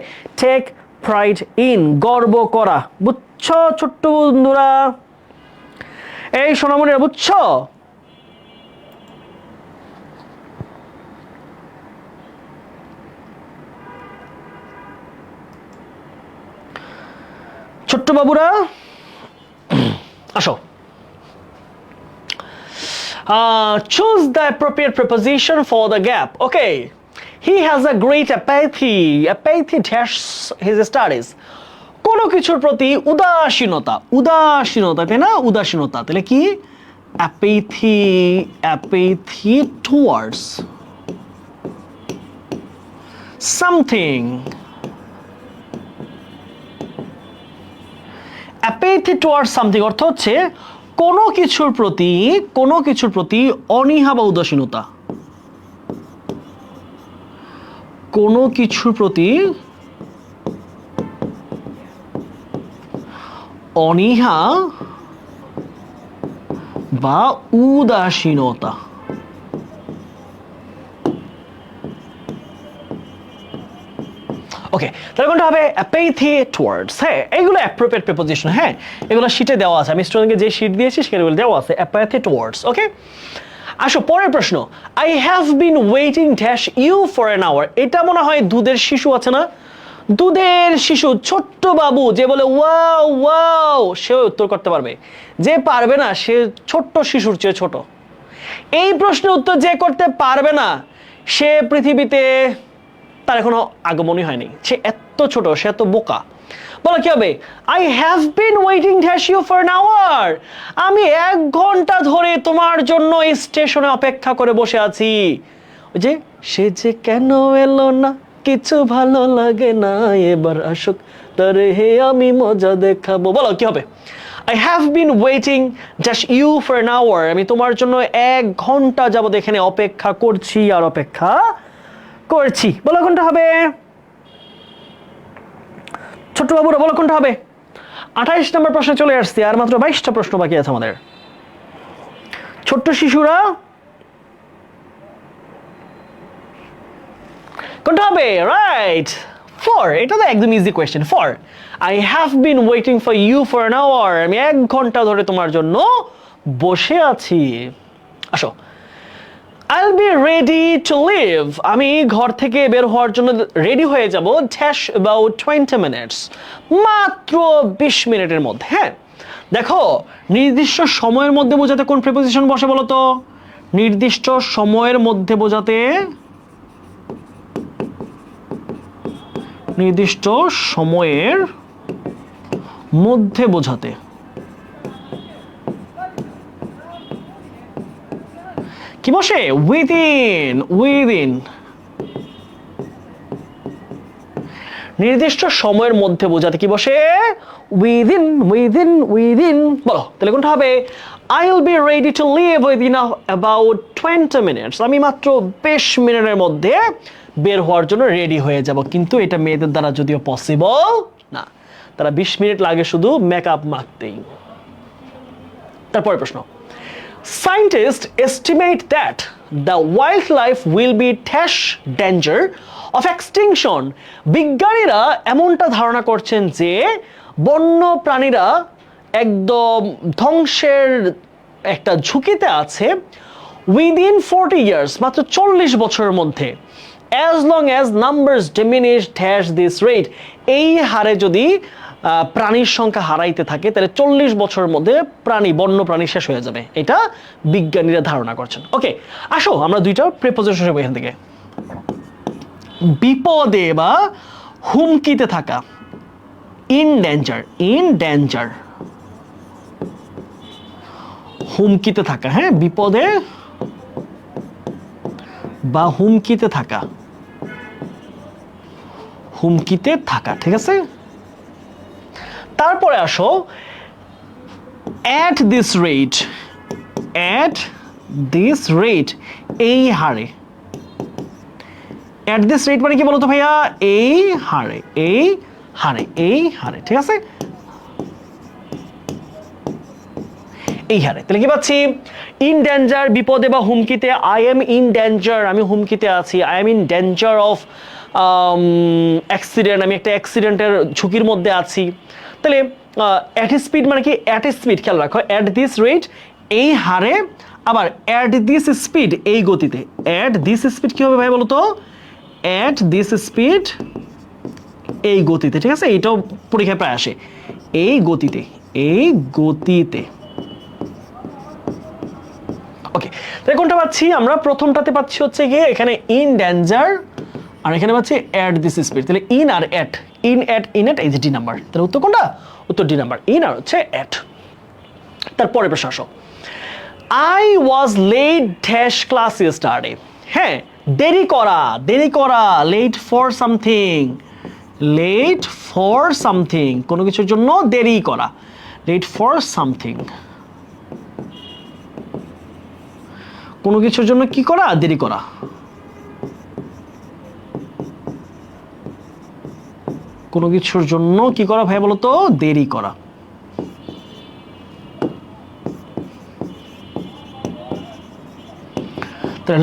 টেক প্রাইড ইন, গর্ব করা। বুঝছো ছোট্ট বন্ধুরা? এই সোনামণিরা বুঝছো? ছোট্ট বাবুরা আসো। Choose the appropriate preposition for the gap. Okay. He has a great apathy dash his studies. কোনো কিছুর প্রতি উদাসীনতা, তাই না? উদাসীনতা, তাহলে কি? apathy towards something. apathy towards something অর্থ হচ্ছে কোনো কিছুর প্রতি অনীহা বা উদাসীনতা। কোনো কিছুর প্রতি অনীহা বা উদাসীনতা। ওকে, তাহলে কোনটা হবে? apathy towards। হ্যাঁ, এইগুলো অ্যাপ্রোপ্রিয়েট প্রিপোজিশন। হ্যাঁ, এগুলো শীটে দেওয়া আছে, আমি স্টুডেন্টকে যে শীট দিয়েছি সেগুলো দেওয়া আছে, apathy towards। ওকে, আসো পরের প্রশ্ন। I have been waiting dash you for an hour. এটা মনে হয় দুধের শিশু আছে না? দুধের শিশু, ছোট্ট বাবু যে বলে ওয়াও ওয়াও, সে উত্তর করতে পারবে। যে পারবে না সে ছোট্ট শিশুর চেয়ে ছোট। এই প্রশ্নের উত্তর যে করতে পারবে না সে পৃথিবীতে তার এখনো আগমনই হয়নি, সে এত ছোট, সে এত বোকা। বলো কি হবে? I have been waiting dash you for an hour. আমি 1 ঘন্টা ধরে তোমার জন্য এই স্টেশনে অপেক্ষা করে বসে আছি। ওই যে সে যে কেন এলো না, কিছু ভালো লাগে না, এবার আসুক তারে হে আমি মজা দেখাবো। বলো কি হবে? I have been waiting dash you for an hour. আমি তোমার জন্য 1 ঘন্টা যাবত এখানে অপেক্ষা করছি আর অপেক্ষা করছি। বলো কোনটা হবে? ছোট্ট বাবুরা বলো কোনটা হবে? 28 নম্বর প্রশ্নে চলে আসছি, আর মাত্র 22টা প্রশ্ন বাকি আছে আমাদের। ছোট্ট শিশুরা কোনটা হবে? রাইট, 4। এটা তো একদম easy question. 4, I have been waiting for you for an hour. আমি 1 ঘন্টা ধরে তোমার জন্য বসে আছি। আসো, I'll be ready to leave. আমি ঘর থেকে বের হওয়ার জন্য রেডি হয়ে যাব dash about 20 minutes. মাত্র 20 মিনিটের মধ্যে। হ্যাঁ, দেখো নির্দিষ্ট সময়ের মধ্যে বোঝাতে কোন প্রিপোজিশন বসে বলো তো? নির্দিষ্ট সময়ের মধ্যে বোঝাতে কি বসে? উইদিন। নির্দিষ্ট সময়ের মধ্যে বোঝাতে কি বসে? উইদিন। বলো তাহলে কোনটা হবে? I'll be ready to leave within about 20 minutes. আমি মাত্র 20 মিনিটের মধ্যে বের হওয়ার জন্য রেডি হয়ে যাব, কিন্তু এটা মেয়েদের দ্বারা যদিও পসিবল না, তারা 20 মিনিট লাগে শুধু মেকআপ মাখতেই। তারপরে প্রশ্ন, scientist estimate that the wild life will be dash danger of extinction. বিজ্ঞানীরা এমনটা ধারণা করছেন যে বন্য প্রাণীরা একদম ধ্বংসের একটা ঝুঁকিতে আছে উইদিন 40 ইয়ার্স, মাত্র 40 বছরের মধ্যে। As long as numbers diminish dash this rate, এই হারে যদি প্রাণীর সংখ্যা হারাইতে থাকে তাহলে 40 বছরের মধ্যে বন্য প্রাণী শেষ হয়ে যাবে, এটা বিজ্ঞানীরা ধারণা করছেন। ওকে, আসো আমরা দুইটা প্রিপোজিশন নেব এখান থেকে। বিপদে বা হুমকিতে থাকা, ইন ডেঞ্জার, ইন ডেঞ্জার, হুমকিতে থাকা, হ্যাঁ, বিপদে বা হুমকিতে থাকা, হুমকিতে থাকা, ঠিক আছে। তারপরে আসো at this rate, at this rate, এই হারে। অ্যাট দিস রেট মানে কি বলতো ভাইয়া? এই হারে, এই হারে, এই হারে, ঠিক আছে, এই হারে। তাহলে কি পাচ্ছি? ইন ডেঞ্জার, বিপদে বা হুমকিতে। আই এম ইন ডেঞ্জার, আমি হুমকিতে আছি। I am in danger of accident, আমি একটা অ্যাক্সিডেন্টের ঝুঁকির মধ্যে আছি। তাহলে অ্যাট স্পিড মানে কি? অ্যাট স্পিড, খেয়াল রাখো, অ্যাট দিস রেট এই হারে, আবার অ্যাট দিস স্পিড এই গতিতে। অ্যাট দিস স্পিড কি হবে ভাই বলো তো? অ্যাট দিস স্পিড এই গতিতে, ঠিক আছে, এটাও পরীক্ষায় প্রায় আসে, এই গতিতে, এই গতিতে। ওকে, তাহলে কোনটা পাচ্ছি আমরা? প্রথমটাতে পাচ্ছি হচ্ছে গিয়ে এখানে ইন ডেঞ্জার, আর এখানে পাচ্ছি অ্যাট দিস স্পিড। তাহলে ইন আর at, in at, in at, এই যে ডি নাম্বার। তাহলে উত্তর কোনটা? উত্তর ডি নাম্বার, ইন আর হচ্ছে অ্যাট। তারপরে প্রশ্ন আসো, I was late dash class yesterday. হ্যাঁ, দেরি করা, দেরি করা, late for something, late for something, কোনো কিছুর জন্য দেরি করা, লেট ফর সামথিং, কোনো কিছুর জন্য কি করা? দেরি করা। কোনো কিছুর জন্য কি করা ভাই বলতো? দেরি করা।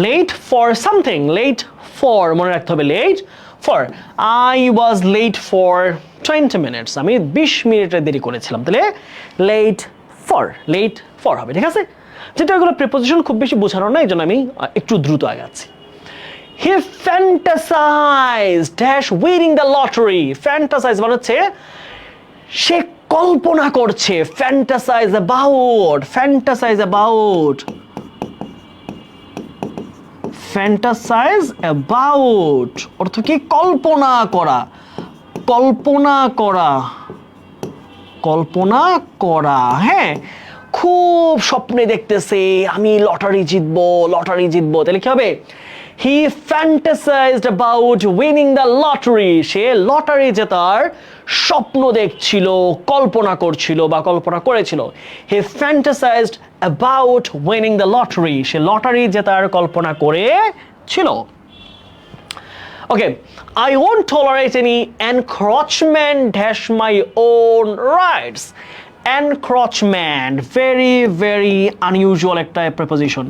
Late for something, late for মনে রাখতে হবে, late for. I was late for 20 minutes, আমি 20 মিনিটের দেরি করেছিলাম। তাহলে লেট ফর, লেট ফর হবে, ঠিক আছে। যেটা এগুলো প্রিপোজিশন খুব বেশি বোঝানোর না, এই জন্য আমি একটু দ্রুত আগাচ্ছি। He fantasized dash winning the lottery. Fantasize মানে হচ্ছে সে কল্পনা করছে, fantasize about, fantasize about, fantasize about অর্থ কি? কল্পনা করা, কল্পনা করা, কল্পনা করা। হ্যাঁ, খুব স্বপ্নে দেখতেছে আমি লটারি জিতবো, লটারি জিতবো। তাহলে কি হবে? He fantasized about winning the lottery. Say lottery জেতার স্বপ্ন দেখছিল, কল্পনা করছিল বা কল্পনা করেছিল। He fantasized about winning the lottery. Say lottery জেতার কল্পনা করেছিল। Okay, I won't tolerate any encroachment dash my own rights. Encroachment, very very unusual একটা preposition.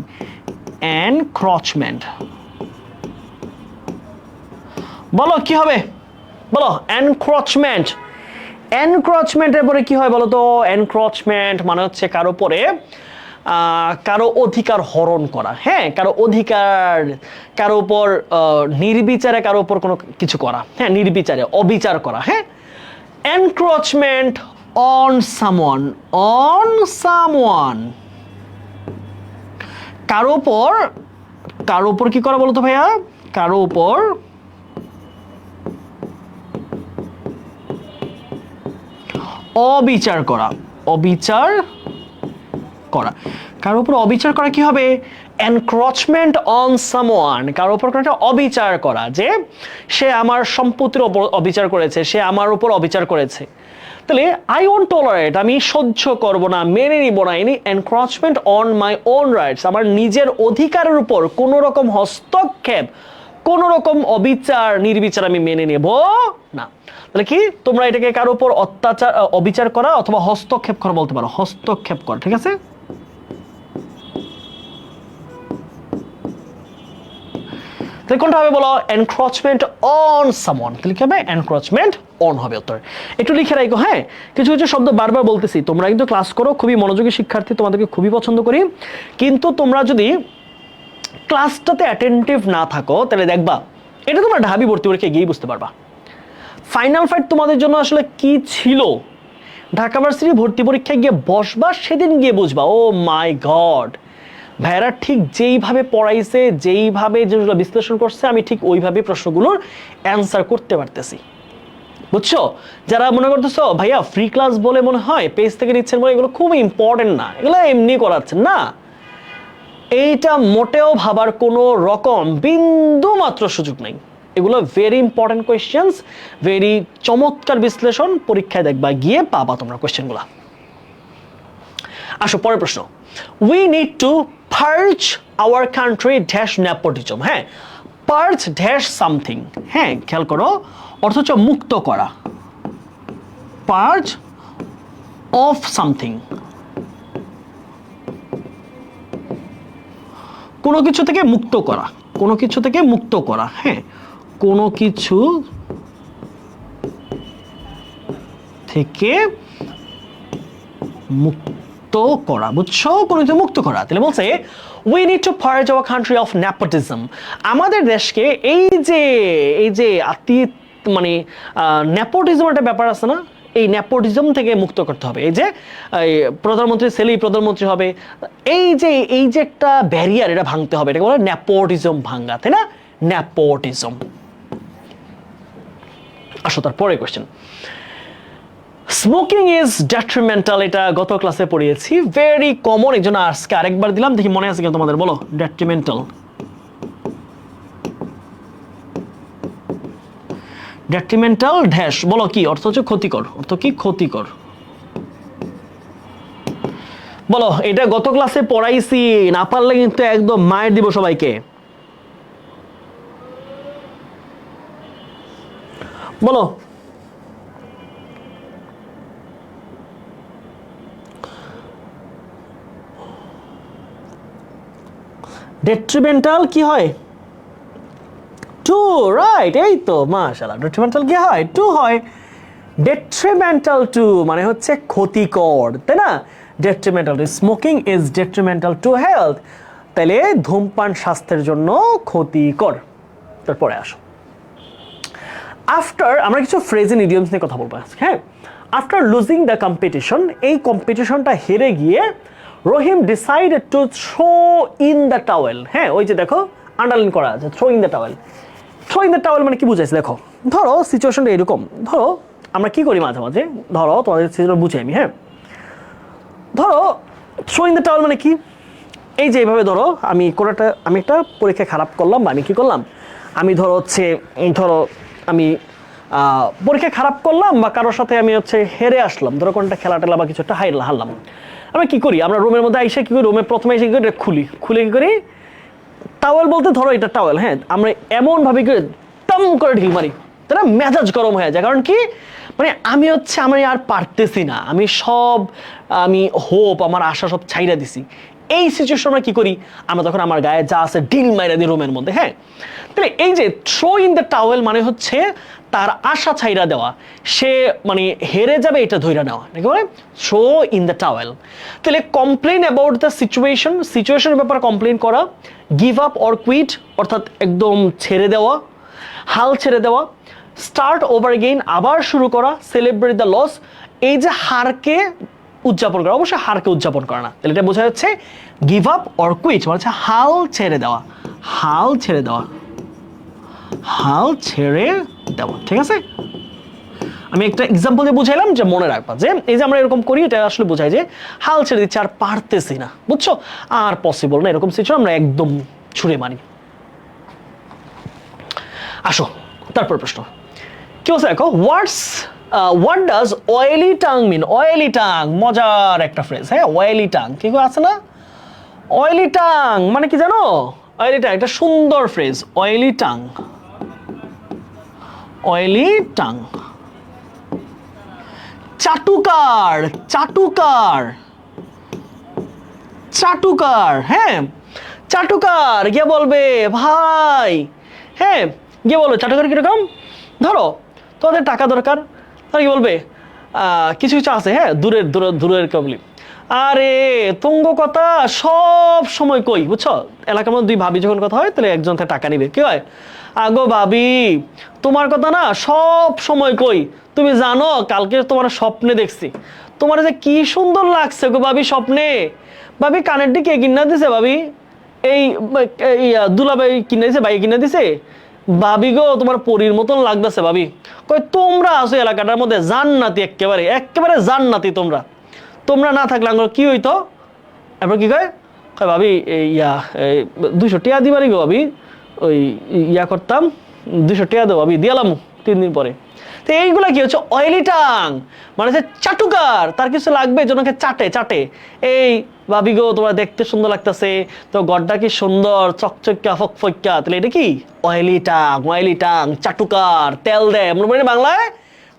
Encroachment, বলো কি হবে? বলো, এনক্রোচমেন্ট। এনক্রোচমেন্টের পরে কি হয় বলো তো? এনক্রোচমেন্ট মানে হচ্ছে কারো পরে কারো অধিকার হরণ করা। হ্যাঁ, কারো অধিকার, কারো উপর নির্বিচারে কারো উপর কোনো কিছু করা। হ্যাঁ, নির্বিচারে, অবিচার করা। হ্যাঁ, encroachment on someone, on someone, কারো উপর, কারো উপর কি করা বলো তো ভাইয়া? কারো উপর অবিচার করা, অবিচার করা। কারো উপর অবিচার করা কি হবে? এনক্রোচমেন্ট অন সামওয়ান, কারো উপর একটা অবিচার করা, যে সে আমার সম্পত্তির উপর অবিচার করেছে, সে আমার উপর অবিচার করেছে। তাহলে আই ওন্ট টলারেট, আমি সহ্য করব না, মেনে নিব না any encroachment on my own rights, আমার নিজের অধিকারের উপর কোনো রকম হস্তক্ষেপ কোনো রকম অবিচার নির্বিচার আমি মেনে নেব না। তাহলে কি তোমরা এটাকে কারো উপর অত্যাচার অবিচার করা অথবা হস্তক্ষেপ করা বলতে পারো, হস্তক্ষেপ করা, ঠিক আছে। তাহলে কোনটা হবে বলো? Encroachment on someone. তাহলে কি হবে? এনক্রোচমেন্ট অন হবে উত্তর। একটু লিখে রাখো, হ্যাঁ, কিছু কিছু শব্দ বারবার বলতেছি, তোমরা কিন্তু ক্লাস করো, খুবই মনোযোগী শিক্ষার্থী, তোমাদেরকে খুবই পছন্দ করি, কিন্তু তোমরা যদি ক্লাসটাতে অ্যাটেন্টিভ না থাকো তাহলে দেখবা এটা তোমরা ঢাবি ভর্তি পরীক্ষায় গিয়েই বুঝতে পারবা ফাইনাল ফাইট তোমাদের জন্য আসলে কি ছিল। ঢাকা ভার্সিটি ভর্তি পরীক্ষায় গিয়ে বসবা, সেদিন গিয়ে বুঝবা ও মাই গড, ভাইরা ঠিক যেইভাবে পড়াইছে, যেইভাবে যেগুলো বিশ্লেষণ করছে, আমি ঠিক ওইভাবে প্রশ্নগুলোর অ্যান্সার করতে পারতেছি, বুঝছো। যারা মনে করতেছো ভাইয়া ফ্রি ক্লাস বলে মনে হয় পেজ থেকে নিচ্ছেন বলে এগুলো খুব ইম্পর্টেন্ট না, এগুলো এমনি করাচ্ছেন না, এইটা মোটেও ভাবার কোনো রকম বিন্দু মাত্র সুযোগ নেই। এগুলো ভেরি ইম্পর্টেন্ট কোয়েশ্চেন্স, ভেরি চমৎকার বিশ্লেষণ, পরীক্ষায় দেখবা গিয়ে পাবা তোমরা কোয়েশ্চেনগুলো। আসো পরের প্রশ্ন। We need to পার্চ our country dash nepotism. হ্যাঁ, পার্চ ড্যাশ সামথিং, হ্যাঁ খেয়াল করো, অর্থ হচ্ছে মুক্ত করা, পার্চ অফ সামথিং, কোনো কিছু থেকে মুক্ত করা, কোনো কিছু থেকে মুক্ত করা, হ্যাঁ, কোনো কিছু থেকে মুক্ত করা, বুঝছো, কোনো কিছু মুক্ত করা। তাহলে বলছে we need to purge our country of nepotism. আমাদের দেশকে এই যে মানে নেপোটিজম একটা ব্যাপার আছে না, এই নেপোটিজম থেকে মুক্ত করতে হবে। এই যে প্রধানমন্ত্রী ছেলেই প্রধানমন্ত্রী হবে, এই যে একটা ব্যারিয়ার, এটা ভাঙতে হবে, এটাকে বলে নেপোটিজম ভাঙা, তাই না, নেপোটিজম। আসো তারপরে কোয়েশ্চেন। স্মোকিং ইজ ডেট্রিমেন্টাল, এটা গত ক্লাসে পড়িয়েছি, ভেরি কমন, এই জন্য আজকে আরেকবার দিলাম, দেখি মনে আছে কিনা তোমাদের, বলো ডেট্রিমেন্টাল। ডেট্রিমেন্টাল ড্যাশ, বলো কি অর্থ হচ্ছে ক্ষতিকর, অর্থ কি ক্ষতিকর, বলো। এটা গত ক্লাসে পড়াইছি, না পারলে কিন্তু একদম মায়ের দিব সবাইকে, বলো। ডেট্রিমেন্টাল কি হয়? টু, রাইট, এই তো মাশাআল্লাহ, ডেট্রিমেন্টাল কি হয়? টু হয়। ডেট্রিমেন্টাল টু মানে হচ্ছে ক্ষতিকর, তাই না। Detrimental, smoking is detrimental to health, তাহলে ধূমপান স্বাস্থ্যের জন্য ক্ষতিকর। তারপরে আসো, আফটার, আমরা কিছু ফ্রেজ এন্ড ইডিয়মস নিয়ে কথা বলবো, হ্যাঁ। আফটার লুজিং দ্য কম্পিটিশন, এই কম্পিটিশনটা হেরে গিয়ে Rahim decided to throw in the towel. হ্যাঁ, ওই যে দেখো আন্ডারলাইন করা আছে, throw in the towel. Throw in the towel মানে কি বুঝাইছে দেখো, ধরো সিচুয়েশনটা এরকম, ধরো আমরা কি করি মাঝে মাঝে, ধরো তোমাদের সিচুয়েশন বুঝি আমি, হ্যাঁ, ধরো থ্রো ইন দ্য টাওয়েল মানে কি, এই যে এইভাবে ধরো আমি একটা পরীক্ষা খারাপ করলাম, বা আমি কি করলাম, আমি ধরো আমি পরীক্ষা খারাপ করলাম, বা কারোর সাথে আমি হেরে আসলাম, ধরো কোনটা খেলা টেলা বা কিছু একটা হারলাম, আমি কি করি, আমরা রুমের মধ্যে আইসে কি করি, রুমে প্রথমে এসে কি করি, খুলে কি করি, টাওয়েল বলতে ধরো এটা টাওয়েল, হ্যাঁ, আমরা এমন ভাবে কি টাম করে ঢিল মারি, তাই না, মেজাজ গরম হয়ে যায়, কারণ কি, মানে আমি আর পারতেছি না, আমি হোপ, আমার আশা সব ছাইরা দিছি। এই সিচুয়েশন আমরা কি করি, আমরা তখন আমার গায়ে যা আছে ঢিল মাইরা দিই রুমের মধ্যে, হ্যাঁ। তাহলে এই যে থ্রো ইন দ্য টাওয়েল মানে হচ্ছে তার আশা ছাইরা দেওয়া, সে মানে হেরে যাবে এটা ধইরা নেওয়া, নাকি বলে থ্রো ইন দ্য টাওয়েল। তাহলে কমপ্লেন অ্যাবাউট দ্য সিচুয়েশনের ব্যাপারে কমপ্লেন করা, গিভ আপ অর কুইট অর্থাৎ একদম ছেড়ে দেওয়া, হাল ছেড়ে দেওয়া, স্টার্ট ওভার এগেইন আবার শুরু করা, সেলিব্রেট দ্য লস, এই যে হারকে উদযাপন করা, অবশ্যই হারকে উদযাপন করা না, তাহলে এটা বোঝা যাচ্ছে গিভ আপ অর কুইট মানে হচ্ছে হাল ছেড়ে দেওয়া, হাল ছেড়ে দেওয়া, হাল ছেড়ে দেওয়া, ঠিক আছে। আমি একটা এক্সাম্পল দিয়ে বুঝাইলাম যে মনে রাখবা, যে এই যে আমরা এরকম করি, এটা আসলে বোঝায় যে হাল ছেড়ে দিচ্ছি, আর পারতেছি না, বুঝছো, আর পসিবল না, এরকম সিচুয়েশন আমরা একদম ছুড়ে মারি। আসো তারপর প্রশ্ন কি বলছে দেখো, what does oily tongue mean. Oily tongue মজার একটা ফ্রেজ, হ্যাঁ, অয়েলি টাং কি আছে না, অয়েলি টাং মানে কি জানো, অয়েলি টাং, একটা সুন্দর phrase, oily tongue, oily tongue. চাটুকার, চাটুকার, চাটুকার, হ্যাঁ চাটুকার গিয়ে বলবে ভাই, হ্যাঁ গিয়ে বলবে চাটুকার কিরকম, ধরো তোমাদের টাকা দরকার, তাহলে কি বলবে কিছু কিছু আছে, হ্যাঁ দূরের দূরের দূরের কবলি, আরে তুঙ্গ কথা সব সময় কই, বুঝছো, এলাকার মধ্যে দুই ভাবি যখন কথা হয় তাহলে একজন থেকে টাকা নিবে, কি হয়, আগো ভাবি তোমার কথা না সব সময় কই, তুমি জানো কালকে তোমার স্বপ্নে দেখছি, তোমার যে কি সুন্দর লাগছে গো ভাবি স্বপ্নে, ভাবি কানের দিকে কিনা দিছে, ভাবি এই দুলাভাই কিনে দিছে, ভাই কিনে দিছে, ভাবি গো তোমার পরীর মতন লাগতেছে ভাবি, কই তোমরা আছো এলাকাটার মধ্যে জান্নাতি, একেবারে একেবারে জান্নাতি, তোমরা তোমরা না থাকলে আমার কি হইতো, এরপর কি কয়, কয় ভাবি ইয়া 200 টাকা দিবারি গো ভাবি, ওই ইয়া করতাম 200 টাকা দেবো ভাবি, দিয়ালাম 3 দিন পরে। তো এইগুলা কি হচ্ছে, অয়েলি টাং, মানে যে চাটুকার, তার কিছু লাগবে জনকে চাটে চাটে, এই ভাবি গো তোমার দেখতে সুন্দর লাগতেছে, তো গড্ডা কি সুন্দর চকচকা ফকফকা, তাহলে এটা কি অয়েলি টাং, অয়েলি টাং, চাটুকার, তেল দেয়, মনে পড়ে বাংলায়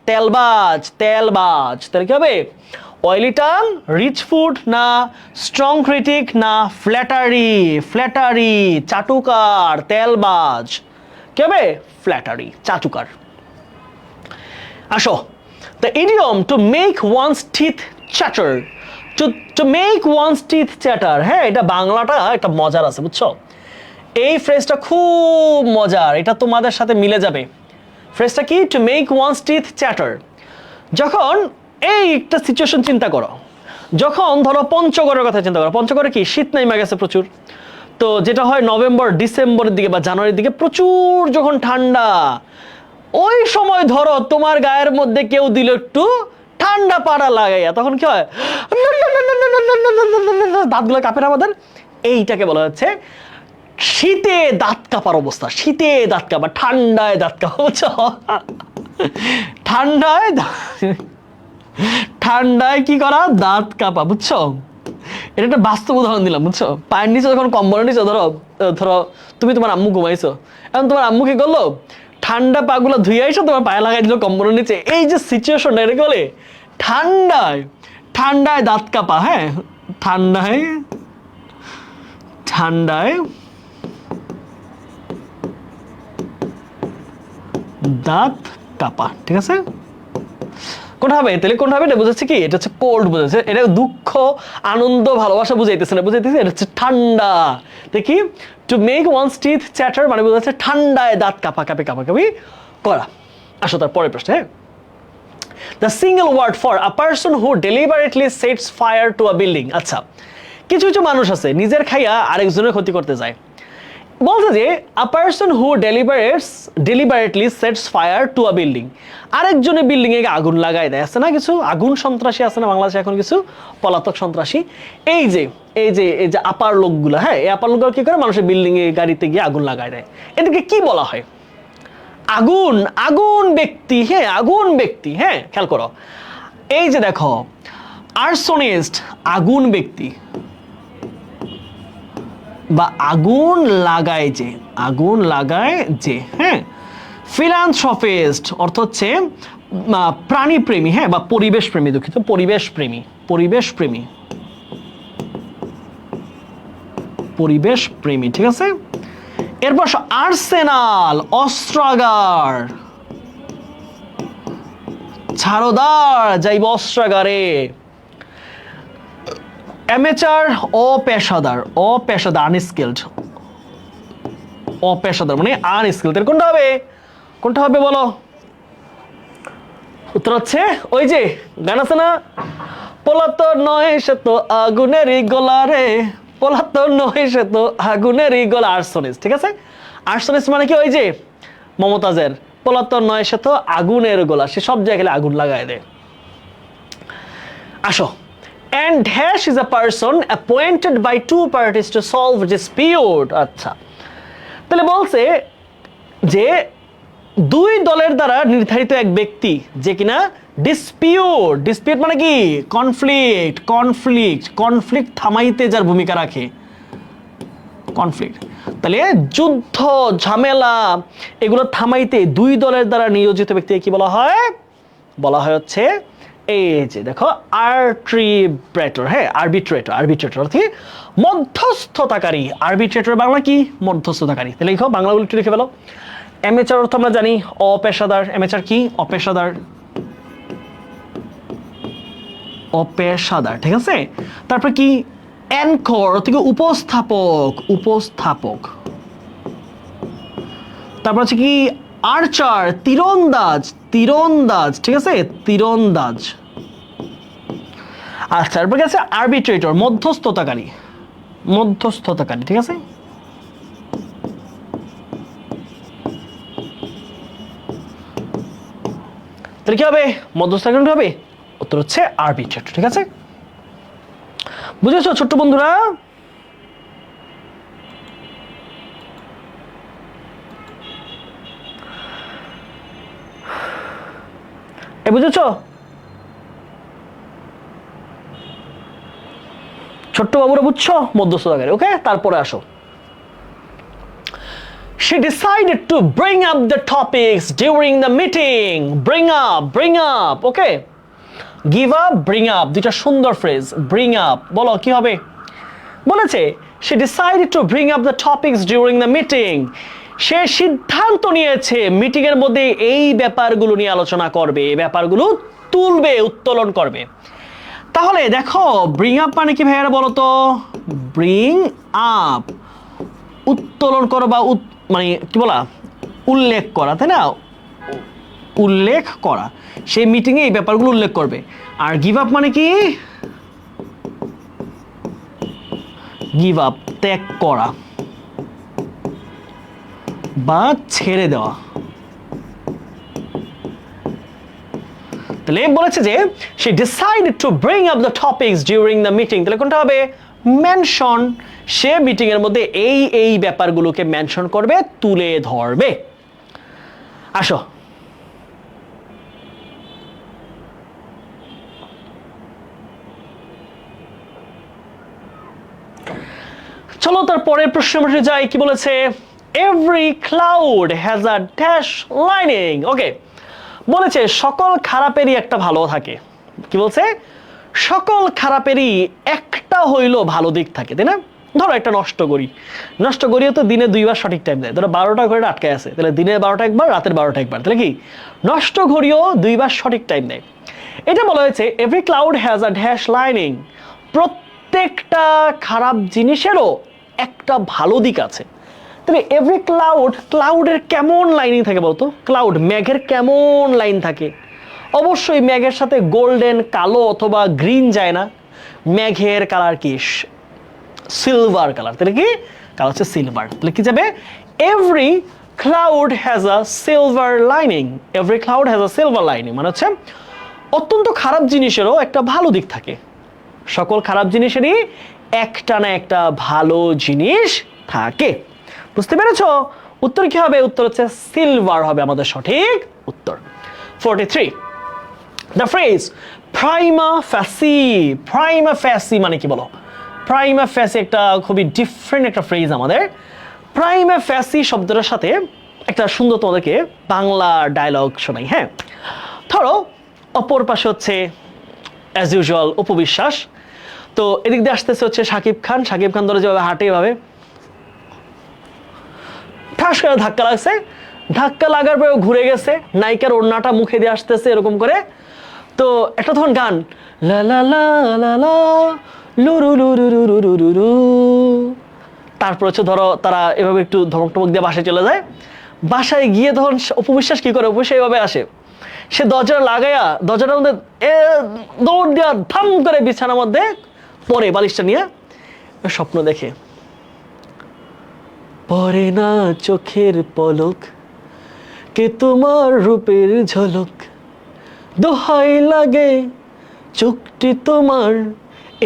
তেলবাজ, তেলবাজ, তাহলে কি হবে, অয়েলি টাং, রিচ ফুড না স্ট্রং ক্রিটিক না ফ্ল্যাটারি, ফ্ল্যাটারি, চাটুকার, তেলবাজ, কি হবে ফ্ল্যাটারি, চাটুকার। আসো, the idiom to make one's teeth chatter, to make one's teeth chatter, হ্যাঁ এটা বাংলাটা একটা মজার আছে, বুঝছো, এই ফ্রেজটা খুব মজার, এটা তোমাদের সাথে মিলে যাবে। ফ্রেজটা কি, to make one's teeth chatter, যখন এই একটা সিচুয়েশন চিন্তা করো, যখন ধরো পঞ্চগড়ের কথা চিন্তা করো, পঞ্চগড়ে কি শীত নেমে গেছে প্রচুর, তো যেটা হয় নভেম্বর ডিসেম্বরের দিকে বা জানুয়ারির দিকে প্রচুর যখন ঠান্ডা, ওই সময় ধরো তোমার গায়ের মধ্যে কেউ দিল একটু ঠান্ডা পাড়া লাগাইয়া, তখন কি হয়, দাঁতগুলো কাঁপে না আমাদের, এইটাকে বলা হচ্ছে শীতে দাঁত কাঁপার অবস্থা, শীতে দাঁত কাঁপা, ঠান্ডায় দাঁত কাঁপা, বুঝছো, ঠান্ডায় ঠান্ডায় কি করা, দাঁত কাঁপা, বুঝছো, এটা একটা বাস্তব উদাহরণ দিলাম, বুঝছো, পায়ের নিচে যখন কম্বল নিচে ধরো, ধরো তুমি তোমার আম্মু ঘুমাইছো, এখন তোমার আম্মু কি করলো, ঠান্ডা পাগুলো ধুয়ে আইসো তোমার পায়ে লাগাই দিল কম্বলের নিচে, এই যে সিচুয়েশনটা এটাকে বলে ঠান্ডায়, ঠান্ডায় দাঁত কাঁপা, হ্যাঁ ঠান্ডায়, ঠান্ডায় দাঁত কাঁপা, ঠিক আছে, কোনটা হবে তাহলে, কোনটা হবে এটা বুঝাচ্ছে কি, এটা হচ্ছে কোল্ড বুঝাচ্ছে, এটা দুঃখ আনন্দ ভালোবাসা বুঝাইতেছে না, বুঝাইতেছে এটা হচ্ছে ঠান্ডা, দেখি to make one's teeth chatter মানে বুঝাচ্ছে ঠান্ডায় দাঁত কাঁপাকাঁপি কাঁপাকাঁপি করা। আসো তার পরের প্রশ্ন, হ্যাঁ, the single word for a person who deliberately sets fire to a building. আচ্ছা, কিছু কিছু মানুষ আছে নিজের খাইয়া আরেকজনের ক্ষতি করতে যায়, বলছে যে আ person who deliberately sets fire to a building, আরেকজনের বিল্ডিং এ আগুন লাগাই দেয়, আছে না কিছু আগুন সন্ত্রাসী আছে না বাংলাদেশে এখন কিছু পলাতক সন্ত্রাসী, এই যে এই যে এই যে আপার লোকগুলো, হ্যাঁ এই আপার লোকগুলো কি করে মানুষের বিল্ডিং এ গাড়িতে গিয়ে আগুন লাগাই দেয়, এদেরকে কি বলা হয়, আগুন, আগুন ব্যক্তি, হ্যাঁ আগুন ব্যক্তি, হ্যাঁ খেয়াল করো, এই যে দেখো আর্সনিস্ট আগুন ব্যক্তি, বা আগুন লাগায় যে, আগুন লাগায় যে, হ্যাঁ ফিলান্থ্রপিস্ট অর্থ হচ্ছে প্রাণী প্রেমী, হ্যাঁ বা পরিবেশ প্রেমী, দুঃখিত পরিবেশ প্রেমী, পরিবেশ প্রেমী, পরিবেশ প্রেমী, ঠিক আছে। এরপর আর্সেনাল অস্ত্রাগার, ছাড়োদার যাইব অস্ত্রাগারে, অ্যামেচার অপেশাদার, অপেশাদার আনস্কিলড, অপেশাদার মানে আনস্কিলড, এর কোনটা হবে, কোনটা হবে বলো, উত্তর হচ্ছে ওই যে গান আছে না, পোলাতো নয় সে তো আগুনেরই গোলা রে, পোলাতো নয় সে তো আগুনেরই গোলা, আর্সনিস্ট, ঠিক আছে, আর্সনিস্ট মানে কি ওই যে মমতাজের পোলাতো নয় সে তো আগুনের গোলা, সে সব জায়গায় আগুন লাগায় দেয়। আসো, and dash is a person appointed by two parties to solve dispute। আচ্ছা, তাহলে বলছে যে দুই দলের দ্বারা নির্ধারিত এক ব্যক্তি যে কিনা ডিসপিউট, ডিসপিউট মানে কি কনফ্লিক্ট, কনফ্লিক্ট, কনফ্লিক্ট থামাইতে যার ভূমিকা রাখে, কনফ্লিক্ট তাহলে যুদ্ধ ঝামেলা এগুলো থামাইতে দুই দলের দ্বারা নিয়োজিত ব্যক্তিকে কি বলা হয়? বলা হয় হচ্ছে এই যে দেখো আর্বিট্রেটর। হ্যাঁ, আর্বিট্রেটর অর্থে মধ্যস্থতাকারী। আর্বিট্রেটর বাংলা কি? মধ্যস্থতাকারী। তাহলে লিখো, বাংলাগুলো একটু লিখে ফেলো। অ্যামেচার অর্থ আমরা জানি অপেশাদার। অ্যামেচার কি? অপেশাদার। অপেশাদার, ঠিক আছে। তারপর কি? অ্যানকর থেকে উপস্থাপক। উপস্থাপক। তারপর হচ্ছে কি? আর্চার, তীরন্দাজ। তীরন্দাজ, ঠিক আছে, তীরন্দাজ। আচ্ছা, তারপর আছে আর্বিট্রেটর, মধ্যস্থতাকারী। মধ্যস্থতাকারী, ঠিক আছে। তাহলে কি হবে? মধ্যস্থতাকারী হবে? উত্তর হচ্ছে আর্বিট্রেটর, ঠিক আছে। বুঝেছো ছোট্ট বন্ধুরা? বুঝেছো ছোট্ট বাবুরা? বুঝছো মধ্যস্থতাকারী? ওকে, তারপরে আসো। She decided to bring up the topics during the meeting. Bring up, okay? Give up, bring up, দুইটা সুন্দর ফ্রেজ। Bring up, বলো কি হবে? বলেছে she decided to bring up the topics during the meeting. সে সিদ্ধান্ত নিয়েছে মিটিং এর মধ্যে এই ব্যাপারগুলো নিয়ে আলোচনা করবে, এই ব্যাপারগুলো তুলবে, উত্তোলন করবে। তাহলে দেখো, ব্রিং আপ মানে কি ভাইয়ারা বলো তো? ব্রিং আপ, উত্তোলন করো বা মানে কি বলা? উল্লেখ করা, তাই না? উল্লেখ করা। সেই মিটিংয়ে এই ব্যাপারগুলো উল্লেখ করবে। আর গিভ আপ মানে কি? গিভ আপ, ত্যাগ করা বা ছেড়ে দেওয়া। তাহলে বলেছে যে she decided to bring up the topics during the meeting। তাহলে কোনটা হবে? মেনশন। সে মিটিং এর মধ্যে এই এই ব্যাপারগুলোকে মেনশন করবে, তুলে ধরবে। আসো, চলো তার পরের প্রশ্নে যাই। কি বলেছে? every cloud has a dash lining। ওকে, বলেছে সকল খারাপেরই একটা ভালো থাকে। কি বলছে? সকল খারাপেরই একটা হইলো ভালো দিক থাকে, তাই না? ধরো একটা নষ্ট করিও তো দিনে দুইবার সঠিক টাইম দেয়। ধরো 12টা ঘড়িটা আটকে আছে, তাহলে দিনের 12টা একবার, রাতের 12টা একবার। তাহলে কি? নষ্ট ঘড়িও দুইবার সঠিক টাইম দেয়। এটা বলা হয়েছে every cloud has a dash lining. প্রত্যেকটা খারাপ জিনিসেরও একটা ভালো দিক আছে। তাহলে এভরি ক্লাউডের কেমন লাইনিং থাকে বলতো? ক্লাউড, মেঘের কেমন লাইন থাকে? অবশ্যই মেঘের সাথে গোল্ডেন, কালো অথবা গ্রিন যায় না। মেঘের কালার কি? Silver colour. তাহলে কি? কালার হচ্ছে সিলভার। তাহলে কি যাবে? Every cloud has a silver lining. Every cloud has a silver lining মানে হচ্ছে অত্যন্ত খারাপ জিনিসেরও একটা ভালো দিক থাকে। সকল খারাপ জিনিসেরই একটা না একটা ভালো জিনিস থাকে। বুঝতে পেরেছো? উত্তর কি হবে? উত্তর হচ্ছে সিলভার হবে আমাদের সঠিক উত্তর। 43, দ্য ফ্রেজ প্রাইমা ফ্যাসি। প্রাইমা ফ্যাসি মানে কি বলো? প্রাইমা ফ্যাসি একটা খুবই ডিফারেন্ট একটা ফ্রেজ আমাদের। প্রাইমা ফ্যাসি শব্দটার সাথে একটা সুন্দর তোমাদেরকে বাংলা ডায়লগ শোনাই। হ্যাঁ, ধরো অপর পাশে হচ্ছে অ্যাজ ইউজুয়াল উপবিশ্বাস। তো এদিক দিয়ে আসতেছে হচ্ছে শাকিব খান। শাকিব খান ধরে যেভাবে হাঁটে, এভাবে ঠাস করে ধাক্কা লাগছে। ধাক্কা লাগার পরে ঘুরে গেছে, নায়িকার ওড়নাটা মুখে দিয়ে আসতেছে এরকম করে। তো একটা তখন গান, লা লা লা লা লা লুরু লুরু লুরু লুরু লু। তারপর হচ্ছে ধরো তারা এভাবে একটু ধমক টমক দিয়ে বাসায় চলে যায়। বাসায় গিয়ে তখন উপবিশ্বাস কি করে? অবশ্যই এভাবে আসে, সে দরজা লাগাইয়া দরজাটার মধ্যে দৌড় দেওয়া, ধাম করে বিছানার মধ্যে পরে বালিশটা নিয়ে স্বপ্ন দেখে। পরে না চোখের পলক, কে তোমার রূপের ঝলক, দোহাই লাগে চোখটি তোমার,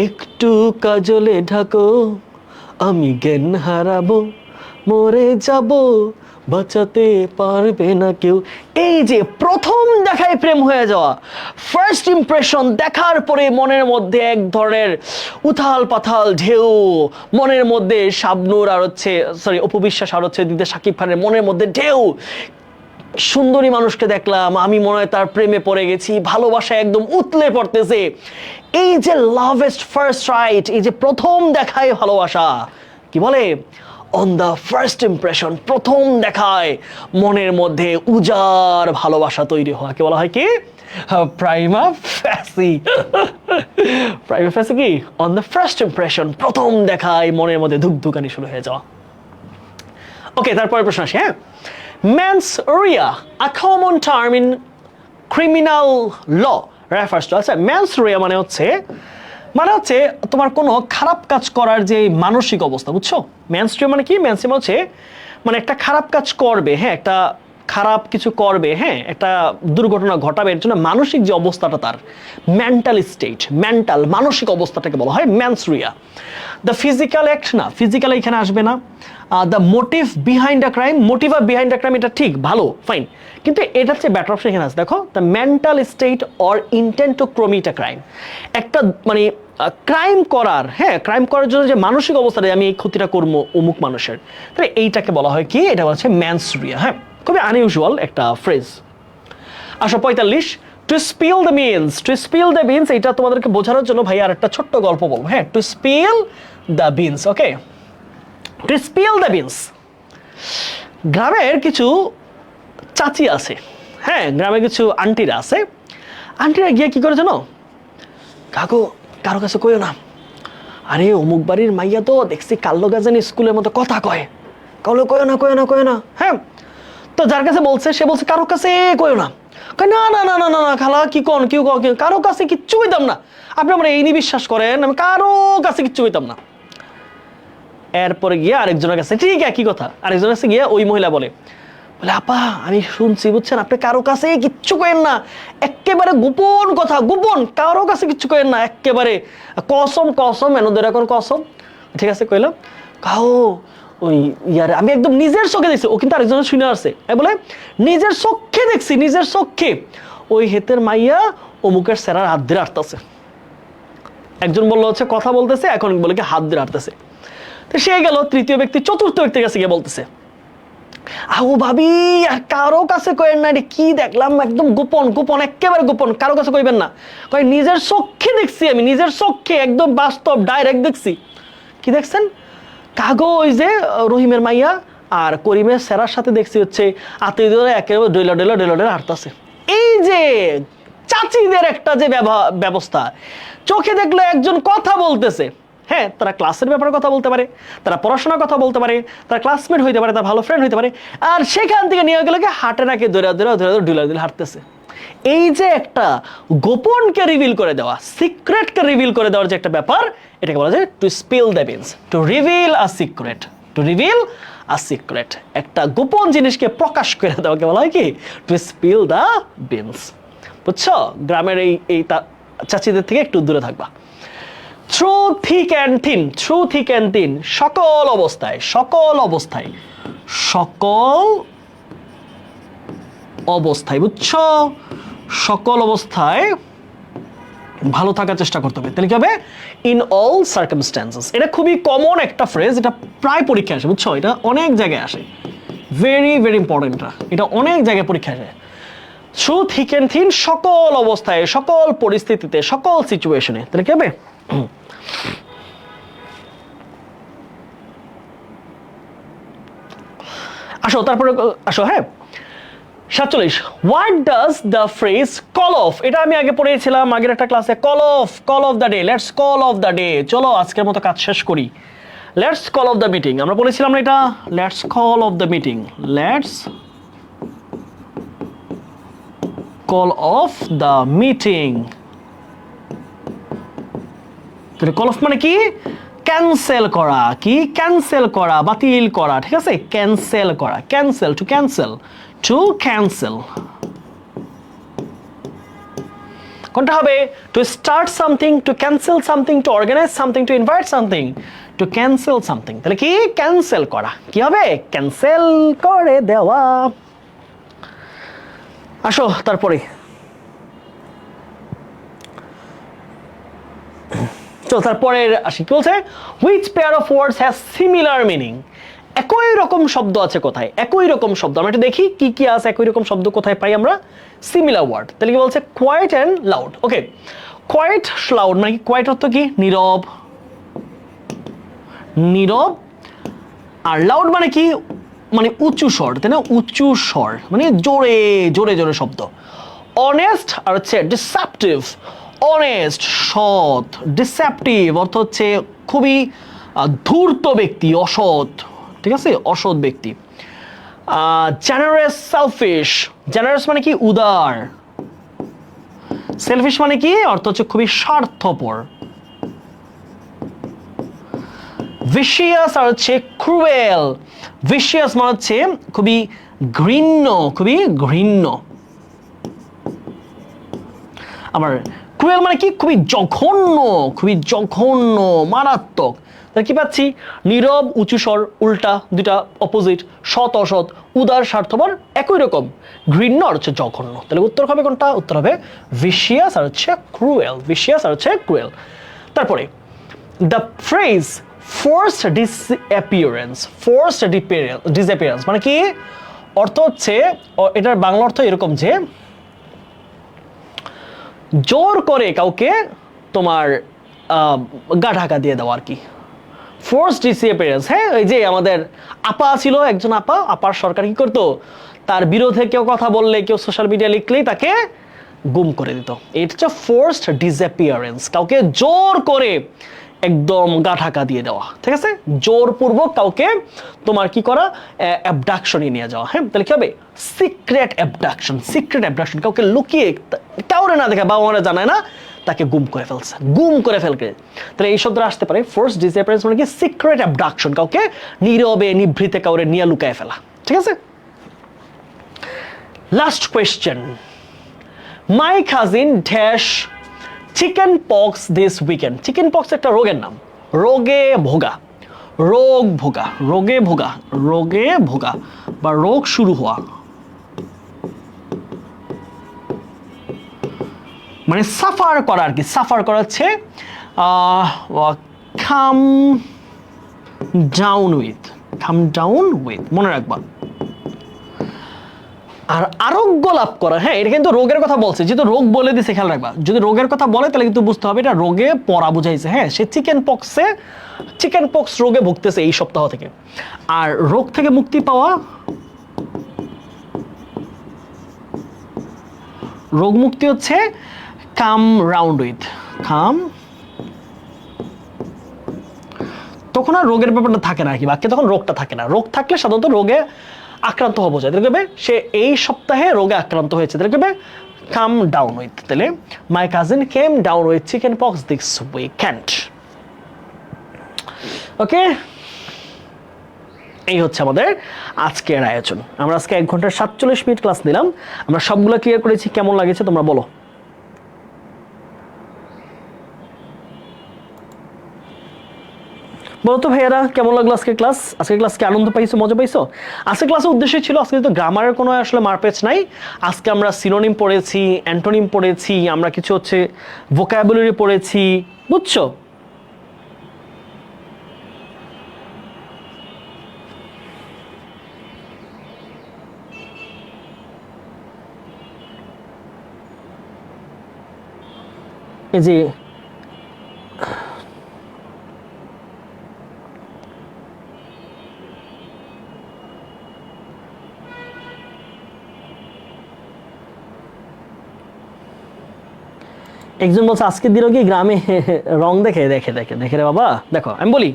একটু কাজলে ঢাকো, আমি জ্ঞান হারাবো, মরে যাব, বাঁচাতে পারবে না কেউ। এই যে প্রথম দেখায় প্রেম হয়ে যাওয়া, ফার্স্ট ইমপ্রেশন দেখার পরে মনের মধ্যে এক ধরনের উথাল পাথাল ঢেউ, মনের মধ্যে শাবনূর আর হচ্ছে অপু বিশ্বাস আর হচ্ছে দিদা শাকিব খানের মনের মধ্যে ঢেউ। সুন্দরী মানুষকে দেখলাম, আমি মনে হয় তার প্রেমে পড়ে গেছি, ভালোবাসা একদম উতলে পড়তেছে। এই যে লাভ এট ফার্স্ট সাইট, এই যে প্রথম দেখায় ভালোবাসা, কি বলে অন দ্য ফার্স্ট ইমপ্রেশন, প্রথম দেখায় মনের মধ্যে উজাড় ভালোবাসা তৈরি হওয়া, কি বলা হয় কি প্রাইমা ফ্যাসি। প্রাইমা ফ্যাসি কি অন দ্য ফার্স্ট ইমপ্রেশন, প্রথম দেখায় মনের মধ্যে ধুকধুকানি শুরু হয়ে যাওয়া। ওকে, তারপরে প্রশ্ন আসে। হ্যাঁ, mens rea, a common term in criminal law refers to, আচ্ছা mens rea মানে হচ্ছে তোমার কোনো খারাপ কাজ করার যে মানসিক অবস্থা, বুঝছো? mens rea মানে কি? mens rea হচ্ছে মানে একটা খারাপ কাজ করবে, হ্যাঁ, একটা খারাপ কিছু করবে, হ্যাঁ, একটা দুর্ঘটনা ঘটাবে, এর জন্য মানসিক যে অবস্থাটা, তার মেন্টাল স্টেট, মেন্টাল মানসিক অবস্থাটাকে বলা হয় mens rea। The physical act না, ফিজিক্যাল এখানে আসবে না। The motive behind a crime, motive of behind a crime, এটা ঠিক, ভালো, ফাইন, কিন্তু এটা হচ্ছে বেটার অপশন এখানে আছে। দেখো, the mental state or intent two commit a crime, একটা মানে ক্রাইম করার, হ্যাঁ, ক্রাইম করার জন্য যে মানসিক অবস্থাটা, আমি এই ক্ষতিটা করবো অমুক মানুষের, তাহলে এইটাকে বলা হয় কি? এটা হচ্ছে mens rea। হ্যাঁ, খুবই আনইউজুয়াল একটা ফ্রেজ। আসো 45, to spill the beans, to spill the beans, এটা তোমাদেরকে বোঝানোর জন্য ভাই আর একটা ছোট্ট গল্প বলবো। হ্যাঁ, to spill the beans, okay, to spill the beans. গ্রামের কিছু চাচি আছে, হ্যাঁ, গ্রামে কিছু আন্টিরা আছে। আন্টিরা গিয়ে কি করে জানো? কাকু কারো কাছে কইও না, আরে অমুক বাড়ির মাইয়া তো দেখছি কাল্লো গাজানি স্কুলের মতো কথা কয়, কাউলে কইও না, কইও না, কইও না। হ্যাঁ, তো যার কাছে বলছে সে বলছে কারো কাছে কইও না। না না না না না না খালা, কি কন, কেউ কারো কাছে কিচ্ছু কইতাম না, আপনি আমরা এই নিয়ে বিশ্বাস করেন, আমি কারো কাছে কিচ্ছু কইতাম না। এরপরে গিয়ে আরেকজনের কাছে ঠিক একই কথা, আরেকজনের কাছে গিয়ে ওই মহিলা বলে আপা আমি শুনছি, বুঝছেন, আপনি কারো কাছে কিচ্ছু করেন না, একেবারে গোপন কথা, গোপন, কারো কাছে কিচ্ছু করেন না, একেবারে কসম কসম এনদের এখন কসম। ঠিক আছে কইলাম, কাও ওই ইয়ারে আমি একদম নিজের চোখে দেখছি, ও কিন্তু আরেকজনের শুনে আসছে, বলে নিজের চোখে দেখছি, নিজের চোখে ওই হেতের মাইয়া অমুকের সেরার হাত ধরে হাঁটতেছে। একজন বললো হচ্ছে কথা বলতেছে, এখন বলে কি হাত ধরে হাঁটতেছে। তো সে গেল তৃতীয় ব্যক্তি, চতুর্থ ব্যক্তির কাছে গিয়ে বলতেছে, আও ভাবি আর কারো কাছে কইেন না, রে কি দেখলাম, একদম গোপন গোপন, একেবারে গোপন, কারো কাছে কইবেন না। কই নিজের চোখে দেখছি, আমি নিজের চোখে একদম বাস্তব ডাইরেক্ট দেখছি। কি দেখছেন? কাগো ওই যে রহিমের মাইয়া আর করিমের সেরার সাথে দেখছি হচ্ছে আত্মীয়রা একেবারে ডইলা ডইলা ডইলা ডইলা হাঁটতেছে। এই যে চাচিদের একটা যে ব্যবস্থা, চোখে দেখলে একজন কথা বলতেছে, হ্যাঁ, তারা ক্লাসের ব্যাপারে কথা বলতে পারে, তারা পড়াশোনার কথা বলতে পারে, তারা ক্লাসমেট হইতে পারে, তার ভালো ফ্রেন্ড হইতে পারে, আর সেখান থেকে নিয়ে গেলে হাঁটে নাকি ধরে ধরে ধরে ধরে ঢুলা ঢুলে হাঁটতেছে। এই যে একটা গোপনকে রিভিল করে দেওয়া, সিক্রেটকে রিভিল করে দেওয়ার যে একটা ব্যাপার, এটাকে বলা যায় to spill the beans, to reveal a secret, to reveal a secret, একটা গোপন জিনিসকে প্রকাশ করে দেওয়াকে বলা হয় কি টু স্পিল দ্য বিনস। বুঝছো? গ্রামের এই চাচিদের থেকে একটু দূরে থাকবা। Through thick and thin, through thick and thin, সকল অবস্থায়, সকল অবস্থায়, সকল অবস্থায়, বুঝছো, সকল অবস্থায় ভালো থাকার চেষ্টা করতে হবে। তাহলে কি হবে? In all circumstances. এটা খুবই কমন একটা ফ্রেজ, এটা প্রায় পরীক্ষায় আসে, বুঝছো, এটা অনেক জায়গায় আসে, ভেরি ভেরি ইম্পর্টেন্ট, এটা অনেক জায়গায় পরীক্ষায় আসে। থ্রু থিক অ্যান্ড থিন, সকল অবস্থায়, সকল পরিস্থিতিতে, সকল সিচুয়েশনে। তাহলে কি হবে? আসো তারপরে আসো। হ্যাঁ, 47, what does the phrase call of, এটা আমি আগে পড়েছিলাম আগের একটা ক্লাসে, call of the day, let's call of the day, চলো আজকের মতো কাজ শেষ করি, let's call of the meeting, আমরা বলেছিলাম না এটা, let's call of the meeting, let's call of the meeting. Call of মানে কি? ক্যান্সেল করা, কি ক্যান্সেল করা, বাতিল করা, ঠিক আছে, ক্যান্সেল করা, cancel, to cancel, to cancel. কোনটা হবে? To start something, to cancel something, to organise something, to invite something, to cancel something. তাহলে কি? ক্যান্সেল করা, কি হবে? ক্যান্সেল করে দেওয়া। আসো তারপরে চলো তারপরের আসি, কি বলছে, which pair of words has similar meaning. একই রকম শব্দ আছে কোথায়, একই রকম শব্দ, আমরা একটু দেখি কি কি আছে একই রকম শব্দ কোথায় পাই আমরা, সিমিলার ওয়ার্ড। তাহলে কি বলছে, quiet and loud. Okay, quiet loud মানে কি, কোয়াইট অর্থ কি, নীরব, নীরব, আর লাউড মানে কি, মানে উঁচু স্বর, তাই না, উঁচু স্বর মানে জোরে জোরে জোরে শব্দ। অনেস্ট আর হচ্ছে ডিসেপটিভ, অনেস্ট সৎ, ডিসেপটিভ অর্থ হচ্ছে খুবই ধূর্ত ব্যক্তি, অসৎ, ঠিক আছে, অসৎ ব্যক্তি। জেনারেস, সেলফিশ, জেনারেস মানে কি উদার, সেলফিশ মানে কি অর্থ হচ্ছে খুবই স্বার্থপর। ভিশিয়াস আর হচ্ছে ক্রুয়েল, ভিশিয়াস মানে হচ্ছে খুবই ঘৃণ্য, খুবই ঘৃণ্য। আবার ক্রুয়েল মানে কি, খুবই জঘন্য, খুবই জঘন্য, মারাত্মক। তাহলে কি পাচ্ছি, নীরব, উঁচু স্বর, উল্টা দুটা অপোজিট, সৎ অসৎ, উদার স্বার্থপর, একই রকম, ঘৃণ্য আর হচ্ছে জঘন্য। তাহলে উত্তর হবে কোনটা, উত্তর হবে ভিশিয়াস আর হচ্ছে ক্রুয়েল, ভিশিয়াস আর হচ্ছে ক্রুয়েল। তারপরে the phrase forced disappearance, forced disappearance মানে কি, অর্থ হচ্ছে, এটার বাংলা অর্থ এরকম যে জোর করে কাউকে তোমার গা ঢাকা দিয়ে দেওয়া আর কি, ফোর্স ডিসঅ্যাপিয়ারেন্স। হ্যাঁ, এই যে আমাদের আপা ছিল একজন, আপার সরকার কি করতো, তার বিরুদ্ধে কেউ কথা বললে, কেউ সোশ্যাল মিডিয়া লিখলেই তাকে গুম করে দিত। এটা হচ্ছে ফোর্সড ডিসঅ্যাপিয়ারেন্স, কাউকে জোর করে একদম গা ঢাকা দিয়ে দেওয়া, ঠিক আছে, জোরপূর্বক কাউকে তোমার কি করা, অ্যাবডাকশনে নিয়ে যাওয়া। হ্যাঁ, তাহলে কি হবে, সিক্রেট অ্যাবডাকশন, সিক্রেট অ্যাবডাকশন, কাউকে লুকিয়ে, কাউরে না দেখে, বাবা মারা জানায় না, তাকে গুম করে ফেলছে, গুম করে ফেলকে। তাহলে এই শব্দটা আসতে পারে, ফোর্স ডিসঅ্যাপিয়ারেন্স মানে কি, সিক্রেট অ্যাবডাকশন, কাউকে নীরবে নিভৃতে কাউরে নিয়ে লুকায় ফেলা, ঠিক আছে। Last question, my cousin dash chicken pox this weekend. Chicken pox একটা রোগের নাম, রোগে ভোগা, রোগ ভোগা, রোগে ভোগা, রোগে ভোগা বা রোগ শুরু হওয়া, মানে সাফার করা আর কি, সাফার করা হচ্ছে come down with, come down with, মনে রাখবা। আর আরোগ্য লাভ করা, হ্যাঁ, এটা কিন্তু রোগের কথা বলছে, যেহেতু রোগ বলে দিছে, খেয়াল রাখবা, যদি রোগের কথা বলে তাহলে কিন্তু বুঝতে হবে এটা রোগে পড়া বুঝাইছে। হ্যাঁ, সে চিকেন পক্স রোগে ভুগতেছে এই সপ্তাহ থেকে। আর রোগ থেকে মুক্তি পাওয়া, রোগ মুক্তি হচ্ছে কাম রাউন্ড উইথ, কাম, তখন আর রোগের ব্যাপারটা থাকে না আর কি, বাক্যে তখন রোগটা থাকে না। রোগ থাকলে সাধারণত রোগে আক্রান্ত হওয়া বোঝায়, দেখবে সে এই সপ্তাহে রোগে আক্রান্ত হয়েছে, দেখবে কাম ডাউন উইথ। তাহলে my cousin came down with chicken pox this weekend. Okay, এই হচ্ছে আমাদের আজকের আয়োজন। আমরা আজকে 1 ঘন্টা 47 মিনিট ক্লাস নিলাম, আমরা সবগুলো ক্লিয়ার করেছি। কেমন লাগেছে তোমরা বলো। বলো তো ভাইয়ারা, কেমন লাগলো আজকের ক্লাস? আজকের ক্লাসকে আনন্দ পাইছো, মজা পাইছো? আজকের ক্লাসের উদ্দেশ্য ছিল, আজকে তো গ্রামারের কোনো আসলে মারপ্যাচ নাই, আজকে আমরা সিনোনিম পড়েছি, অ্যান্টোনিম পড়েছি, আমরা কিছু হচ্ছে ভোকাবুলারি পড়েছি, বুঝছো? এই যে একজন বলছে আজকের দিনও কি গ্রামে রং দেখে দেখে দেখে দেখে রে বাবা। দেখো আমি বলি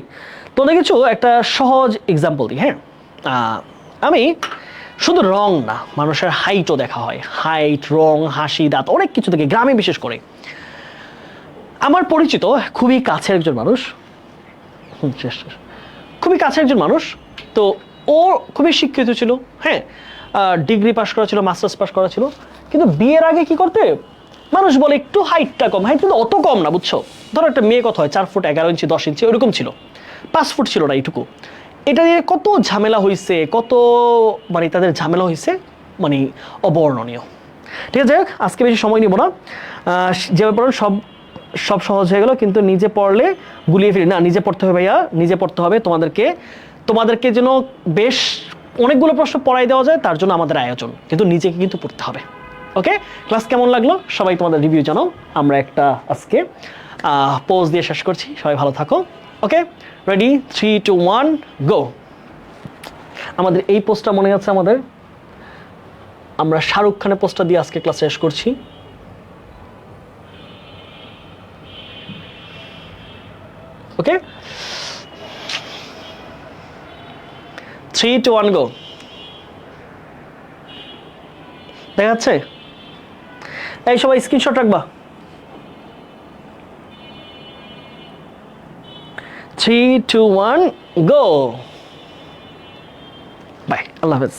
তোদের কিছু একটা সহজ এক্সাম্পল দিই। হ্যাঁ, আমি শুধু রং না, মানুষের হাইটও দেখা হয়, হাইট, রং, হাসি, দাঁত, অনেক কিছু দেখে গ্রামে। বিশেষ করে আমার পরিচিত খুবই কাছের একজন মানুষ, খুবই কাছের একজন মানুষ, তো ও খুবই শিক্ষিত ছিল। হ্যাঁ, ডিগ্রি পাস করা ছিল, মাস্টার্স পাস করা ছিল, কিন্তু বিয়ের আগে কি করতে, মানুষ বলে একটু হাইটটা কম, হাইট কিন্তু অত কম না, বুঝছো? ধরো একটা মেয়ে কত হয়, 4 ফুট 11 ইঞ্চি 10 ইঞ্চি ওইরকম ছিল, 5 ফুট ছিল না, এইটুকু। এটা নিয়ে কত ঝামেলা হয়েছে, কত মানে তাদের ঝামেলা হয়েছে, মানে অবর্ণনীয়। ঠিক আছে, যাই হোক, আজকে বেশি সময় নিব না। যে ব্যাপারে সব সব সহজ হয়ে গেল, কিন্তু নিজে পড়লে গুলিয়ে ফেলি না, নিজে পড়তে হবে ভাইয়া, নিজে পড়তে হবে। তোমাদেরকে যেন বেশ অনেকগুলো প্রশ্ন পড়াই দেওয়া যায়, তার জন্য আমাদের আয়োজন, কিন্তু নিজেকে কিন্তু পড়তে হবে। ওকে, ক্লাস কেমন লাগলো সবাই তোমাদের রিভিউ জানাও। আমরা একটা আজকে পোজ দিয়ে শেষ করছি, সবাই ভালো থাকো। ওকে, রেডি, 3, 2, 1, গো। আমাদের এই পোস্টটা মনে আছে আমাদের, আমরা শাহরুখ খানের পোস্টটা দিয়ে আজকে ক্লাস শেষ করছি। ওকে, 3, 2, 1, গো। দেখা যাচ্ছে? এই সবাই স্ক্রিনশট রাখবা। 3, 2, 1, গো। বাই, আল্লাহ হাফেজ।